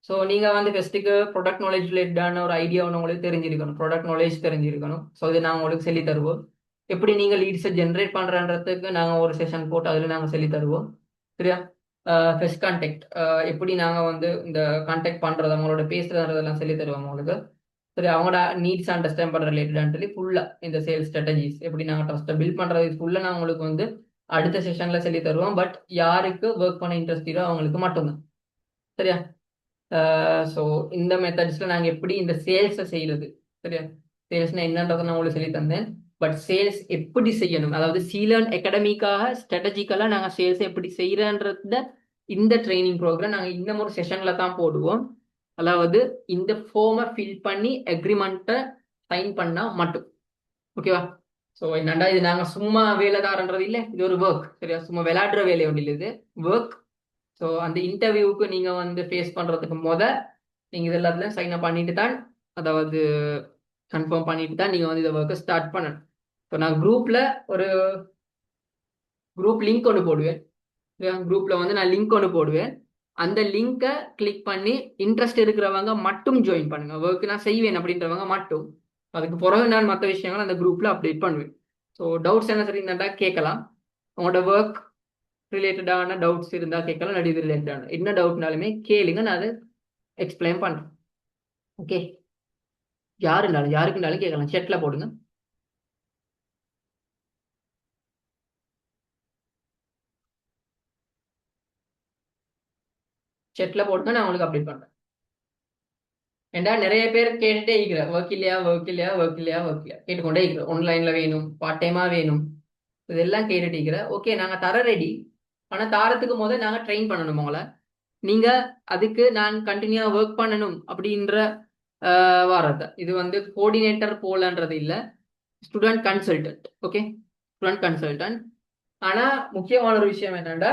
ஸோ நீங்கள் வந்து ஃபஸ்ட்டுக்கு ப்ராடக்ட் நாலேஜ் ரிலேட்டடான ஒரு ஐடியா ஒன்று உங்களுக்கு தெரிஞ்சிருக்கணும், ப்ராடக்ட் நாலேஜ் தெரிஞ்சிருக்கணும். ஸோ இது நாங்கள் உங்களுக்கு சொல்லி தருவோம். எப்படி நீங்கள் லீட்ஸை ஜென்ரேட் பண்ணுறன்றதுக்கு நாங்கள் ஒரு செஷன் போட்டு அதில் நாங்கள் சொல்லி தருவோம். சரியா? ஃபர்ஸ்ட் கான்டாக்ட் எப்படி நாங்கள் வந்து இந்த கான்டாக்ட் பண்ணுறது, அவங்களோட பேசுறதெல்லாம் சொல்லி தருவோம் உங்களுக்கு. சரி? அவங்களோட நீட்ஸ் அண்டர்ஸ்டாண்ட் பண்ணுற ரிலேட்டடான்னு சொல்லி ஃபுல்லாக இந்த சேல்ஸ் ஸ்ட்ராட்டஜிஸ் எப்படி நாங்கள் ட்ரஸ்ட்டை பில்ட் பண்ணுறது ஃபுல்லாக நான் உங்களுக்கு வந்து அடுத்த செஷனில் சொல்லி தருவோம். பட் யாருக்கு ஒர்க் பண்ண இன்ட்ரெஸ்ட் இருக்கோ அவங்களுக்கு மட்டும்தான். சரியா? ஸோ இந்த மெத்தட்ஸில் நாங்கள் எப்படி இந்த சேல்ஸை செய்யறது. சரியா? சேல்ஸ்னா என்னன்றதை நான் உங்களுக்கு சொல்லி தந்தேன். பட் சேல்ஸ் எப்படி செய்யணும், அதாவது சீலர்ன் அகாடமிக்காக ஸ்ட்ராட்டஜிக்கலாக நாங்கள் சேல்ஸ் எப்படி செய்கிறன்றத இந்த ட்ரைனிங் ப்ரோக்ராம் நாங்கள் இன்னும் ஒரு செஷனில் தான் போடுவோம். அதாவது இந்த ஃபார்மை ஃபில் பண்ணி அக்ரிமெண்ட்டை சைன் பண்ணால் மட்டும். ஓகேவா? ஸோ என்னண்டா இது நாங்கள் சும்மா வேலைதாரன்றது இல்லை, இது ஒரு ஒர்க். சரியா? சும்மா விளையாடுற வேலை ஒன்றும் இல்லை, இது ஒர்க். ஸோ அந்த இன்டர்வியூவுக்கு நீங்கள் வந்து ஃபேஸ் பண்ணுறதுக்கு நீங்கள் இது எல்லாத்துலையும் சைன் அப் பண்ணிட்டு தான், அதாவது கன்ஃபார்ம் பண்ணிட்டு தான் நீங்கள் வந்து இதை ஒர்க்கை ஸ்டார்ட் பண்ணணும். ஸோ நான் ஒரு குரூப் லிங்க் ஒன்று போடுவேன். குரூப்பில் வந்து நான் லிங்க் ஒன்று போடுவேன். அந்த லிங்கை கிளிக் பண்ணி இன்ட்ரெஸ்ட் இருக்கிறவங்க மட்டும் ஜாயின் பண்ணுங்க. ஒர்க் நான் செய்வேன் அப்படின்றவங்க மட்டும். அதுக்கு பிறகு நான் மற்ற விஷயங்கள் அந்த குரூப்பில் அப்டேட் பண்ணுவேன். ஸோ டவுட்ஸ் என்ன சரி இருந்தால் கேட்கலாம். உங்களோட ஒர்க் ரிலேட்டடான டவுட்ஸ் இருந்தால் கேட்கலாம். நடிவு ரிலேட்டடான என்ன டவுட்னாலுமே கேளுங்க, நான் அதை எக்ஸ்பிளைன் பண்ணுறேன். ஓகே? யாருக்குனாலும் கேட்கலாம். செட்டில் போடுங்க. செட்டில் போடுங்க, நான் உங்களுக்கு அப்டேட் பண்ணுறேன். ஏண்டா நிறைய பேர் கேட்டுட்டே இருக்கிறேன், ஒர்க் இல்லையா கேட்டுக்கொண்டே இருக்கிறேன். ஆன்லைன்ல வேணும், பார்ட் டைமா வேணும், இதெல்லாம் கேட்டுட்டு இருக்கிறேன். ஓகே, நாங்கள் தர ரெடி. ஆனால் தாரத்துக்கு நாங்கள் ட்ரெயின் பண்ணணும் உங்களை. நீங்க அதுக்கு நான் கண்டினியூ ஒர்க் பண்ணணும் அப்படின்ற வாரத்தை இது வந்து கோஆர்டினேட்டர் போலன்றது இல்லை, student consultant. Okay, student consultant. ஆனா முக்கியமான ஒரு விஷயம் என்னன்னா,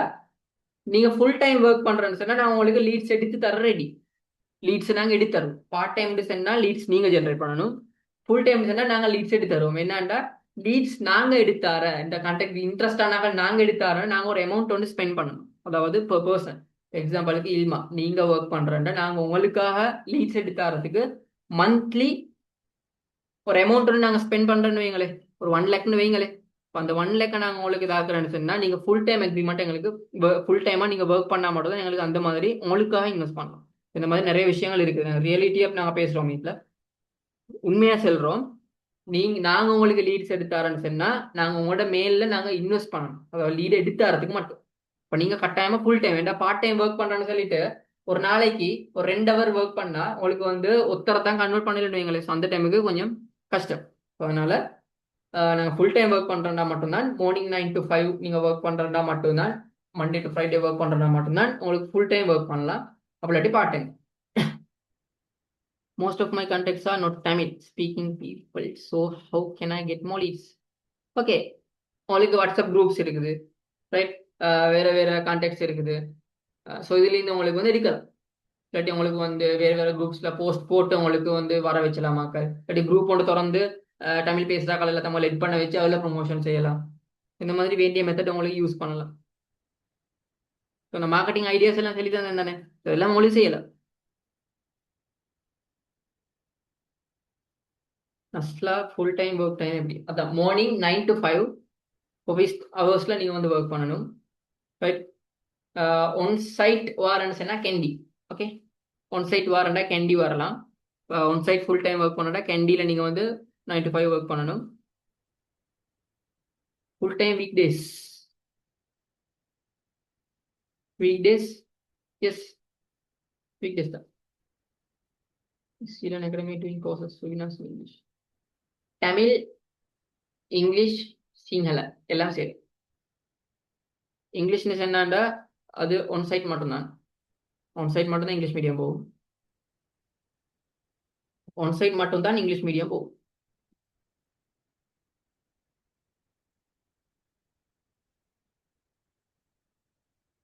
நீங்க ஃபுல் டைம் ஒர்க் பண்றேன்னு சொன்னா நான் உங்களுக்கு லீட்ஸ் எடுத்து தர ரெடி. லீட்ஸ் நாங்கள் எடுத்து தருவோம். பார்ட் டைம் சொன்னா லீட்ஸ் நீங்க ஜென்ரேட் பண்ணணும். ஃபுல் டைம் சொன்னா நாங்கள் லீட்ஸ் எடுத்து தருவோம். என்னன்னா லீட்ஸ் நாங்க எடுத்தார இந்த கான்டாக்ட் இன்ட்ரெஸ்ட் ஆனாக்க நாங்க எடுத்தார நாங்க ஒரு அமௌண்ட் வந்து ஸ்பெண்ட் பண்ணணும். அதாவது பெர் பர்சன். எக்ஸாம்பிளுக்கு இல்மா நீங்க ஒர்க் பண்றேன்டா நாங்க உங்களுக்காக லீட்ஸ் எடுத்தாரதுக்கு மந்த்லி ஒரு அமௌண்ட் வந்து நாங்கள் ஸ்பெண்ட் பண்ணுறோன்னு வைங்களே, ஒரு 1 லேக்னு வைங்களே. இப்போ அந்த 1 லேக்கை நாங்கள் உங்களுக்கு இதாக்குறேன்னு சொன்னால் நீங்கள் ஃபுல் டைம் அக்ரிமெண்ட் எங்களுக்கு ஃபுல் டைமாக நீங்கள் ஒர்க் பண்ணால் மட்டும் தான் எங்களுக்கு அந்த மாதிரி உங்களுக்காக இன்வெஸ்ட் பண்ணலாம். இந்த மாதிரி நிறைய விஷயங்கள் இருக்குது. ரியாலிட்டியாக நாங்கள் பேசுகிறோம் வீட்டில், உண்மையாக செல்கிறோம். நாங்கள் உங்களுக்கு லீட்ஸ் எடுத்தாரன்னு சொன்னால் நாங்கள் உங்களோட மேலில் நாங்கள் இன்வெஸ்ட் பண்ணணும். அதாவது லீடு எடுத்தாரத்துக்கு மட்டும். இப்போ நீங்கள் கட்டாயமாக ஃபுல் டைம் வேண்டாம் பார்ட் டைம் ஒர்க் பண்ணுறேன்னு சொல்லிட்டு ஒரு நாளைக்கு ஒரு 2 ஹவர் ஒர்க் பண்ணால் உங்களுக்கு வந்து ஒருத்தரை தான் கன்வெர்ட் பண்ணிட்டு வைங்களேன். அந்த டைமுக்கு கொஞ்சம் கஷ்டம். அதனால நாங்கள் ஃபுல் டைம் ஒர்க் பண்ணுறா மட்டும்தான், மார்னிங் 9 to 5 நீங்கள் ஒர்க் பண்ணுறா மட்டும்தான், மண்டே டு ஃப்ரைடே ஒர்க் பண்ணுறா மட்டும்தான் உங்களுக்கு ஃபுல் டைம் ஒர்க் பண்ணலாம். அப்படி part time. Most of my contacts are not Tamil speaking people, so how can I get more leads? Okay, உங்களுக்கு வாட்ஸ்அப் குரூப்ஸ் இருக்குது, ரைட்? வேற வேற கான்டாக்ட்ஸ் இருக்குது. ஸோ இதுலேருந்து உங்களுக்கு வந்து இருக்கலாம். இல்லாட்டி உங்களுக்கு வந்து வேறு வேறு குரூப்ஸில் போஸ்ட் போட்டு உங்களுக்கு வந்து வர வச்சலாமாக்கள். இல்லாட்டி குரூப் ஒன்று திறந்து தமிழ் பேசுகிறாக்கள் இல்லை தமிழ் எட் பண்ண வச்சு அதில் ப்ரொமோஷன் செய்யலாம். இந்த மாதிரி வேண்டிய மெத்தட் உங்களுக்கு யூஸ் பண்ணலாம். ஸோ இந்த மார்க்கெட்டிங் ஐடியாஸ் எல்லாம் சொல்லி தான் தானே, இதெல்லாம் உங்களுக்கு செய்யலாம். ஃபஸ்ட்லாம் ஃபுல் டைம் ஒர்க் டைம் எப்படி அதான் மார்னிங் 9 to 5 ஆஃபீஸ் ஹவர்ஸில் நீங்கள் வந்து ஒர்க் பண்ணணும், ரைட்? ஒன் சைட் வாரன்னு சொன்னால் கேண்டி. ஓகே, ஒன் சைட் வாரண்டா கேண்டி வரலாம். One side full time work பண்ணா கேண்டியில் நீங்கள் வந்து 9 to 5 ஒர்க் பண்ணணும். Full time weekdays yes weekdays தான். Syrian Academy doing courses Finance English, Tamil, English, Sinhala எல்லாம் சரி. இங்கிலீஷ்னு சொன்னாண்டா அது ஒன் சைட் மட்டும்தான். ஒன் சைட் மட்டும்தான் இங்கிலீஷ் மீடியம் போகும். ஒன் சைட் மட்டும்தான் இங்கிலீஷ் மீடியம் போகும்.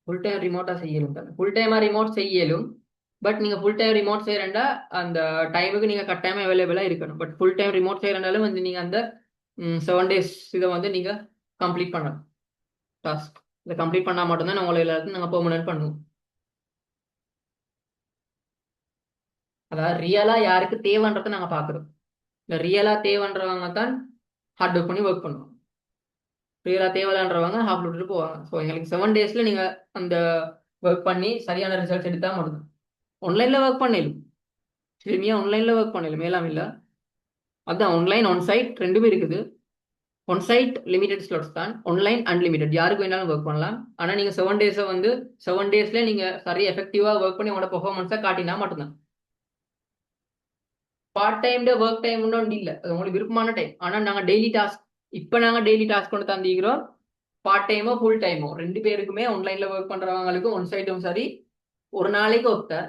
ஃபுல் டைம் ரிமோட்டாக செய்யலும் தானே, ஃபுல் டைமாக ரிமோட் செய்யலும். பட் நீங்கள் ஃபுல் டைம் ரிமோட் செய்கிறண்டா அந்த டைமுக்கு நீங்கள் கட்டாயமாக அவைலபிளாக இருக்கணும். பட் ஃபுல் டைம் ரிமோட் செய்கிறனாலும் வந்து நீங்கள் அந்த 7 days இதை வந்து நீங்கள் கம்ப்ளீட் பண்ணணும். டாஸ்க் இதை கம்ப்ளீட் பண்ணால் மட்டும்தான் உங்களை எல்லாருக்கும் நாங்கள் பெர்மனன்ட் பண்ணுவோம். அதாவது ரியலாக யாருக்கு தேவைன்றதை நாங்கள் பார்க்குறோம். இந்த ரியலாக தேவைன்றவங்க தான் ஹார்ட் ஒர்க் பண்ணி ஒர்க் பண்ணுவோம். ரியலாக தேவையில்லைன்றவங்க ஹாஃப் விட்டுட்டு போவாங்க. ஸோ எங்களுக்கு 7 daysல நீங்கள் அந்த ஒர்க் பண்ணி சரியான ரிசல்ட்ஸ் எடுத்தால் மட்டும் ஆன்லைனில் ஒர்க் பண்ணிடும். திரும்பியா ஆன்லைனில் ஒர்க் பண்ணிடும், மேலாம் இல்லை. அதுதான் ஆன்லைன் ஆன் சைட் ரெண்டுமே இருக்குது. ஒன் சைட் லிமிடெட் ஸ்லாட்ஸ் தான், ஆன்லைன் அன்லிமிடெட், யாருக்கு வேணாலும் ஒர்க் பண்ணலாம். ஆனால் நீங்கள் 7 days வந்து 7 daysல நீங்கள் சரியாக எஃபெக்டிவாக ஒர்க் பண்ணி உங்களோட பெர்ஃபார்மன்ஸை காட்டினா மட்டும்தான். பார்ட் டைம்ல ஒர்க் டைம் ஒன்றும் இல்லை, அது உங்களுக்கு விருப்பமான டைம். ஆனால் நாங்கள் டெய்லி டாஸ்க் இப்போ நாங்கள் டெய்லி டாஸ்க் கொண்டு தந்திக்கிறோம். பார்ட் டைமோ ஃபுல் டைமோ ரெண்டு பேருக்குமே ஆன்லைனில் ஒர்க் பண்ணுறவங்களுக்கு ஒன் சைடும் சரி ஒரு நாளைக்கு ஒருத்தர்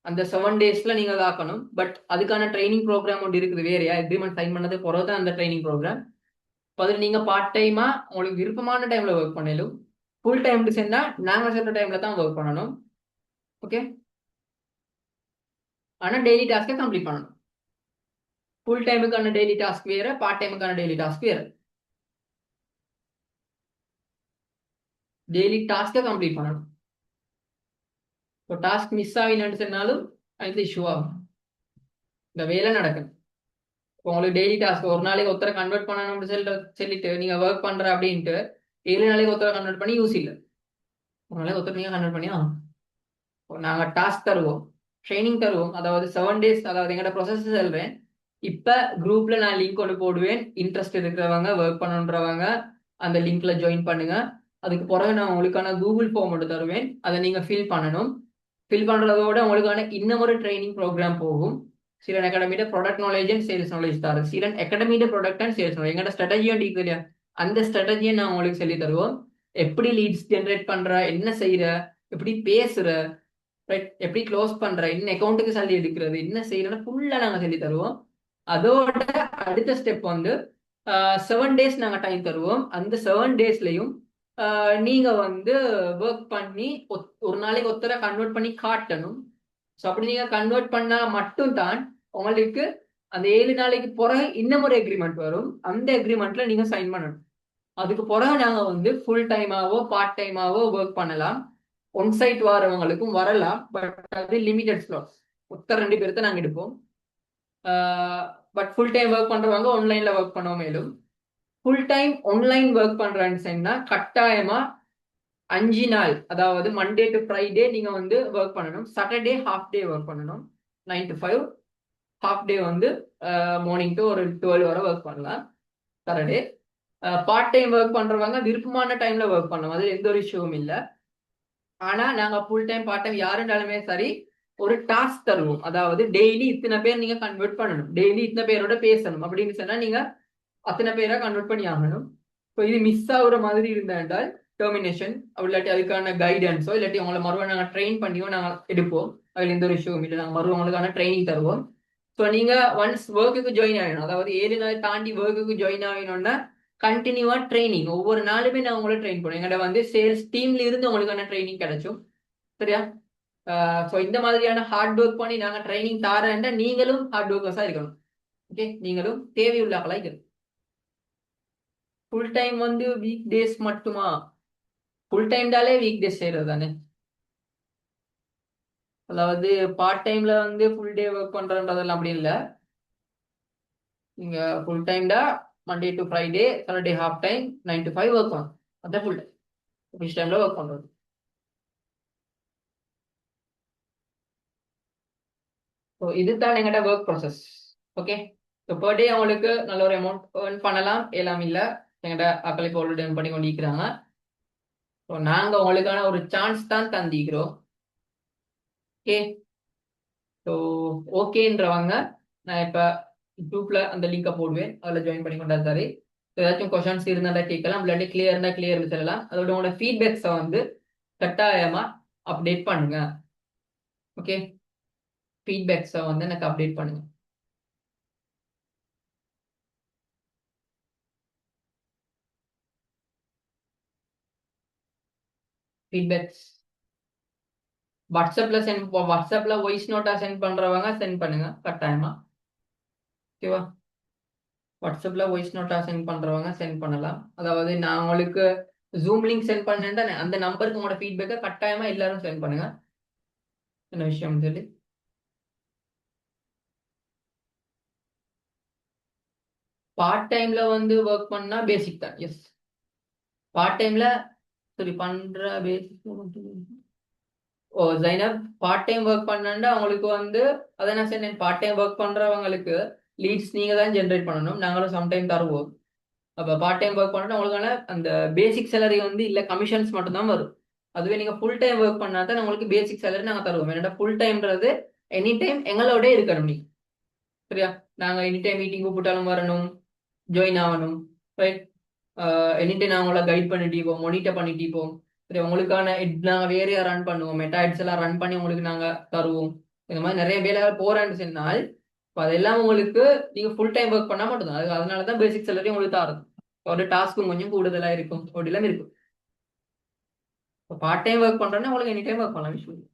அந்த 7 daysல நீங்கள் ஆக்கணும். பட் அதுக்கான ட்ரைனிங் ப்ரோக்ராம் ஒன்று இருக்குது வேறையா, எக்ரிமெண்ட் சைன் பண்ணது பிறகு தான் அந்த ட்ரைனிங் ப்ரோக்ராம். இப்போ அதில் நீங்கள் பார்ட் டைமாக உங்களுக்கு விருப்பமான டைமில் ஒர்க் பண்ணலும், ஃபுல் டைம் சேர்ந்தா நாங்கள் சொல்கிற டைமில் தான் ஒர்க் பண்ணணும். ஓகே, ஆனால் டெய்லி டாஸ்க்கை கம்ப்ளீட் பண்ணணும். ஃபுல் டைமுக்கான டெய்லி டாஸ்க் வேறு, பார்ட் டைமுக்கான டெய்லி டாஸ்க் வேறு. டெய்லி டாஸ்க்கை கம்ப்ளீட் பண்ணணும். இப்போ டாஸ்க் மிஸ் ஆகினு சொன்னாலும் அது இஷ்யூ ஆகும். இந்த வேலை நடக்கும். இப்போ உங்களுக்கு டெய்லி டாஸ்க் ஒரு நாளைக்கு ஒருத்தரை கன்வெர்ட் பண்ணணும்னு சொல்லிட்டு நீங்கள் ஒர்க் பண்ணுற அப்படின்ட்டு 7 நாளைக்கு ஒருத்தரை கன்வெர்ட் பண்ணி யூஸ் இல்லை. ஒரு நாளைக்கு ஒருத்தர் நீங்கள் கன்வெர்ட் பண்ணி நாங்கள் டாஸ்க் தருவோம், ட்ரைனிங் தருவோம். அதாவது 7 days, அதாவது எங்களோட ப்ரொசஸ் சொல்கிறேன். இப்போ குரூப்பில் நான் லிங்க் ஒன்று போடுவேன். இன்ட்ரெஸ்ட் இருக்கிறவங்க ஒர்க் பண்ணுன்றவங்க அந்த லிங்க்ல ஜாயின் பண்ணுங்க. அதுக்கு பிறகு நான் உங்களுக்கான கூகுள் ஃபார்ம் ஒன்று தருவேன், அதை நீங்கள் ஃபில் பண்ணணும். ஃபில் பண்ணுறதோட உங்களுக்கான இன்னும் ஒரு ட்ரைனிங் ப்ரோக்ராம் போகும். Syrian Academy product knowledge and sales knowledge தரும். Syrian Academy product and sales knowledge எங்களோட ஸ்ட்ராட்டஜியும் டீக் இல்லையா, அந்த ஸ்ட்ராட்டஜியை நான் உங்களுக்கு சொல்லி தருவோம். எப்படி லீட்ஸ் ஜென்ரேட் பண்ணுற, என்ன செய்கிற, எப்படி பேசுகிற, ரைட்? எப்படி க்ளோஸ் பண்ற, என்ன அக்கௌண்ட்டுக்கு சல்லி எடுக்கிறது, என்ன செய்யறதுன்னு ஃபுல்லா நாங்க சொல்லி தருவோம். அதோட அடுத்த ஸ்டெப் வந்து 7 days நாங்க டைம் தருவோம். அந்த 7 daysலயும் நீங்க வந்து ஒர்க் பண்ணி ஒரு நாளைக்கு ஒருத்தரை கன்வெர்ட் பண்ணி காட்டணும். ஸோ அப்படி நீங்க கன்வெர்ட் பண்ணா மட்டும்தான் உங்களுக்கு அந்த 7 நாளைக்கு பிறகு இன்னும் ஒரு அக்ரிமெண்ட் வரும். அந்த அக்ரிமெண்ட்ல நீங்க சைன் பண்ணணும். அதுக்கு பிறகு நாங்க வந்து ஃபுல் டைமாவோ பார்ட் டைமாவோ ஒர்க் பண்ணலாம். ஒன் சைட் வரவங்களுக்கும் வரலாம். பட் அது லிமிடெட் ஸ்லாட்ஸ். ஒருத்தர் 2 பேர்த்த நாங்க எடுப்போம். பட் ஃபுல் டைம் ஒர்க் பண்றவங்க ஆன்லைன்ல ஒர்க் பண்ண மேலும். ஃபுல் டைம் ஆன்லைன் ஒர்க் பண்றேன்னு சொன்னா கட்டாயமா 5 நாள், அதாவது மண்டே டு ஃப்ரைடே நீங்க வந்து ஒர்க் பண்ணணும். சாட்டர்டே ஹாஃப் டே ஒர்க் பண்ணணும். 9 to 5. ஹாஃப் டே வந்து மார்னிங் டு ஒரு 12 வரை ஒர்க் பண்ணலாம் சாட்டர்டே. பார்ட் டைம் ஒர்க் பண்றவங்க விருப்பமான டைம்ல ஒர்க் பண்ணலாம். அது எந்த ஒரு இஷ்யூவும் இல்லை. ஆனா நாங்க ஃபுல் டைம் பார்ட் டைம் யாருனாலுமே சரி ஒரு டாஸ்க் தருவோம். அதாவது டெய்லி இத்தனை பேர் நீங்க கன்வெர்ட் பண்ணணும், டெய்லி இத்தனை பேரோட பேசணும் அப்படின்னு சொன்னா நீங்க அத்தனை பேரை கன்வெர்ட் பண்ணி ஆகணும். ஸோ இது மிஸ் ஆகுற மாதிரி இருந்தால் டெர்மினேஷன், இல்லாட்டி அதுக்கான கைடன்ஸோ இல்லாட்டி உங்களை மறுபடியும் நாங்கள் ட்ரெயின் பண்ணியோ நாங்கள் எடுப்போம். அதில் எந்த ஒரு இஷ்யூவும் இல்லை. நாங்கள் மறுபடியும் உங்களுக்கான ட்ரைனிங் தருவோம். ஸோ நீங்க ஒன்ஸ் ஒர்க்குக்கு ஜாயின் ஆகணும், அதாவது 7 நாள் தாண்டி ஒர்க்குக்கு ஜாயின் ஆகணும்னா கண்டினியூவா ட்ரைனிங் ஒவ்வொரு நாளுமே நான் உங்களை ட்ரெயின் பண்ணுவோம். எங்கள்கிட்ட வந்து சேல்ஸ் டீம்ல இருந்து உங்களுக்கான ட்ரைனிங் கிடைச்சும். சரியா? ஸோ இந்த மாதிரியான ஹார்ட் ஒர்க் பண்ணி நாங்கள் ட்ரைனிங் தாரேன்டா நீங்களும் ஹார்ட் ஒர்க்கர்ஸா இருக்கணும். ஓகே, நீங்களும் தேவையுள்ளாக்களா இருக்கணும். ஃபுல் டைம் வந்து வீக் டேஸ் மட்டுமா? ஃபுல் டைம்டாலே வீக் டேஸ் செய்யறது தானே. அதாவது பார்ட் டைம்ல வந்து ஃபுல் டே ஒர்க் பண்றதுன்றதெல்லாம் அப்படி இல்லை. நீங்க ஃபுல் டைம்டா Monday to Friday, Saturday half time, 9 to 5 work பண்ணும். அதான் ஃபுல் டைம் ஆஃபீஸ் டைம்ல ஒர்க் பண்றது. ஸோ இதுதான் எங்கள்கிட்ட work process. Okay, so per day அவங்களுக்கு நல்ல ஒரு அமௌண்ட் ஏர்ன் பண்ணலாம். எல்லாம் இல்லை, எங்கள்கிட்ட அக்களை இப்போ ஆல்ரெடி earn பண்ணி கொண்டு இருக்கிறாங்க. ஸோ நாங்கள் உங்களுக்கான ஒரு சான்ஸ் தான் தந்திக்கிறோம். ஓகே, ஸோ ஓகேன்றவங்க நான் இப்போ குரூப்ல அந்த லிங்கை போடுவேன், அதில் ஜாயின் பண்ணி கொண்டா சரி. ஏதாச்சும் கொஷன்ஸ் இருந்தால் கேட்கலாம், இல்லாட்டி கிளியர் இருந்தால் கிளியர் சொல்லலாம். அதோட உங்களோட ஃபீட்பேக்ஸை வந்து கட்டாயமா அப்டேட் பண்ணுங்க. ஓகே, ஃபீட்பேக்ஸை வந்து எனக்கு அப்டேட் பண்ணுங்க. ஃபீட்பேக்ஸ் வாட்ஸ்அப்ல வாய்ஸ் நோட்டா சென்ட் பண்றவங்க சென்ட் பண்ணுங்க கட்டாயமா. ஓகேவா? வாட்ஸ்அப்ல வாய்ஸ் நோட்டா சென்ட் பண்றவங்க சென்ட் பண்ணலாம். அதாவது நான் உங்களுக்கு ஜூம் லிங்க் சென்ட் பண்ணேன்டா அந்த நம்பருக்கு உங்களோட ஃபீட்பேக்கை கட்டாயமா எல்லாரும் சென்ட் பண்ணுங்க. என்ன விஷயம் சொல்லி பார்ட் டைம்ல வந்து ஒர்க் பண்ணா பேசிக் தான். எஸ், பார்ட் டைம்ல சரி பண்ற பேசிக். ஓ ஜைனப், பார்ட் டைம் ஒர்க் பண்ணா அவங்களுக்கு வந்து அதை நான் சொன்னேன், பார்ட் டைம் ஒர்க் பண்றவங்களுக்கு லீட்ஸ் நீங்க தான் ஜென்ரேட் பண்ணணும், நாங்களும் சம்டைம் தருவோம். அப்போ பார்ட் டைம் ஒர்க் பண்ணிட்டு உங்களுக்கான அந்த பேசிக் சேலரி வந்து இல்லை கமிஷன்ஸ் மட்டும்தான் வரும். அதுவே நீங்க ஃபுல் டைம் ஒர்க் பண்ணா தான் உங்களுக்கு பேசிக் சேலரி நாங்கள் தருவோம். ஏன்னா ஃபுல் டைம்ன்றது எனி டைம் எங்களோட இருக்கணும் நீ. சரியா? நாங்கள் எனி டைம் மீட்டிங் கூப்பிட்டாலும் வரணும், ஜாயின் ஆகணும். ரைட்? எனி டைம் நாங்கள் உங்களை கைட் பண்ணிட்டு இருப்போம், மானிட்டர் பண்ணிட்டு இருப்போம். சரி, உங்களுக்கான நாங்கள் வேறையா ரன் பண்ணுவோம், மெட்டா எட்ஸ் எல்லாம் ரன் பண்ணி உங்களுக்கு நாங்கள் தருவோம். இந்த மாதிரி நிறைய வேலைகள் போறேன்னு சொன்னால் இப்போ அதெல்லாம் உங்களுக்கு நீங்க ஃபுல் டைம் ஒர்க் பண்ணா மட்டும்தான். அதனால தான் பேசிக் சேலரி உங்களுக்கு தரும். ஒரு டாஸ்க்கும் கொஞ்சம் கூடுதலா இருக்கும், ஒரு எல்லாம் இருக்கும். இப்போ பார்ட் டைம் ஒர்க் பண்றேன்னா உங்களுக்கு எனி டைம் ஒர்க் பண்ணலாம். விஷயம்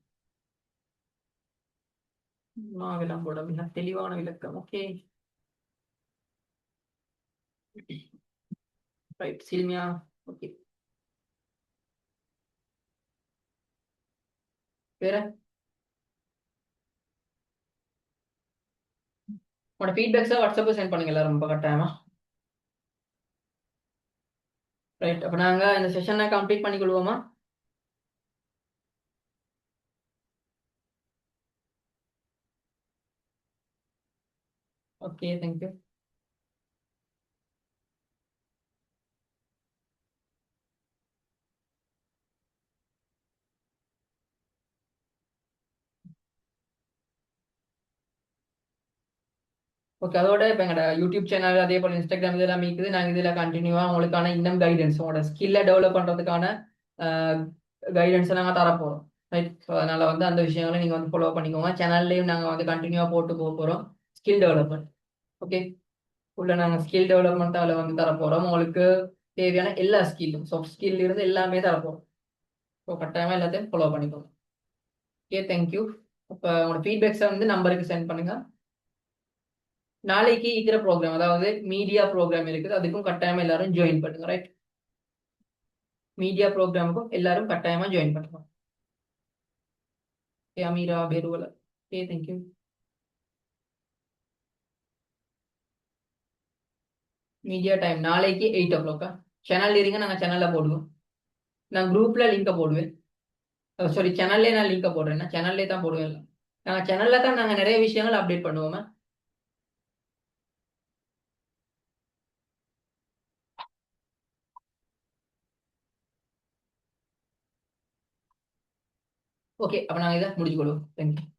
விளம் போட மிக தெளிவான விளக்கம். Okay, right Silmiya. ஓகே, வேற உங்களோட ஃபீட்பேக்ஸை வாட்ஸ்அப்பில் சென்ட் பண்ணுங்க எல்லாரும் ரொம்ப கட்டாயமா. ரைட், அப்போ நாங்கள் இந்த செஷனை கம்ப்ளீட் பண்ணி கொள்வோமா? Okay, thank you. ஓகே, அதோட இப்போ எங்களோட யூடியூப் சேனல் அதே போல் இன்ஸ்டாகிராம் இதெல்லாம் இருக்குது. நாங்கள் இதில் கண்டினியூவாக உங்களுக்கான இன்னும் கைடன்ஸ், உங்களோட ஸ்கில்லை டெவலப் பண்ணுறதுக்கான கைடன்ஸை நாங்கள் தரப்போகிறோம். ரைட். ஸோ அதனால வந்து அந்த விஷயங்களை நீங்க வந்து ஃபாலோ பண்ணிக்கோங்க. சேனல்லையும் நாங்க வந்து கண்டினியூவா போட்டு போக போறோம். Skill development. ஓகே. உள்ள நாங்க ஸ்கில் டெவலப்மெண்ட் அதில் வந்து தரப்போறோம். உங்களுக்கு தேவையான எல்லா ஸ்கில்லும், சாஃப்ட் ஸ்கில் இருந்து எல்லாமே தரப்போறோம். ஸோ கட்டாயமா எல்லாத்தையும் ஃபாலோ பண்ணிக்கோங்க. Okay, thank you. இப்போ உங்களோட ஃபீட்பேக்ஸை வந்து நம்பருக்கு சென்ட் பண்ணுங்க. நாளைக்கு இருக்கிற ப்ரோக்ராம், அதாவது மீடியா ப்ரோக்ராம் இருக்குது, அதுக்கும் கட்டாயமா எல்லாரும் ஜாயின் பண்ணுங்க. ரைட். மீடியா ப்ரோக்ராமுக்கும் எல்லாரும் கட்டாயமா ஜாயின் பண்ணுங்க. Okay, Ameera Beruwala. Okay, thank you. Media time நாளைக்கு 8 o'clock. சேனல் இருங்க, நாங்கள் சேனலில் போடுவோம். நான் குரூப்ல லிங்கை போடுவேன். சாரி, சேனல்லே நான் லிங்கை போடுறேன். நான் சேனல்லே தான் போடுவேன். நாங்கள் சேனல்ல தான் நாங்கள் நிறைய விஷயங்கள் அப்டேட் பண்ணுவோம். ஓகே, அப்போ நாங்கள் இதை முடிச்சுக்கொள்வோம். தேங்க்யூ.